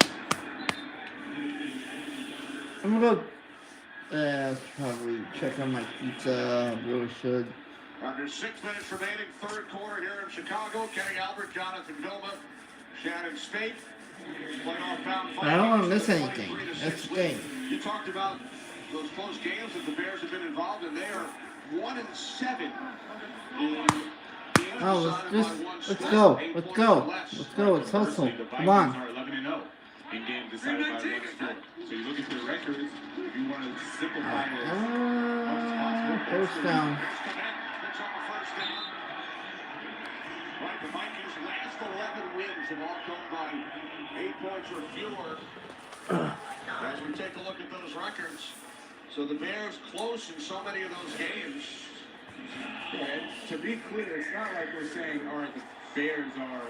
I'm gonna go. Probably check on my pizza. Really should. Under 6 minutes remaining, third quarter here in Chicago. Kenny Albert, Jonathan Vilma, Shannon Spate. I don't want to miss anything. That's the thing. You talked about those close games that the Bears have been involved in. They are 1-7 in games let's go. Let's go. Let's go. Let's hustle. Come on. Are 11-0 in games decided by one score. So you look at the records. If you want to simplify this, first down. Right, the Vikings' last 11 wins have all come by 8 points or fewer. As we take a look at those records, so the Bears close in so many of those games. And to be clear, it's not like we're saying, all right, the Bears are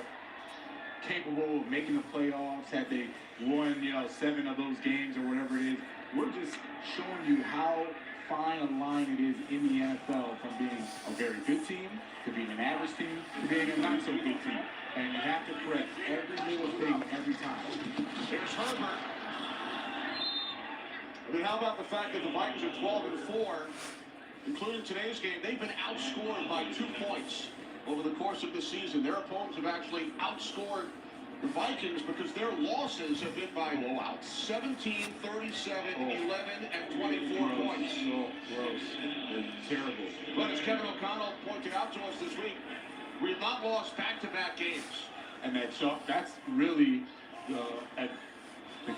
capable of making the playoffs. Had they won, 7 of those games or whatever it is, we're just showing you how fine a line it is in the NFL from being a very good team to being an average team to being a not so good team. And you have to correct every little thing every time. Here's Herbert. I mean, how about the fact that the Vikings are 12-4, including today's game? They've been outscored by 2 points over the course of the season. Their opponents have actually outscored the Vikings because their losses have been by blowouts. 17, 37, 11, and 24 points. So gross. They're terrible. But as Kevin O'Connell pointed out to us this week, we have not lost back-to-back games. And that's really the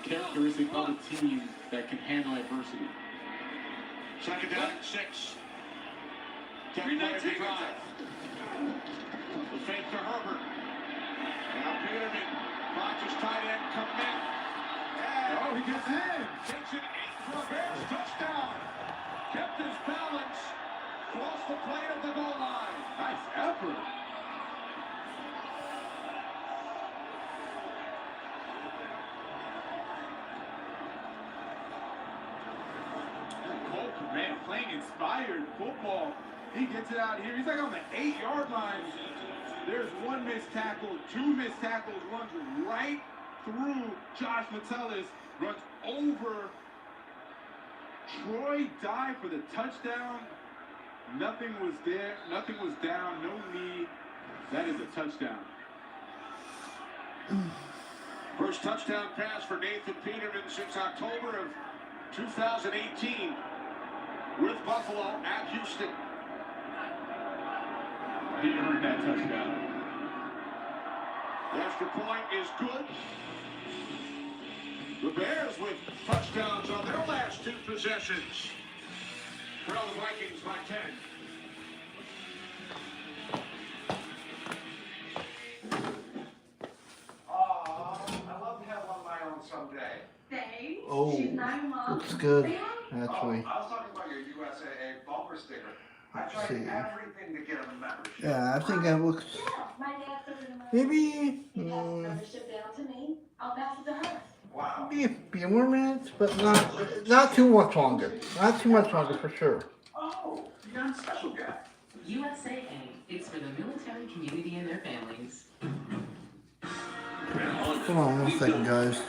characteristic of a team that can handle adversity. Second down and 6. 10-play drive. The fake to Herbert. Now Peterman, Rodgers tight end, Kmet. And he gets in. Takes it 8 for a Bears touchdown. Kept his balance. Crossed the plane of the goal line. Nice effort. Cole, man, playing inspired football. He gets it out here. He's like on the 8-yard line. There's 1 missed tackle, 2 missed tackles, runs right through Josh Metellus, runs over Troy, dive for the touchdown. Nothing was there, nothing was down, no knee. That is a touchdown. First touchdown pass for Nathan Peterman since October of 2018 with Buffalo at Houston. He earned that touchdown. The extra point is good. The Bears with touchdowns on their last 2 possessions. Trail the Vikings by 10. I love to have one of my own Oh, looks good, actually. I was talking about your USAA bumper sticker. I Let's tried see. everything to get a membership. Yeah, I think that looks. Maybe. Maybe a few more minutes, but not too much longer. Not too much longer for sure. Oh, you're a special guy. USAA is for the military community and their families. Hold on 1 second, guys.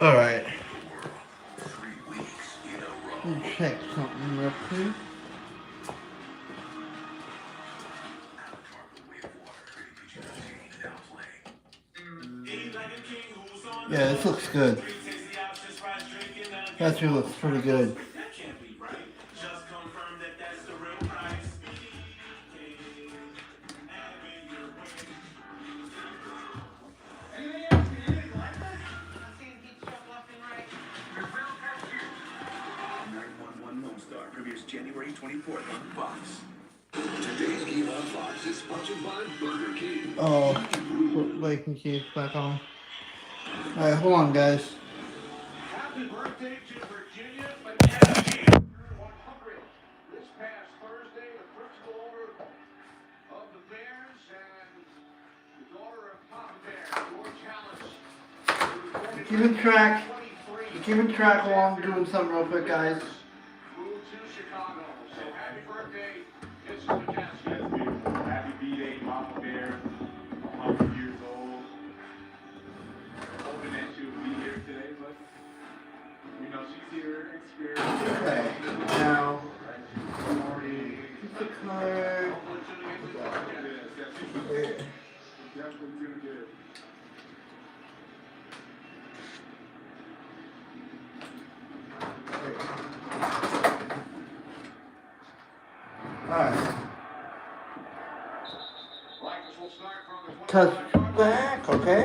All right. Let me check something real quick. Yeah, this looks good. That actually looks pretty good. Premieres January 24th on Fox. Today's game on Fox is sponsored by Burger King. Oh, put Vikings case back on. Alright, hold on, guys. Happy birthday to Virginia McKenzie, 100. This past Thursday, the principal owner of the Bears and the daughter of Papa Bear, George Hallis. Keeping track while I'm doing something real quick, guys. Moved to Chicago. So happy birthday, Mrs. McKenzie. That's beautiful. Happy B-Day, Papa Bear, 100 years old. Hoping that she'll be here today, but you know she's here experiencing. Okay, now keep the card. Definitely doing good. Alright. Touch back, okay?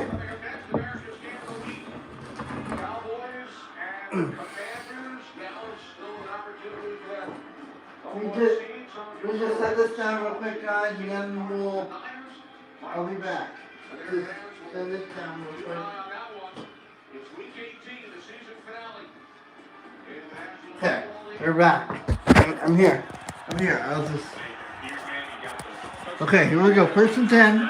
We just set this down real quick, guys. You got any more? I'll be back. Just set this down real quick. Okay, we're back. I'm here. I'll just. Okay, here we go. 1st and 10.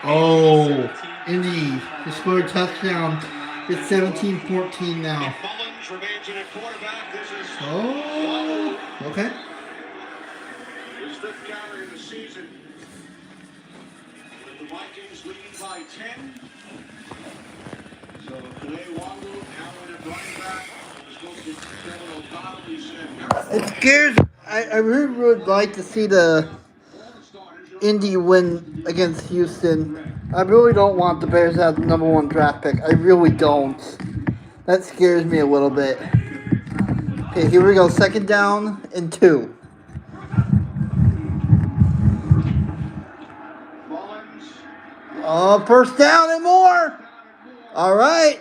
Oh, indeed. He scored a touchdown. It's 17-14 now. Oh, okay. His 5th carry of the season. The Vikings leading by 10. So today, Wangu, now in at running back. It scares. I really would like to see the Indy win against Houston. I really don't want the Bears to have the #1 draft pick. I really don't. That scares me a little bit. Okay, here we go. 2nd down and 2. Oh, 1st down and more. All right.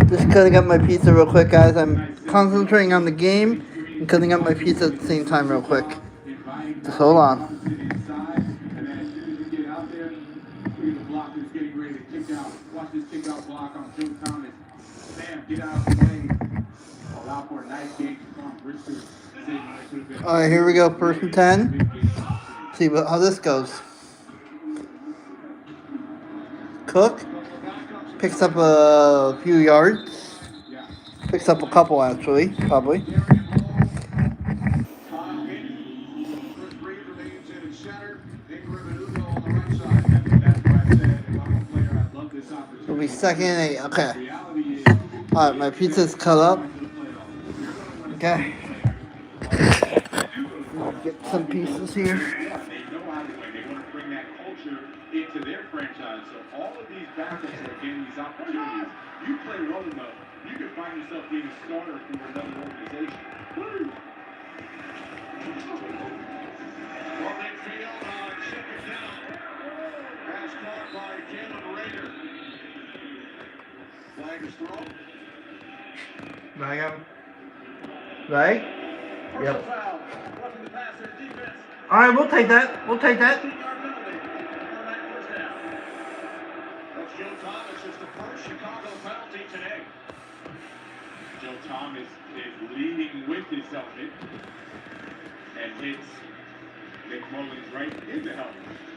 Just cutting up my pizza real quick, guys. I'm concentrating on the game and cutting up my pizza at the same time real quick. Just hold on. Alright, here we go. 1st and 10. See how this goes. Cook picks up a few yards. Picks up a couple, actually, probably. 2nd and 8. Okay. Alright, my pizza's cut up. Okay. Get some pieces here. They know how to win. They want to bring that culture into their franchise. So all of these backups are getting these opportunities. You play well enough, you can find yourself being a starter for another organization. Woo! From midfield on second down. Pass caught by Caleb Rader. Flag is thrown. Right? Right? Yep. Foul. Roughing the passer, defense. Alright, we'll take that. We'll take that. That's Joe Thomas. It's the first Chicago penalty today. Joe Thomas is leading with his helmet and hits Nick Mullins right in the helmet.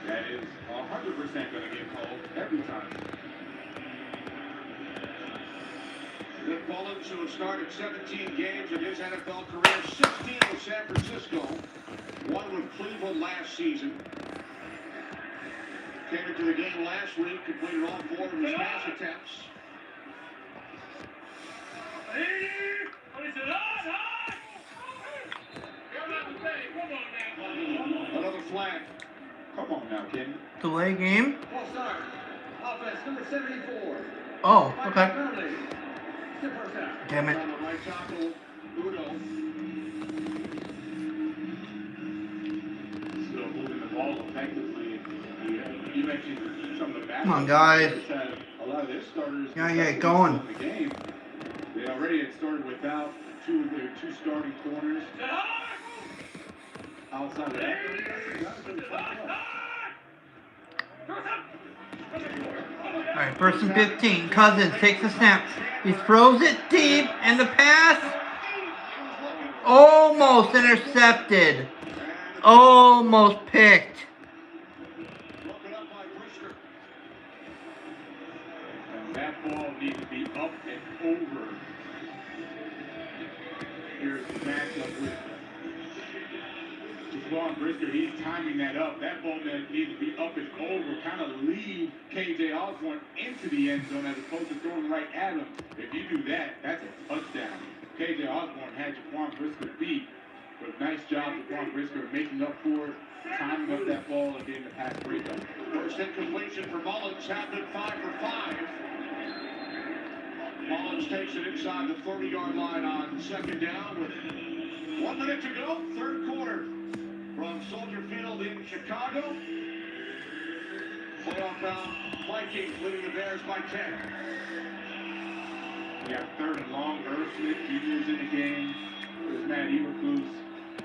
That is 100% going to get called every time. Nick Mullins, who has started 17 games in his NFL career, 16 with San Francisco, one with Cleveland last season. Came into the game last week, completed all 4 of his pass attempts. Another flag. Come on now, Ken. Delay game. Full start. Offense number 74. Oh, okay. Damn it. On the right tackle, Udo. Still moving the ball effectively. You mentioned some of the backups. Come on, guys. A lot of their starters. Yeah, get going. In the game. They already had started without two of their 2 starting corners. Outside of that, Alright, 1st and 15. Cousins takes the snap. He throws it deep, and the pass almost intercepted. Almost picked. and that ball needs to be up and over. Here's the matchup with Jaquan Brisker. He's timing that up. That ball that needs to be up and over, kind of lead KJ Osborne into the end zone as opposed to throwing right at him. If you do that, that's a touchdown. KJ Osborne had Jaquan Brisker beat, but nice job, Jaquan Brisker, making up for it, timing up that ball and getting the pass breakup. First incompletion for Mullins, happened 5 for 5. Mullins takes it inside the 30-yard line on 2nd down with 1 minute to go, 3rd quarter. From Soldier Field in Chicago. Playoff-bound Vikings leading the Bears by 10. Yeah, 3rd and long. Irv Smith Jr. is in the game. There's Matt Eberflus.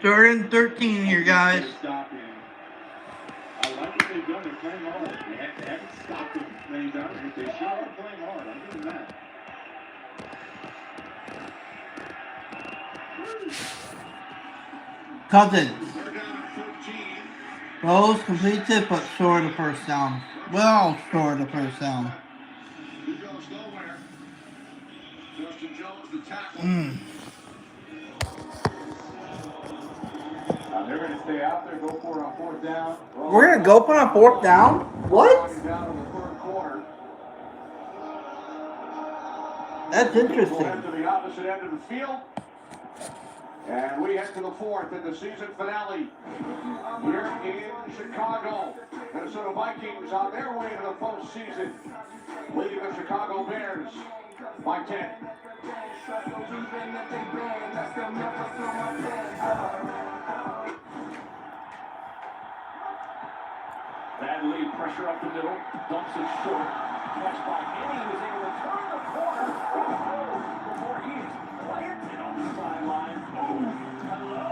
3rd and 13 here, guys. Stopping. I like what they've done. They're playing hard. They haven't stopped them many times, but they sure are playing hard. I'll give them that. Cousins. Rose completes it, but short of the 1st down. Well, short of the 1st down. He goes nowhere. Justin Jones, the tackle. They're going to stay out there, go for it on 4th down. We're going to go for it on 4th down? What? Down in the 3rd quarter. That's interesting. We'll head to the opposite end of the field. And we head to the 4th in the season finale here in Chicago. Minnesota Vikings on their way to the postseason, leading the Chicago Bears by 10. Bad lead, pressure up the middle, dumps it short. Catch by Henny, who was able to turn the corner before he's planted on the sideline. Hello.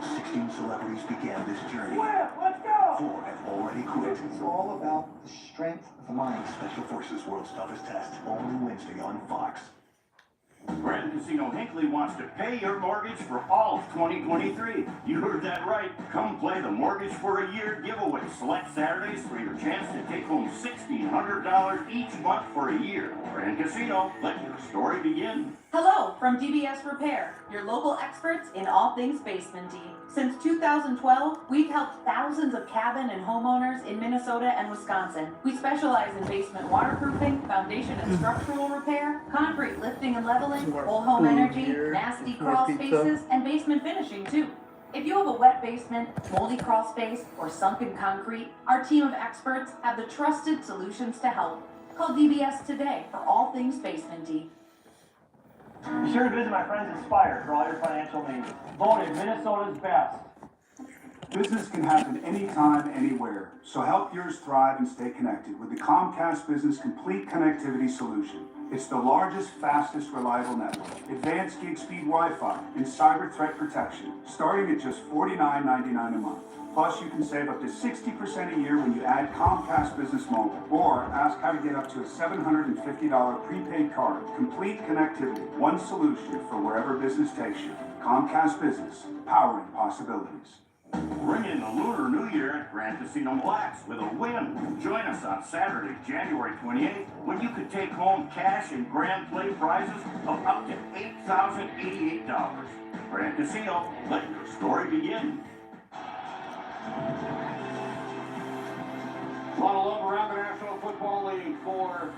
16 celebrities began this journey. Let's go! 4 have already quit. It's all about the strength of the mind. Special Forces World's Toughest Test, only Wednesday on Fox. Grand Casino Hinckley wants to pay your mortgage for all of 2023. You heard that right. Come play the Mortgage for a Year giveaway. Select Saturdays for your chance to take home $1,600 each month for a year. Grand Casino, let your story begin. Hello from DBS Repair, your local experts in all things basement-y. Since 2012, we've helped thousands of cabin and homeowners in Minnesota and Wisconsin. We specialize in basement waterproofing, foundation and structural repair, concrete lifting and leveling, whole home energy, nasty crawl spaces, and basement finishing too. If you have a wet basement, moldy crawl space, or sunken concrete, our team of experts have the trusted solutions to help. Call DBS today for all things basement-y. Be sure to visit my friends at Spire for all your financial needs. Voted Minnesota's best. Business can happen anytime, anywhere. So help yours thrive and stay connected with the Comcast Business Complete Connectivity Solution. It's the largest, fastest, reliable network, advanced gig speed Wi-Fi, and cyber threat protection, starting at just $49.99 a month. Plus, you can save up to 60% a year when you add Comcast Business Mobile, or ask how to get up to a $750 prepaid card. Complete connectivity, one solution for wherever business takes you. Comcast Business, powering possibilities. Bring in the Lunar New Year at Grand Casino Blacks with a win. Join us on Saturday, January 28th, when you could take home cash and grand play prizes of up to $8,088. Grand Casino, let your story begin. A lot of love around the National Football League for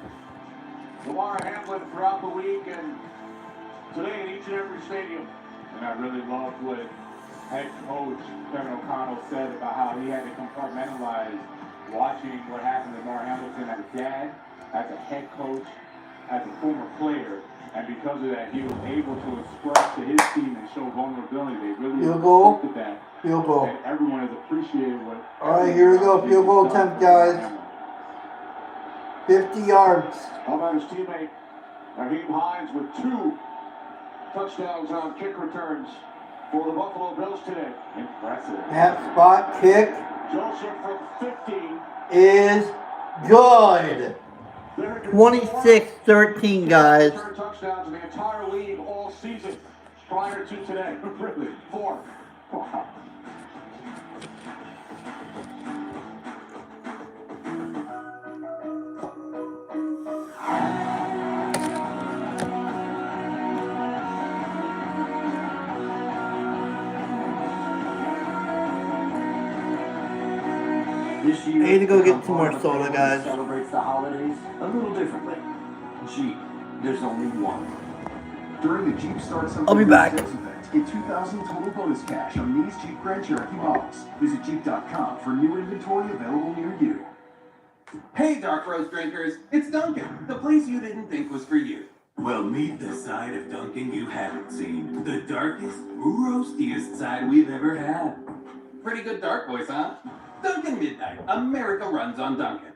Lamar Hamlin throughout the week and today in each and every stadium. And I really loved what head coach Kevin O'Connell said about how he had to compartmentalize watching what happened to Lamar Hamilton as a dad, as a head coach, as a former player. And because of that, he was able to express to his team and show vulnerability. They really respected that. Field goal. And everyone has appreciated what. All right, here we go. Field goal attempt, guys. 50 yards. How about his teammate Raheem Hines with 2 touchdowns on kick returns for the Buffalo Bills today. Impressive. That spot kick Joseph from 15 is good. 26-13, guys. Touchdowns in the entire league all season prior to today. Really? 4. Wow. This year, I need to go the get some more Component soda, family guys. Celebrates the holidays a little differently. Jeep, there's only one. During the Jeep Start Something I'll be Good back. sales event, get $2,000 total bonus cash on these Jeep Grand Cherokee models. Visit Jeep.com for new inventory available near you. Hey, Dark Roast drinkers, it's Dunkin', the place you didn't think was for you. Well, meet the side of Dunkin' you haven't seen. The darkest, roastiest side we've ever had. Pretty good dark voice, huh? Dunkin' Midnight, America runs on Dunkin'.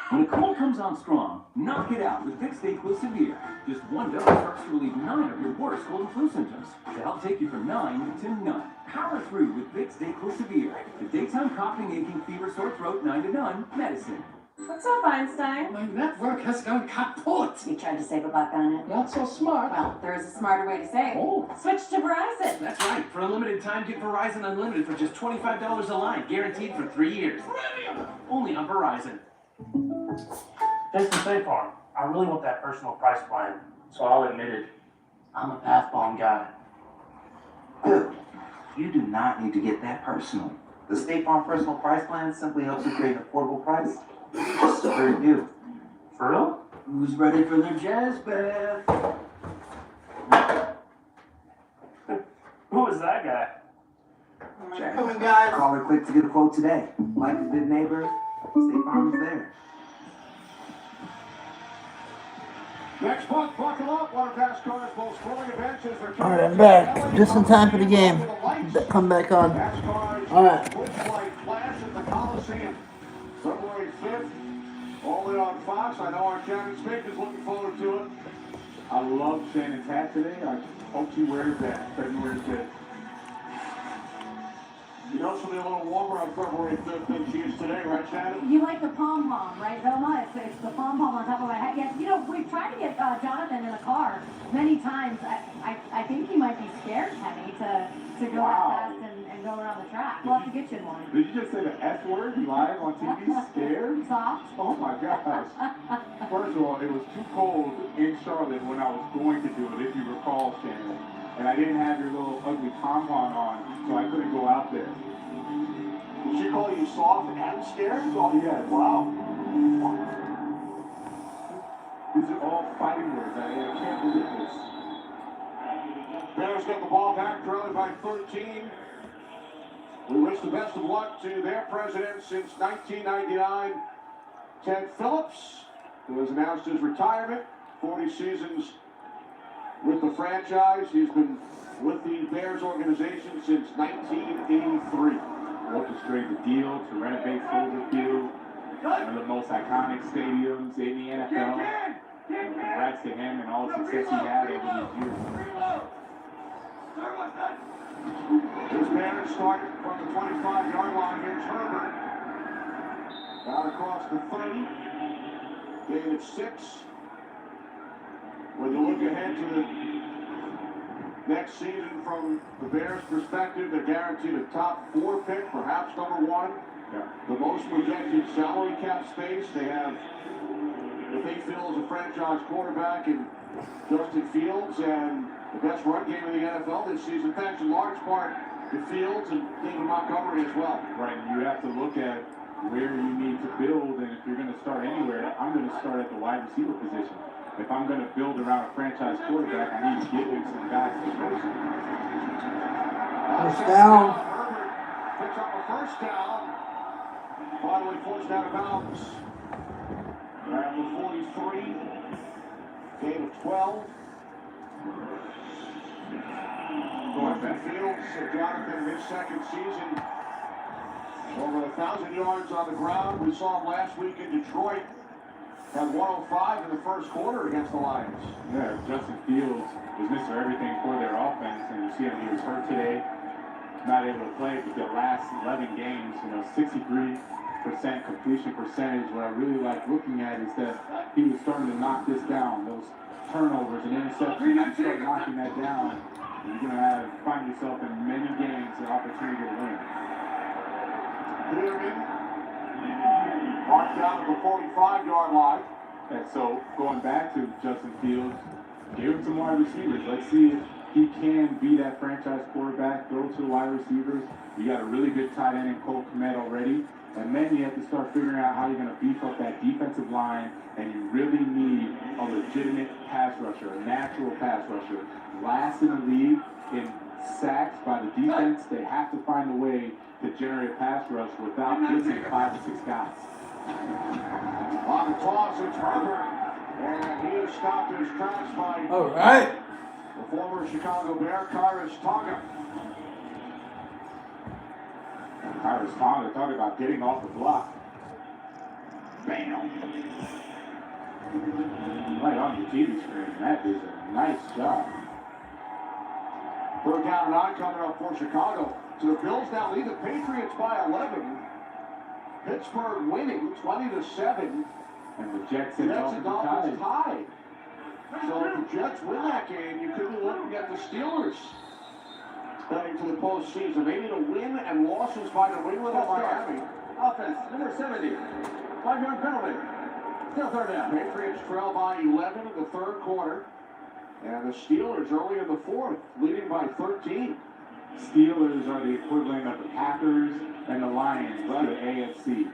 When a cold comes on strong, knock it out with Vicks DayQuil. Just one dose starts to relieve 9 of your worst cold and flu symptoms. To help take you from 9 to none. Power through with Vicks DayQuil. The daytime coughing, aching, fever, sore throat, 9 to none medicine. What's up, Einstein? My network has gone kaput. You tried to save a buck on it. Not so smart. Well, there is a smarter way to save. Oh. Switch to Verizon. That's right. For a limited time, get Verizon Unlimited for just $25 a line, guaranteed for 3 years. Only on Verizon. Just to State Farm, I really want that personal price plan, so I'll admit it. I'm a path bomb guy. Good. You do not need to get that personal. The State Farm Personal Price Plan simply helps you create an affordable price just for you. For real? Who's ready for their jazz band? Who is that guy? Coming, guys. Call her quick to get a quote today. Like a good neighbor, State Farm is there. Next puck, buckle up. One of NASCAR's most thrilling events is returning. Alright, I'm back. Just in time for the game. Come back on. Alright. Flight clash at the Coliseum. February 5th, only on Fox. I know our Kevin Smith is looking forward to it. I love Shannon's hat today. I hope she wears that February 5th. You know she'll be a little warmer on February 5th than she is today, right, Shannon? You like the pom-pom, right, Velma? It's the pom-pom on top of my head. Yes, you know, we've tried to get Jonathan in the car many times. I think he might be scared, Kenny, to go that fast and go around the track. We'll have to get you in one. Did you just say the S word live on TV? Scared? Soft? Oh my gosh. First of all, it was too cold in Charlotte when I was going to do it, if you recall, Shannon. And I didn't have your little ugly pom-pom on, so I couldn't go out there. Did she call you soft and scared? Oh, yeah. Wow. These are all fighting words. I can't believe this. Bears get the ball back, trailing by 13. We wish the best of luck to their president since 1999, Ted Phillips, who has announced his retirement. 40 seasons with the franchise. He's been with the Bears organization since 1983. Orchestrated the deal to renovate Soldier Field, one of the most iconic stadiums in the NFL. Congrats to him and all the success he had over these years. This Bears start from the 25-yard line. Here's Herbert. Down across the 30. Gain of 6. When you look ahead to the next season from the Bears' perspective, they're guaranteed a top 4 pick, perhaps number 1. Yeah. The most projected salary cap space. They have what they feel is a franchise quarterback in Justin Fields and the best run game in the NFL this season, thanks in large part to Fields and David Montgomery as well. Right, and you have to look at where you need to build, and if you're going to start anywhere, I'm going to start at the wide receiver position. If I'm going to build around a franchise quarterback, I need to give him some guys to first. First down. Picks up a first down. Finally forced out of bounds. At the 43. Gain of 12. Going to Fields, Jonathan, his second season. Over 1,000 yards on the ground. We saw him last week in Detroit. Had 105 in the first quarter against the Lions. Yeah, Justin Fields was Mr. Everything for their offense, and you see him, he was hurt today, not able to play, but the last 11 games, 63% completion percentage. What I really like looking at is that he was starting to knock this down. Those turnovers and interceptions, you start knocking that down, you're going to find yourself in many games an opportunity to win. Peterman, marked down at the 45-yard line. And so, going back to Justin Fields, give him some wide receivers. Let's see if he can be that franchise quarterback, throw to the wide receivers. You got a really good tight end in Cole Kmet already. And then you have to start figuring out how you're going to beef up that defensive line, and you really need a legitimate pass rusher, a natural pass rusher. Last in the league in sacks by the defense. They have to find a way to generate a pass rush without blitzing 5 to 6 guys. On the toss, it's Herbert, and he is stopped in his tracks by the former Chicago Bear, Kyrus Tonga. Kyrus Tonga talking about getting off the block. Bam! Right on the TV screen. That is a nice job. Third down and 9 coming up for Chicago. So the Bills now lead the Patriots by 11. Pittsburgh winning 20-7. And the Jets and Dolphins tied. So if the Jets win that game, you could be looking at the Steelers heading to the postseason. They need a win and losses by New England or Miami. Offense, number 70. 5-yard penalty. Still third down. Patriots trail by 11 in the third quarter. And the Steelers early in the fourth, leading by 13. Steelers are the equivalent of the Packers and the Lions to the AFC.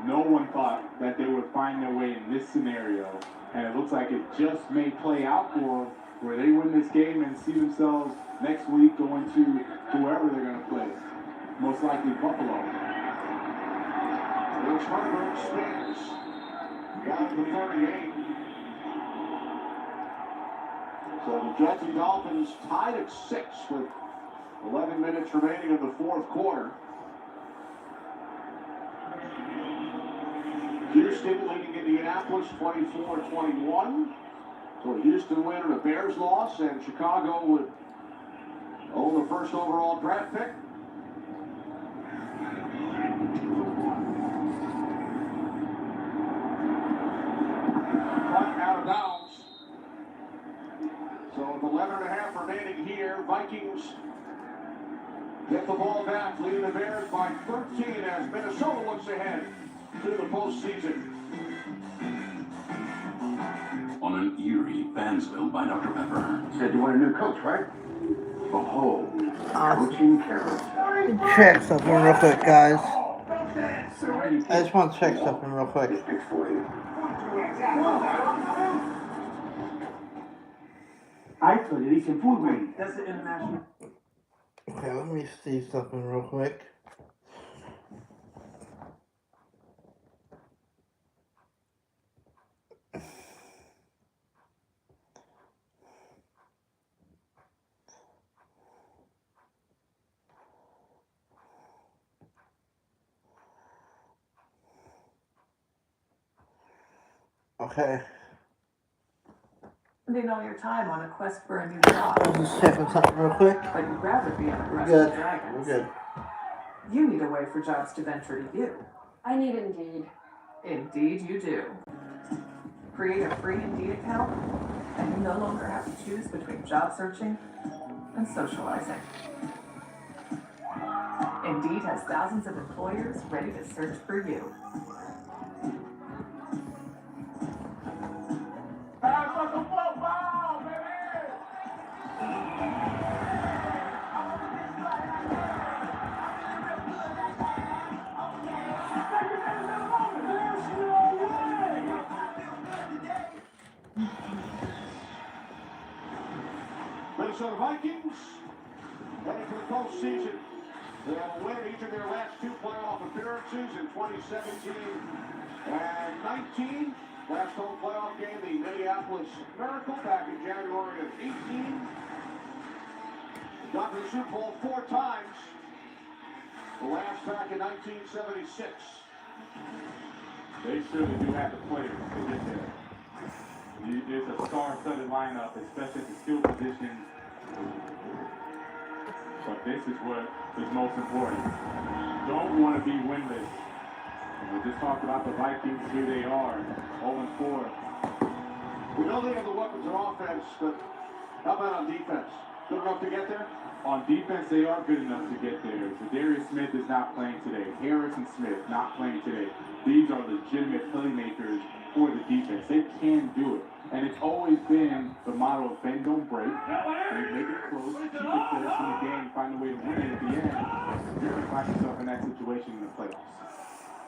No one thought that they would find their way in this scenario, and it looks like it just may play out for them, where they win this game and see themselves next week going to whoever they're going to play. Most likely Buffalo. There's Herbert spins down to 38. So the Jets and Dolphins tied at 6 with 11 minutes remaining in the fourth quarter. Houston leading Indianapolis 24-21. So a Houston win and a Bears loss, and Chicago would own the first overall draft pick. So with 11.5 remaining here, Vikings get the ball back, leading the Bears by 13 as Minnesota looks ahead to the postseason. On an eerie Fansville by Dr. Pepper. Said you want a new coach, right? Behold, coaching carousel. Check something real quick, guys. I just want to check something real quick. Alto, le dicen fútbol. That's the international. Okay, let me see something real quick. Okay. They know your time on a quest for a new job. I'm just checking something real quick. But you'd rather be an We're aggressive good. dragon. We're good. You need a way for jobs to venture to you. I need Indeed. Indeed you do. Create a free Indeed account, and you no longer have to choose between job searching and socializing. Indeed has thousands of employers ready to search for you. Minnesota Vikings heading to the postseason. They have a win each of their last two playoff appearances in 2017 and 19. Last home playoff game, the Minneapolis Miracle back in January of 18. Got to the Super Bowl 4 times. The last back in 1976. They surely do have the players to get there. It's a star-studded lineup, especially at the skill positions. But this is what is most important. Don't want to be winless. We just talked about the Vikings. Here they are, 0-4. We know they have the weapons on offense, but how about on defense? Good enough to get there? On defense, they are good enough to get there. Zadarius Smith is not playing today. Harrison Smith not playing today. These are legitimate playmakers for the defense. They can do it. And it's always been the motto of bend, don't break. They make it close, keep it close in the game, find a way to win it at the end. You're going to find yourself in that situation in the playoffs.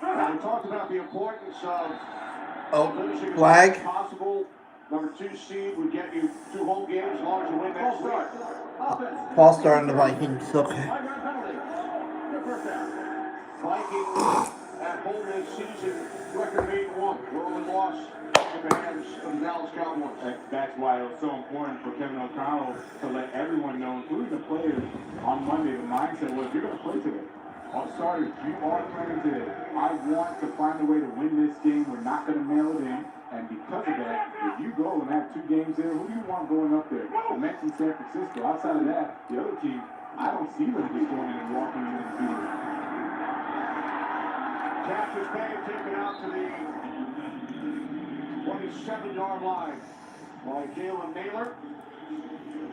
Now, we talked about the importance of finishing flag. as much as possible. Number 2 seed would get you 2 home games as long as you win next week. False start on the Vikings. Okay. Vikings at home this season, record 8-1. Their only loss in the hands of the Dallas Cowboys. That's why it was so important for Kevin O'Connell to let everyone know, including the players, on Monday, the mindset was, you're going to play today. All starters, you are playing today. I want to find a way to win this game. We're not going to mail it in. And because of that, if you go and have 2 games there, who do you want going up there? I mentioned San Francisco. Outside of that, the other team, I don't see them just going in and walking in and beating them. Cassius Bay taken out to the 27-yard line by Jalen Naylor.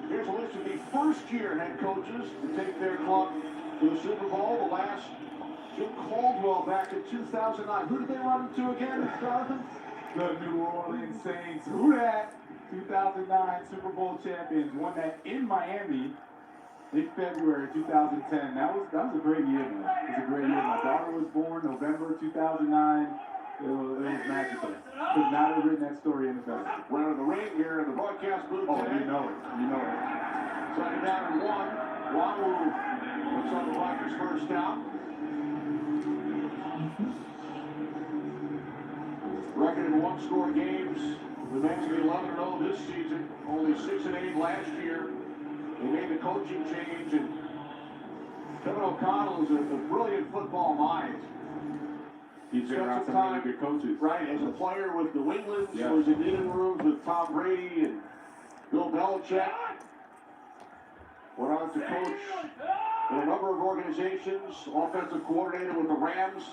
Here's a list of the first-year head coaches to take their club to the Super Bowl. The last, Jim Caldwell back in 2009. Who did they run into again, Jonathan? The New Orleans Saints. Who that? 2009 Super Bowl champions. Won that in Miami in February 2010. That was a great year, man. It was a great year. My daughter was born November 2009. It was magical. Could not have written that story any better. We're in the ring here in the broadcast booth today. You know it. You know it. Second down and 1. Waddle looks on the Vikings first down. Record in 1-score games. The Mets get 11-0 this season. Only 6-8 last year. They made the coaching change, and Kevin O'Connell is a brilliant football mind. He's been around some really good coaches. Right, as a player with New England, Yeah. was in meeting rooms with Tom Brady and Bill Belichick. Went on to coach in a number of organizations, offensive coordinator with the Rams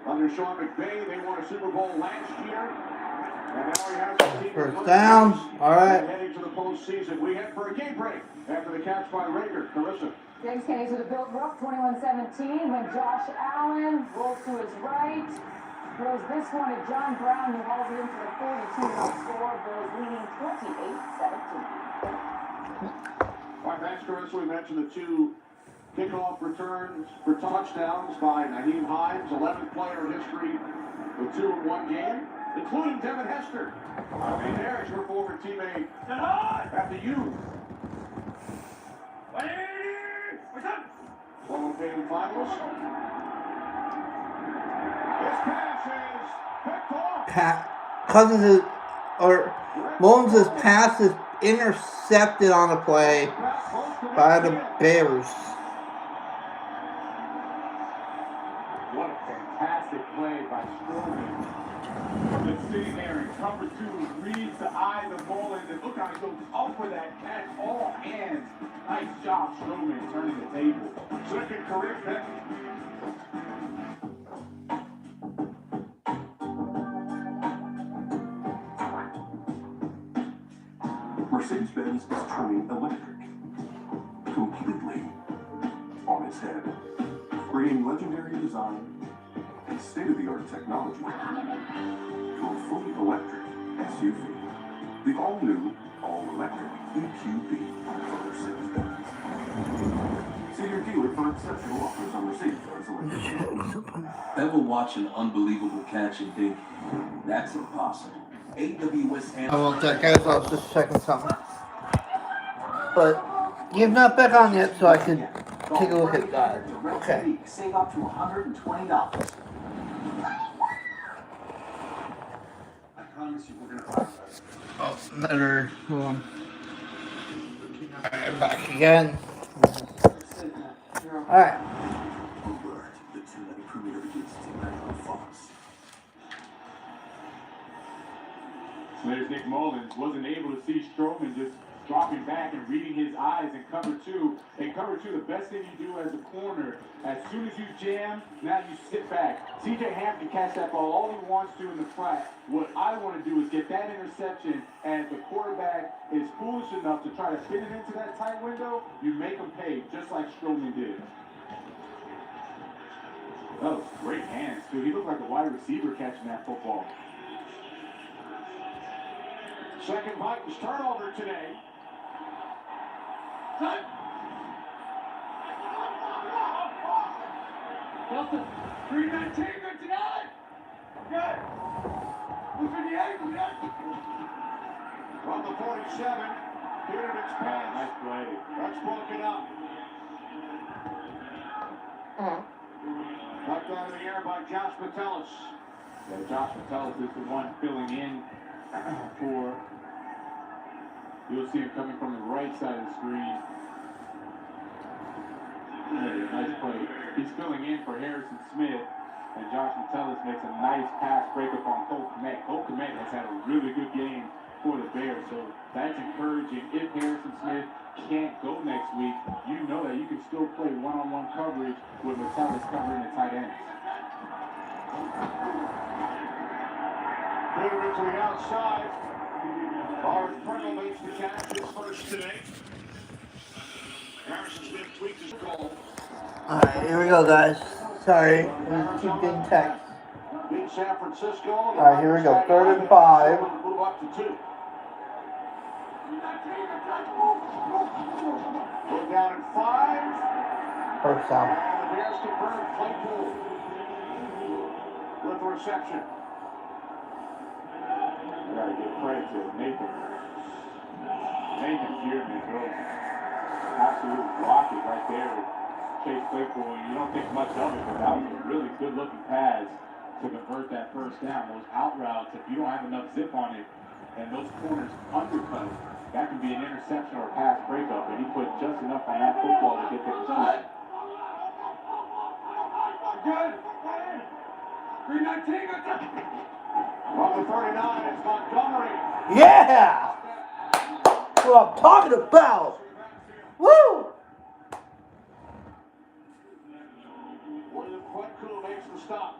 under Sean McVay. They won a Super Bowl last year. First down. All right. Heading to the postseason, we head for a game break after the catch by Rager. Carissa. James Kenny to the Bill Brook, 21-17, when Josh Allen rolls to his right. Throws this one at John Brown, who hauls it into the 42-yard score. Bills leading 28-17. All right, thanks, Carissa. We mentioned the two kickoff returns for touchdowns by Naheem Hines, 11th player in history with 2 in one game, including Devin Hester. I mean, there's your former teammate at the U. Hall of Fame finalist. This pass is picked off. Cousins is, or Mullins' pass is intercepted on a play by the Bears. What a fantastic play by Strowman. Just sitting there in cover 2, reads the eyes of Mullins, and look how he goes up for that catch, all hands. Nice job, Strowman, turning the table. Second career pick. Mercedes-Benz is turning electric. Completely on its head. Bringing legendary design and state-of-the-art technology to a fully electric SUV. The all-new, all-electric EQB from Mercedes-Benz. See your dealer for exceptional offers on Mercedes-Benz electric. Ever watch an unbelievable catch and think, that's impossible? AWS I want that, guys. I was just checking something. But you've not back on yet, so I can take a look at that. Okay. Save up to $120. I promise you, we're gonna talk about it. Oh, better. Hold on. Alright, back again. Alright. The two-night premiere begins tonight on Fox. There's Nick Mullins, wasn't able to see Strowman just dropping back and reading his eyes in cover 2. In cover 2, the best thing you do as a corner, as soon as you jam, now you sit back. CJ Ham can catch that ball all he wants to in the flat. What I want to do is get that interception, and the quarterback is foolish enough to try to fit it into that tight window, you make him pay, just like Strowman did. That was great hands, too. He looked like a wide receiver catching that football. Second Vikings turnover today. Delta, 3-19, good tonight. Good. Who's in the ankle, yeah? From the 47, Peterman's pass. Nice play. That's broken up. Knocked out of the air by Josh Metellus. Yeah, Josh Metellus is the one filling in for, you'll see him coming from the right side of the screen. Yeah, nice play. He's filling in for Harrison Smith, and Josh Metellus makes a nice pass breakup on Cole Kmet. Cole Kmet has had a really good game for the Bears, so that's encouraging. If Harrison Smith can't go next week, you know that you can still play one-on-one coverage with Metellus covering the tight ends. Peterman to the outside. Lawrence Purtle makes the catch, his first today. Harrison Smith tweaks his goal. Alright, here we go, guys. Sorry, we keep getting text. Beat San Francisco. Alright, here we go. 3rd and 5. Move up to 2. Go down at 5. First down. And the Bears convert Claypool with the reception. I gotta give credit to Nathan. Nathan Pearman goes absolute rocket right there. Chase Claypool, you don't think much of it, but that was a really good looking pass to convert that first down. Those out routes, if you don't have enough zip on it and those corners undercut, that can be an interception or a pass breakup, and he put just enough on that football to get the position. Good. 3-19, good. From the 39, it's Montgomery. Yeah! That's what I'm talking about! Woo! William Quenku makes the stop.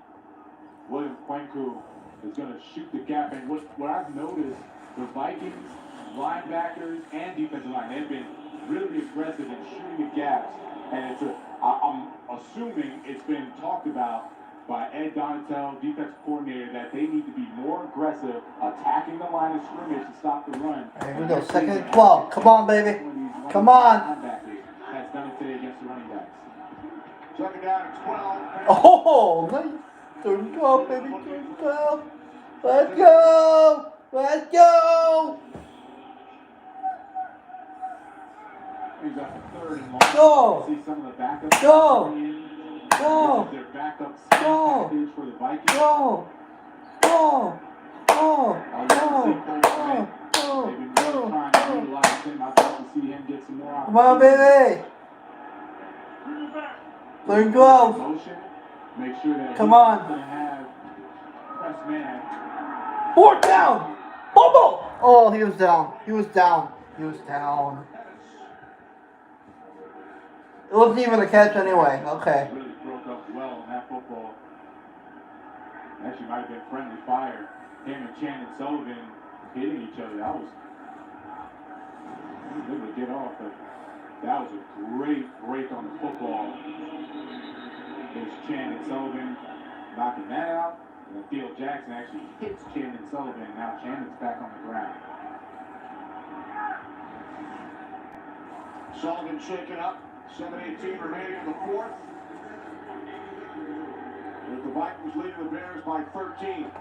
William Quenku is going to shoot the gap. And what I've noticed, the Vikings linebackers and defensive line, they've been really aggressive in shooting the gaps. And I'm assuming it's been talked about by Ed Donatel, defensive coordinator, that they need to be more aggressive attacking the line of scrimmage to stop the run. Here we go, 2nd and 12. Come on, baby. Come on. Has done it today against the running backs. 2nd down and 12. Oh, nice. 3rd and 12, baby. 3rd and 12. Let's go. Let's go. He's up to 3rd and long. Go. See some of the backups. Go. Go. Their backup Go. package for the Vikings. Go. Go. Go. They've Go. been really trying to utilize him. I'd like to see him get some more Come on, baby. 3rd and 12. motion. Make sure that Come he's on. going to have press man. 4th down. Bubble. Oh, he was down. He was down. He was down. It wasn't even a catch anyway. Okay. Really broke up well on that football. Actually might have been friendly fire. Him and Chan and Sullivan hitting each other. That was able to get off, but that was a great break on the football. There's Chan and Sullivan knocking that out. And then Theo Jackson actually hits Chan and Sullivan. Now Shannon's back on the ground. Sullivan shaken up. 7:18 remaining in the 4th. With the Vikings leading the Bears by 13.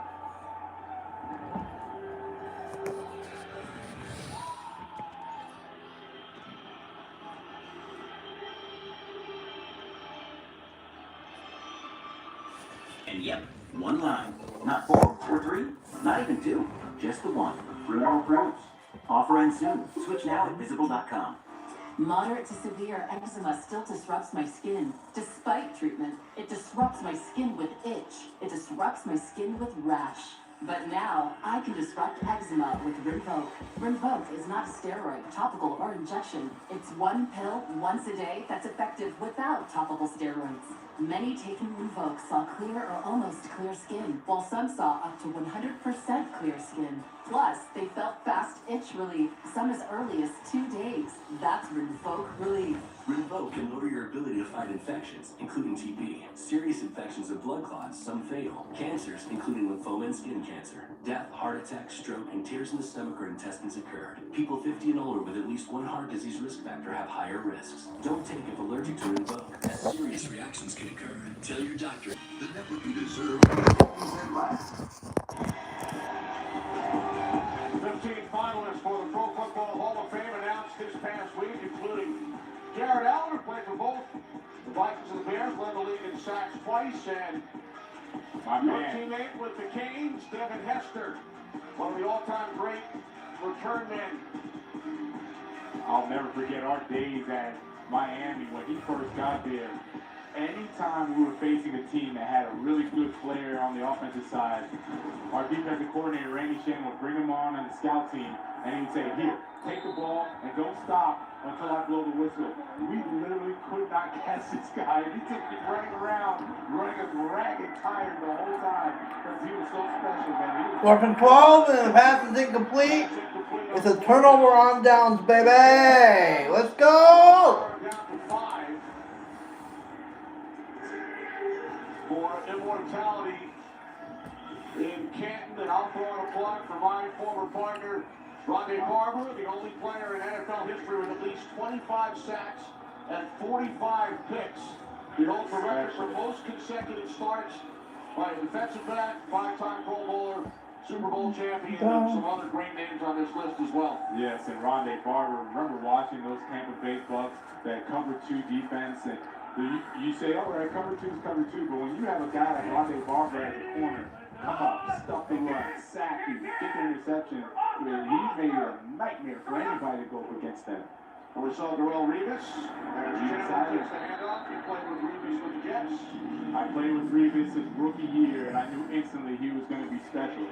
And yep, one line. Not 4 or 3, not even 2. Just the one. Bruno Fruits. Offer ends soon. Switch now at visible.com. Moderate to severe eczema still disrupts my skin. Despite treatment, it disrupts my skin with itch. It disrupts my skin with rash. But now, I can disrupt eczema with Rinvoq. Rinvoq is not a steroid, topical, or injection. It's one pill, once a day, that's effective without topical steroids. Many taking Rinvoq saw clear or almost clear skin, while some saw up to 100% clear skin. Plus, they felt fast itch relief, some as early as 2 days. That's Rinvoq relief. Rinvoq can lower your ability to fight infections, including TB, serious infections of blood clots, some fatal, cancers, including lymphoma and skin cancer, death, heart attack, stroke, and tears in the stomach or intestines occurred. People 50 and older with at least one heart disease risk factor have higher risks. Don't take if allergic to Rinvoq, as serious reactions can occur. Tell your doctor. The network you deserve. 15 finalists for the Pro Football Hall of Fame announced this past week, including Jared Allen, who played for both the Vikings and the Bears, led the league in sacks twice, and your teammate with the Canes, Devin Hester, one of the all-time great return men. I'll never forget our days at Miami when he first got there. Anytime we were facing a team that had a really good player on the offensive side, our defensive coordinator, Randy Shannon, would bring him on the scout team, and he would say, here, take the ball and don't stop until I blow the whistle. We literally could not catch this guy. He took me running around, running us ragged tired the whole time because he was so special, man. 4th and 12, and the pass is incomplete. It's a turnover on downs, baby. Let's go. For immortality in Canton, and I'll throw in a plug for my former partner, Rondé Barber, the only player in NFL history with at least 25 sacks and 45 picks. He holds the record for most consecutive starts by a defensive back, 5-time Pro Bowler, Super Bowl champion, and some other great names on this list as well. Yes, and Rondé Barber, remember watching those Tampa Bay Bucks, that cover 2 defense, and you say, all right, cover 2 is cover 2, but when you have a guy like Rondé Barber at the corner, come up, stuff the run, sack you, get the interception, he made it a nightmare for anybody to go up against that. And we saw Darrelle Revis, as Chandler takes the handoff. He played with Revis with the Jets. I played with Revis his rookie year, and I knew instantly he was going to be special.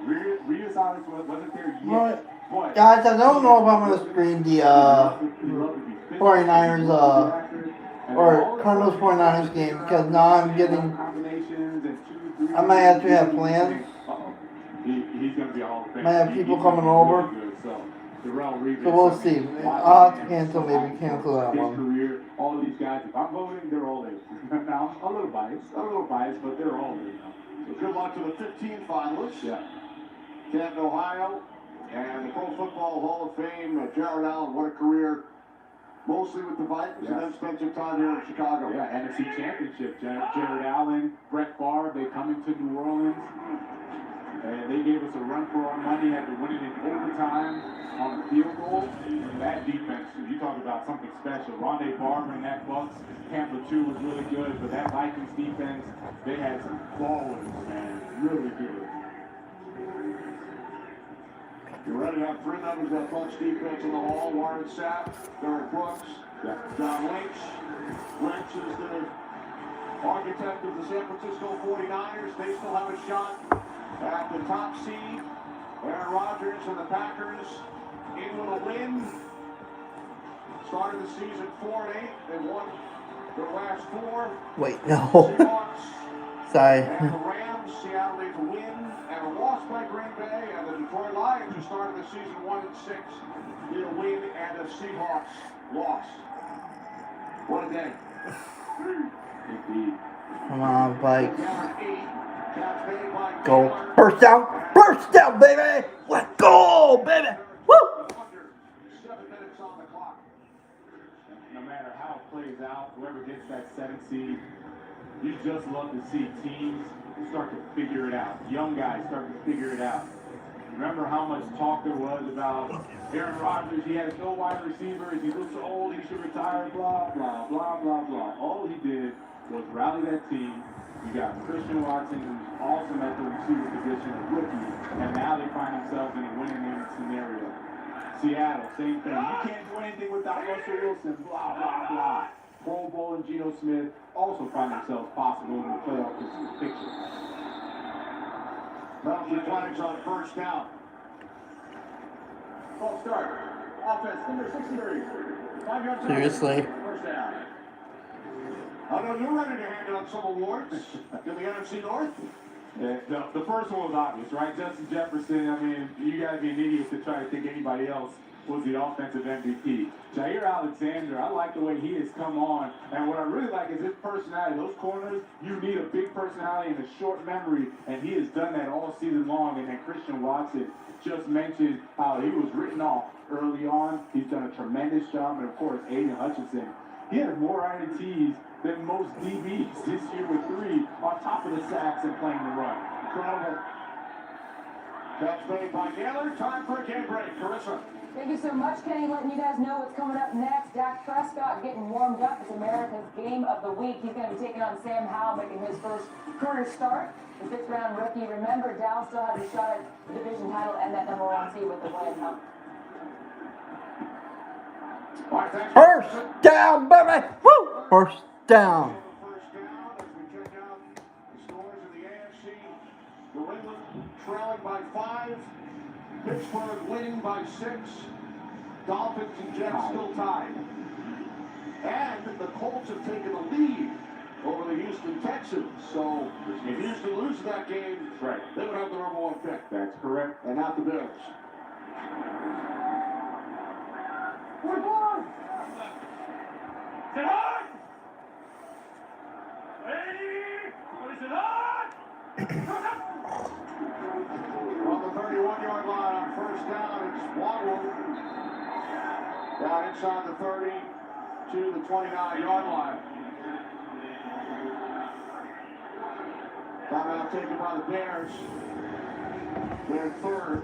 Revis obviously wasn't there yet. But Guys, I don't know if I'm going to screen the 49ers or Cardinals 49ers game because now I'm getting, I might actually have plans He's going to be a Hall of Famer. Might have people coming over. Really good, so we'll see. I'll have to cancel that his one. career, all of these guys, if I'm voting, they're all in. Now, I'm a little biased, but they're all in now. So good luck to the 15 finalists. Yeah. Canton, Ohio, and the Pro Football Hall of Fame, Jared Allen, what a career. Mostly with the Vikings, and then spent some time here in Chicago. Yeah, NFC Championship. Jared Allen, Brett Favre, they come into New Orleans, and they gave us a run for our money, had to win it in overtime on a field goal. That defense, you talk about something special. Rondé Barber and that Bucks, Tampa 2 was really good, but that Vikings defense, they had some ballers, man, really good. You're ready to have three members of that Bucks defense in the hall. Warren Sapp, Derek Brooks, John Lynch. Lynch is the architect of the San Francisco 49ers. They still have a shot at the top seed. Aaron Rodgers and the Packers in with a win. Started the season 4-8. They won their last four. Wait, no. Seahawks Sorry. and the Rams. Seattle needs a win and a loss by Green Bay. And the Detroit Lions, who started the season 1-6, need a win and a Seahawks loss. What a day. Indeed. Come on, Vikes. Go. Go. First down. First down, baby. Let's go, baby. Woo. 7 minutes on the clock. No matter how it plays out, whoever gets that 7th seed, you just love to see teams start to figure it out. Young guys start to figure it out. Remember how much talk there was about Aaron Rodgers, he has no wide receivers, he looks old, he should retire, blah, blah, blah, blah, blah. All he did was rally that team. You got Christian Watson, who's awesome at the receiver position, a rookie, and now they find themselves in a winning scenario. Seattle, same thing. You can't do anything without Russell Wilson, blah, blah, blah. Pro Bowl and Geno Smith also find themselves possible in the playoff picture. Penalty flags on first down. False start. Offense, number 63. 5 yards. Seriously. First down. I know you're ready to hand out some awards in the NFC North. Yeah, the first one was obvious, right? Justin Jefferson, I mean, you got to be an idiot to try to think anybody else was the offensive MVP. Jair Alexander, I like the way he has come on. And what I really like is his personality. Those corners, you need a big personality and a short memory. And he has done that all season long. And then Christian Watson just mentioned how he was written off early on. He's done a tremendous job. And, of course, Aiden Hutchinson. He had more INTs than most DBs this year with 3 on top of the sacks and playing the run. Incredible. Catch made by Naylor. Time for a game break. Carissa. Thank you so much, Kenny. Letting you guys know what's coming up next. Dak Prescott getting warmed up as America's Game of the Week. He's going to be taking on Sam Howell, making his first career start. The 6th-round rookie. Remember, Dallas still has a shot at the division title and that number 1 seed with the win. First down, baby. Woo. First down. First down as we check out the scores in the AFC. New England trailing by 5. Pittsburgh winning by 6. Dolphins and Jets still tied. And the Colts have taken the lead over the Houston Texans. So if Houston loses that game, they would have the number 1 pick. That's correct. And not the Bears. We're gone! Sit hard! Ready? What is it on? On the 31-yard line on first down, it's Waddle. Down inside the 30 to the 29-yard line. Timeout taken by the Bears. They're 3rd.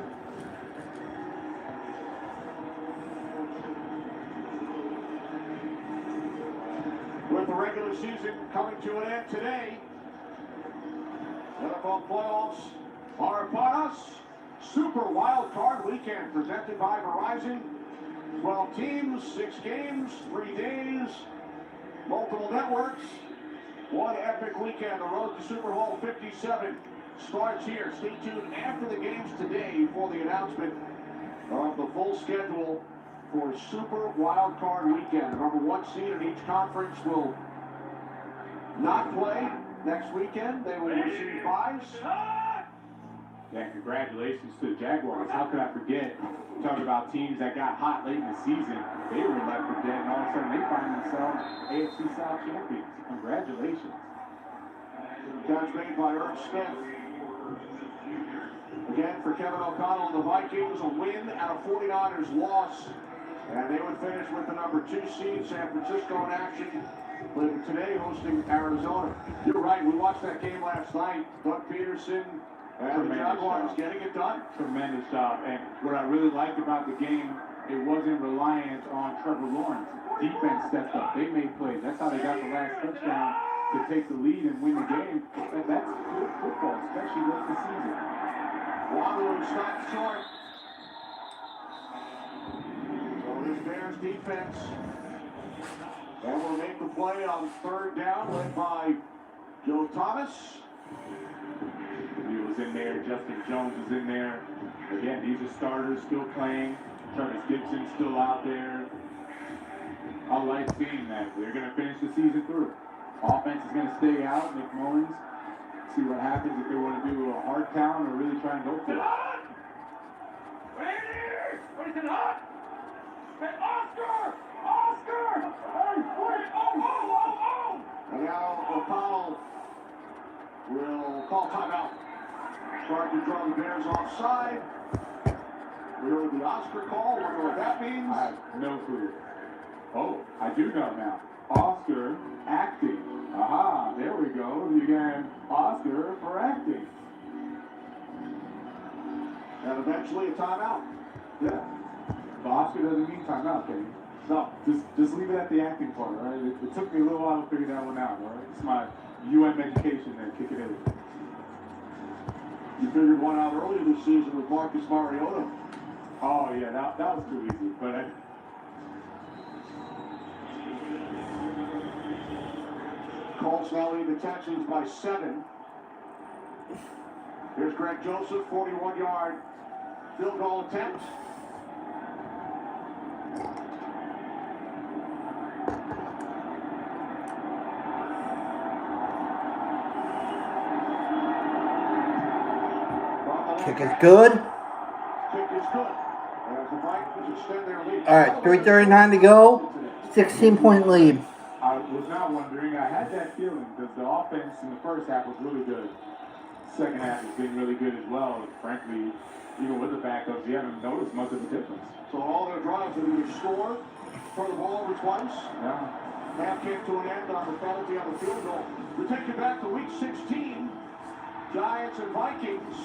With the regular season coming to an end today, NFL playoffs are upon us. Super Wild Card Weekend presented by Verizon. 12 teams, 6 games, 3 days, multiple networks. One epic weekend. The road to Super Bowl 57 starts here. Stay tuned after the games today for the announcement of the full schedule for Super Wild Card Weekend. The number 1 seed in each conference will not play next weekend. They will receive buys. Yeah, congratulations to the Jaguars. How could I forget? Talking about teams that got hot late in the season, they were left for dead, and all of a sudden they find themselves AFC South champions. Congratulations. Catch made by Irv Smith. Again, for Kevin O'Connell, the Vikings, a win and a 49ers loss. And they would finish with the number 2 seed, San Francisco in action. Later today, hosting Arizona. You're right, we watched that game last night. Doug Peterson and the Jaguars getting it done. Tremendous job. And what I really liked about the game, it wasn't reliant on Trevor Lawrence. Defense stepped up. They made plays. That's how they got the last touchdown to take the lead and win the game. And that's good football, especially late in the season. Waddle stopped short. So this Bears defense, and will make the play on 3rd down, led by Joe Thomas. He was in there. Justin Jones was in there. Again, these are starters still playing. Travis Gibson still out there. I like seeing that. They're going to finish the season through. Offense is going to stay out. Nick Mullins. See what happens if they want to do a hard count or really try and go for it. Right here! What is it hot? Hey, Oscar! Oscar! Hey, wait! Oh! And now O'Connell will call timeout. Trying to draw the Bears offside. We heard the Oscar call. Wonder what that means. I have no clue. Oh, I do know now. Oscar acting. Aha, there we go. You got Oscar for acting. And eventually a timeout. Yeah. But Oscar doesn't mean timeout, Kenny. No, just leave it at the acting part, all right? It took me a little while to figure that one out, all right? It's my UM education there, kick it in. You figured one out earlier this season with Marcus Mariota. Oh, yeah, that was too easy. But Colts now lead the Texans by 7. Here's Greg Joseph, 41-yard field goal attempt. Kick is good. Kick is good. As the Vikings extend their lead. All right, 3:39 to go. 16-point lead. I was not wondering. I had that feeling because the offense in the first half was really good. Second half has been really good as well. Frankly, even with the backups, you haven't noticed much of a difference. So all their drives have either scored, turn the ball over twice. Yeah. Half came to an end on the penalty on the field goal. We take you back to week 16. Giants and Vikings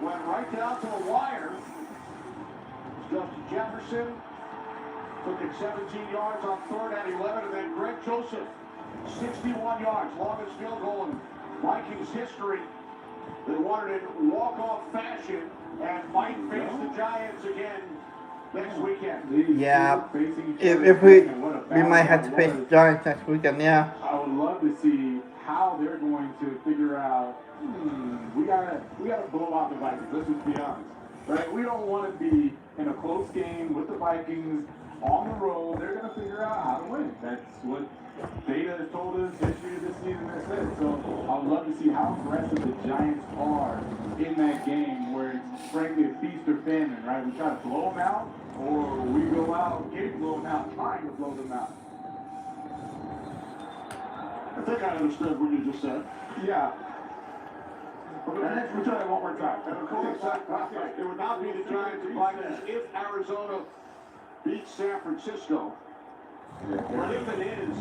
went right down to a wire. Justin Jefferson took it 17 yards on 3rd and 11, and then Greg Joseph, 61 yards, longest field goal in Vikings history. They won it in walk-off fashion and might face the Giants again next weekend. Yeah, if we might have to face the Giants next weekend. Yeah. I would love to see how they're going to figure out. We gotta blow out the Vikings. Let's just be honest, right? We don't want to be in a close game with the Vikings on the road. They're gonna figure out how to win. That's what data has told us history of this season has said. So I'd love to see how aggressive the Giants are in that game, where it's frankly a feast or famine, right? We try to blow them out, or we go out getting blown out, trying to blow them out. I think I understood what you just said. Yeah. Okay, we'll try it one more time. And of course, it would not be the Giants and Vikings if Arizona beats San Francisco. But if it is,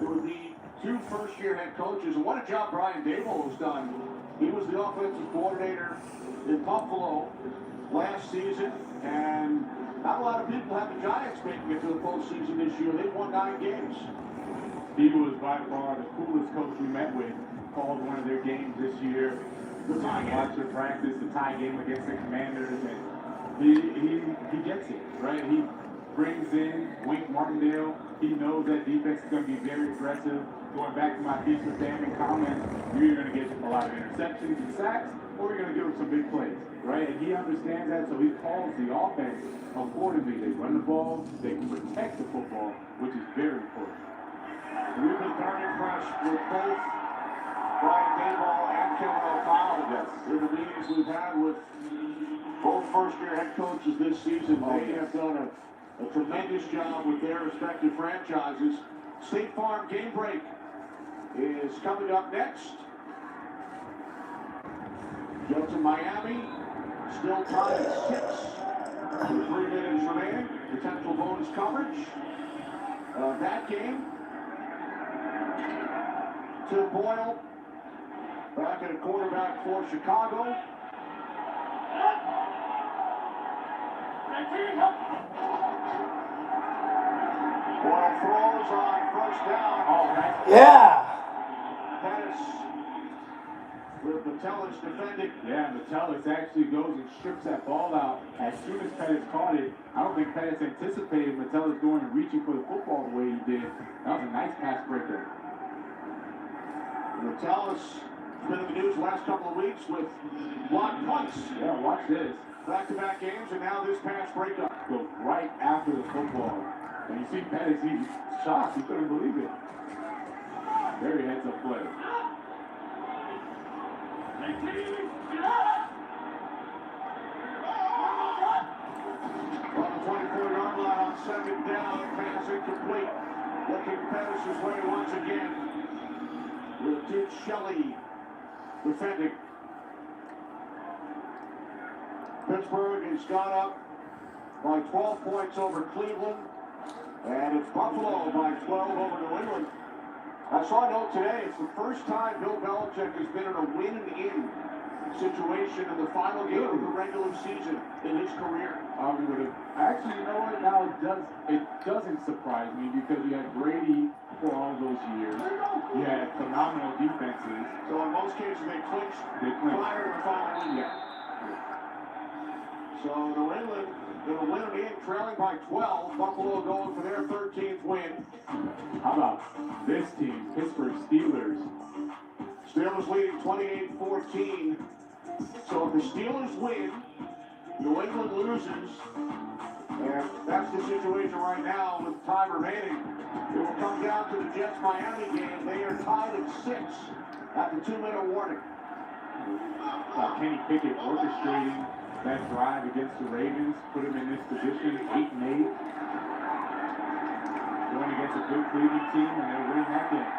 it would be 2 first-year head coaches. And what a job Brian Daboll has done. He was the offensive coordinator in Buffalo last season, and not a lot of people have the Giants making it to the postseason this year. They've won 9 games. He was by far the coolest coach we met with. Called one of their games this year. Watched their practice, the tie game against the Commanders, and he gets it, right? He brings in Wink Martindale. He knows that defense is going to be very aggressive. Going back to my feast with famine comment, you're going to get a lot of interceptions and sacks, or you're going to give them some big plays, right? And he understands that, so he calls the offense accordingly. They run the ball, they protect the football, which is very important. We've been very impressed with both Brian Dayball and Kevin O'Connell. Yes. In the meetings we've had with both first-year head coaches this season, they have done a tremendous job with their respective franchises. State Farm Game Break is coming up next. Jets in Miami, still tied at 6 with 3 minutes remaining. Potential bonus coverage. That game. Tim Boyle back at a quarterback for Chicago. Boyle throws on first down. Yeah. Pettis with Metellus defending. Yeah, Metellus actually goes and strips that ball out as soon as Pettis caught it. I don't think Pettis anticipated Metellus going and reaching for the football the way he did. That was a nice pass breaker. Metellus has been in the news the last couple of weeks with blocked punts. Yeah, watch this. Back-to-back games, and now this pass breakup. Goes right after the football. And you see Pettis, he's shocked. He couldn't believe it. Very heads-up play. On the 24-yard line on second down, pass incomplete. Looking Pettis' way once again. With Duke Shelley defending. Pittsburgh has gone up by 12 points over Cleveland, and it's Buffalo by 12 over New England. I saw a note today, it's the first time Bill Belichick has been in a win-in situation in the final game of the regular season in his career. Actually, you know what? Now it doesn't surprise me because you had Brady for all those years. You had phenomenal defenses. So in most cases they clinched prior to the final win. Yeah. So New England going to win it in, trailing by 12. Buffalo going for their 13th win. How about this team, Pittsburgh Steelers? Steelers leading 28-14. So if the Steelers win, New England loses, and that's the situation right now with time remaining. It will come down to the Jets-Miami game. They are tied at 6 at the 2-minute warning. Kenny Pickett orchestrating that drive against the Ravens, put him in this position, 8-8. Going against a good Cleveland team, and they're winning that game.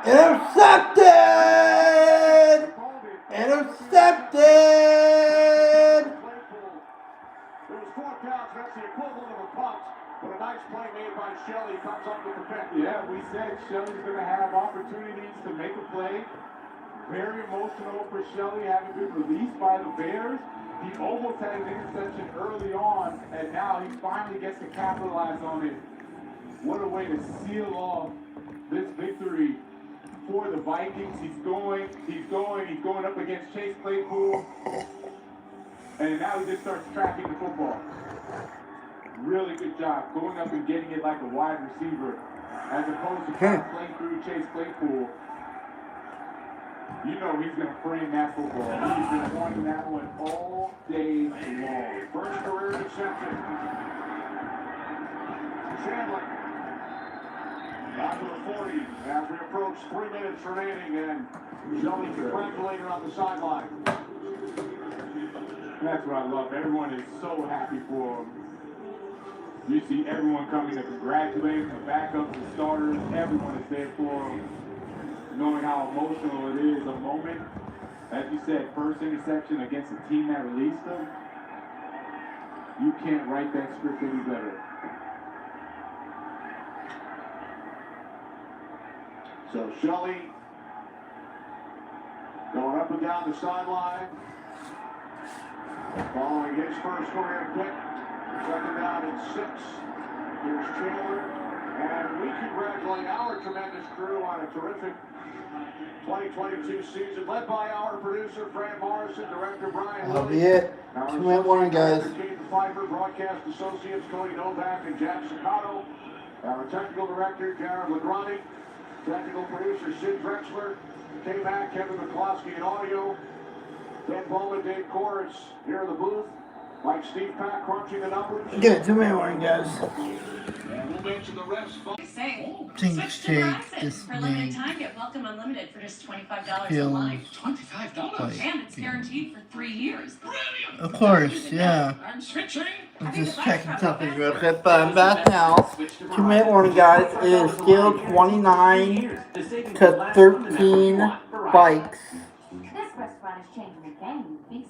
Intercepted! Intercepted! It was 4 counts, that's the equivalent of a punt, but a nice play made by Shelley comes up with the pick. Yeah, we said Shelley's going to have opportunities to make a play. Very emotional for Shelley, having been released by the Bears. He almost had an interception early on, and now he finally gets to capitalize on it. What a way to seal off this victory for the Vikings. He's going up against Chase Claypool, and now he just starts tracking the football. Really good job going up and getting it like a wide receiver, as opposed to trying to play through Chase Claypool. You know he's going to frame that football. He's been wanting that one all day long. First career interception. Chandler. Back to the 40 as we approach 3 minutes remaining, and Shelley congratulated on the sideline. That's what I love. Everyone is so happy for him. You see everyone coming to congratulate him, the backups, the starters, everyone is there for him. Knowing how emotional it is, a moment, as you said, first interception against a team that released him. You can't write that script any better. So Shelley going up and down the sideline, following his first career pick. Second down and 6. Here's Chandler, and we congratulate our tremendous crew on a terrific 2022 season, led by our producer Fran Morrison, director Brian That'll Lilly, be it. our 2-minute warning, guys. Kate Pfeiffer, broadcast associates Cody Novak and Jack Staccato, our technical director Jared Legrani, technical producer Sid Drexler, K-Mac, Kevin McCloskey in audio, Ben Bowman, Dave Korritz here in the booth, Mike Steve Pack crunching the numbers. Good, 2-minute warning, guys. And we'll mention the refs. Things shake this For a limited thing. time, get Welcome Unlimited for just $25 a Feels month. $25? like, And it's guaranteed for 3 years. Brilliant! of course, yeah. I'm switching. I'm just checking something real quick, but I'm back now. 2-minute warning, guys. It is still 29 to 13 bikes. This restaurant is changing the game, Visa.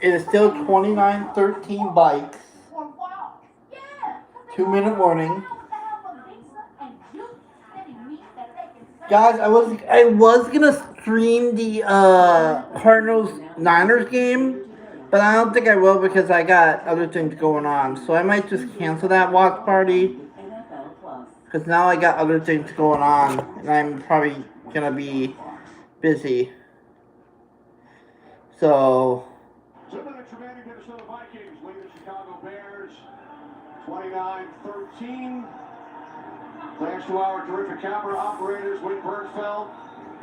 It is still 29-13 bikes. 2-minute warning. Guys, I was gonna stream the Cardinals Niners game, but I don't think I will because I got other things going on. So I might just cancel that watch party because now I got other things going on and I'm probably gonna be busy. So 2 minutes remaining. Minnesota Vikings lead the Chicago Bears 29-13. Thanks to our terrific camera operators, Wade Bergfeld,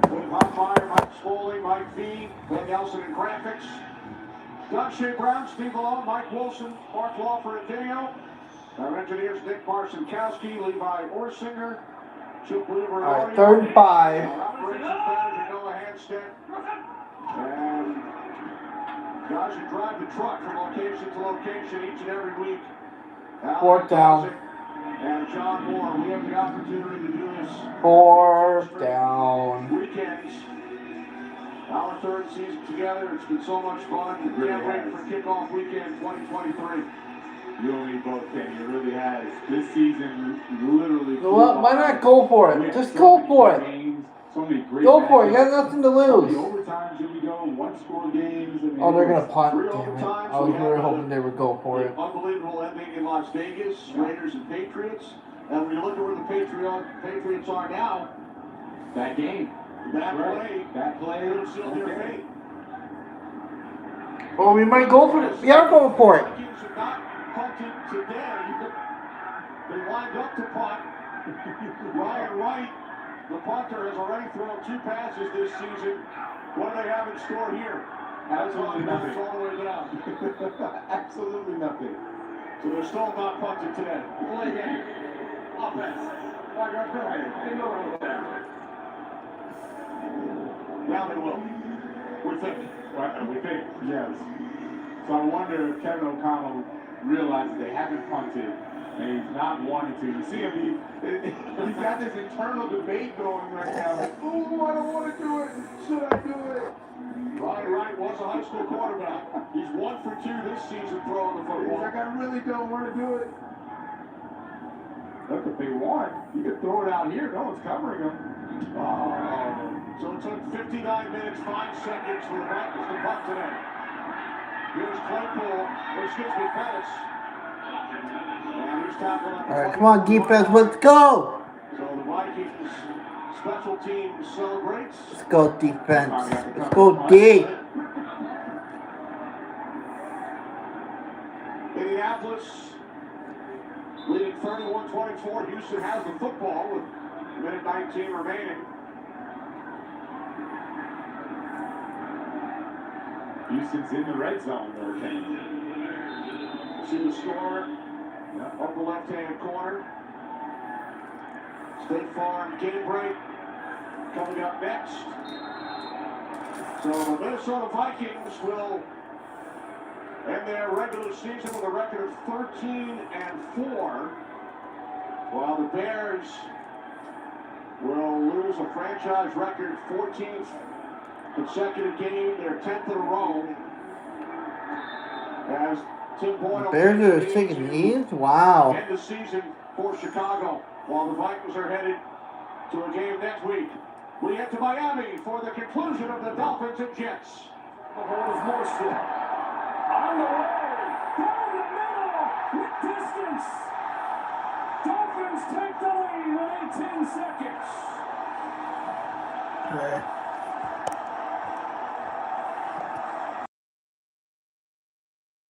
Dave Hoffmeyer, Mike Spolin, Mike V, Ben Nelson in graphics, Don Shea Brown, Steve Malone, Mike Wilson, Mark Lawford in video. Our engineers, Nick Marcinkowski, Levi Orsinger, Chip Weaver, all right, 3rd and 5. our operations manager, Noah Hanstead, and guys who drive the truck from location to location each and every week. 4th down. And John Moore, we have the opportunity to do this 4th down. weekends. Our 3rd season together. It's been so much fun. We can't wait for kickoff weekend 2023. You and me both, Kenny. It really has. This season, literally. Well, why not go for it? Just go for it. So many great go for it. You got nothing to lose. Overtimes here we go. 1-score games. I mean, Oh, they're gonna punt. Damn it! I was really hoping they would go for it. Unbelievable ending in Las Vegas. Raiders and Patriots. And when you look at where the Patriots are now, that game. That play will seal their fate. Well, we might go for it. We are going for it. Vikings have not punted today. They lined up to punt. Ryan Wright, the punter, has already thrown 2 passes this season. What do they have in store here? Absolutely nothing. All the way down. Absolutely nothing. So they're still not punted today. Play game. Offense. Now they will. We think. Yes. So I wonder if Kevin O'Connell realizes they haven't punted and he's not wanting to. You see him, he's got this internal debate going right now. Like, oh, I don't want to do it. Should I do it? Ryan Wright was a high school quarterback. He's 1 for 2 this season throwing the football. He's like, I really don't want to do it. Look, if they want, you can throw it out here. No one's covering him. So it took 59 minutes, 5 seconds for the Vikings to punt today. Here's Claypool, Pettis. And he's tackled on the All right, come on, defense, let's go. So the Vikings special teams celebrates. Let's go, defense. Let's go, D. Indianapolis leading 31-24. Houston has the football with a minute 19 remaining. Houston's in the red zone, though, Kenny. See the score, upper left-hand corner. State Farm game break coming up next. So the Minnesota Vikings will end their regular season with a record of 13-4, while the Bears will lose a franchise record 14th consecutive game, their 10th in a row. As Tim Boyle, Bears are taking knees? Wow. End the season for Chicago, while the Vikings are headed to a game next week. We head to Miami for the conclusion of the Dolphins and Jets. The hold is Morstead. On the way, down the middle, with distance. Dolphins take the lead with 18 seconds. Okay.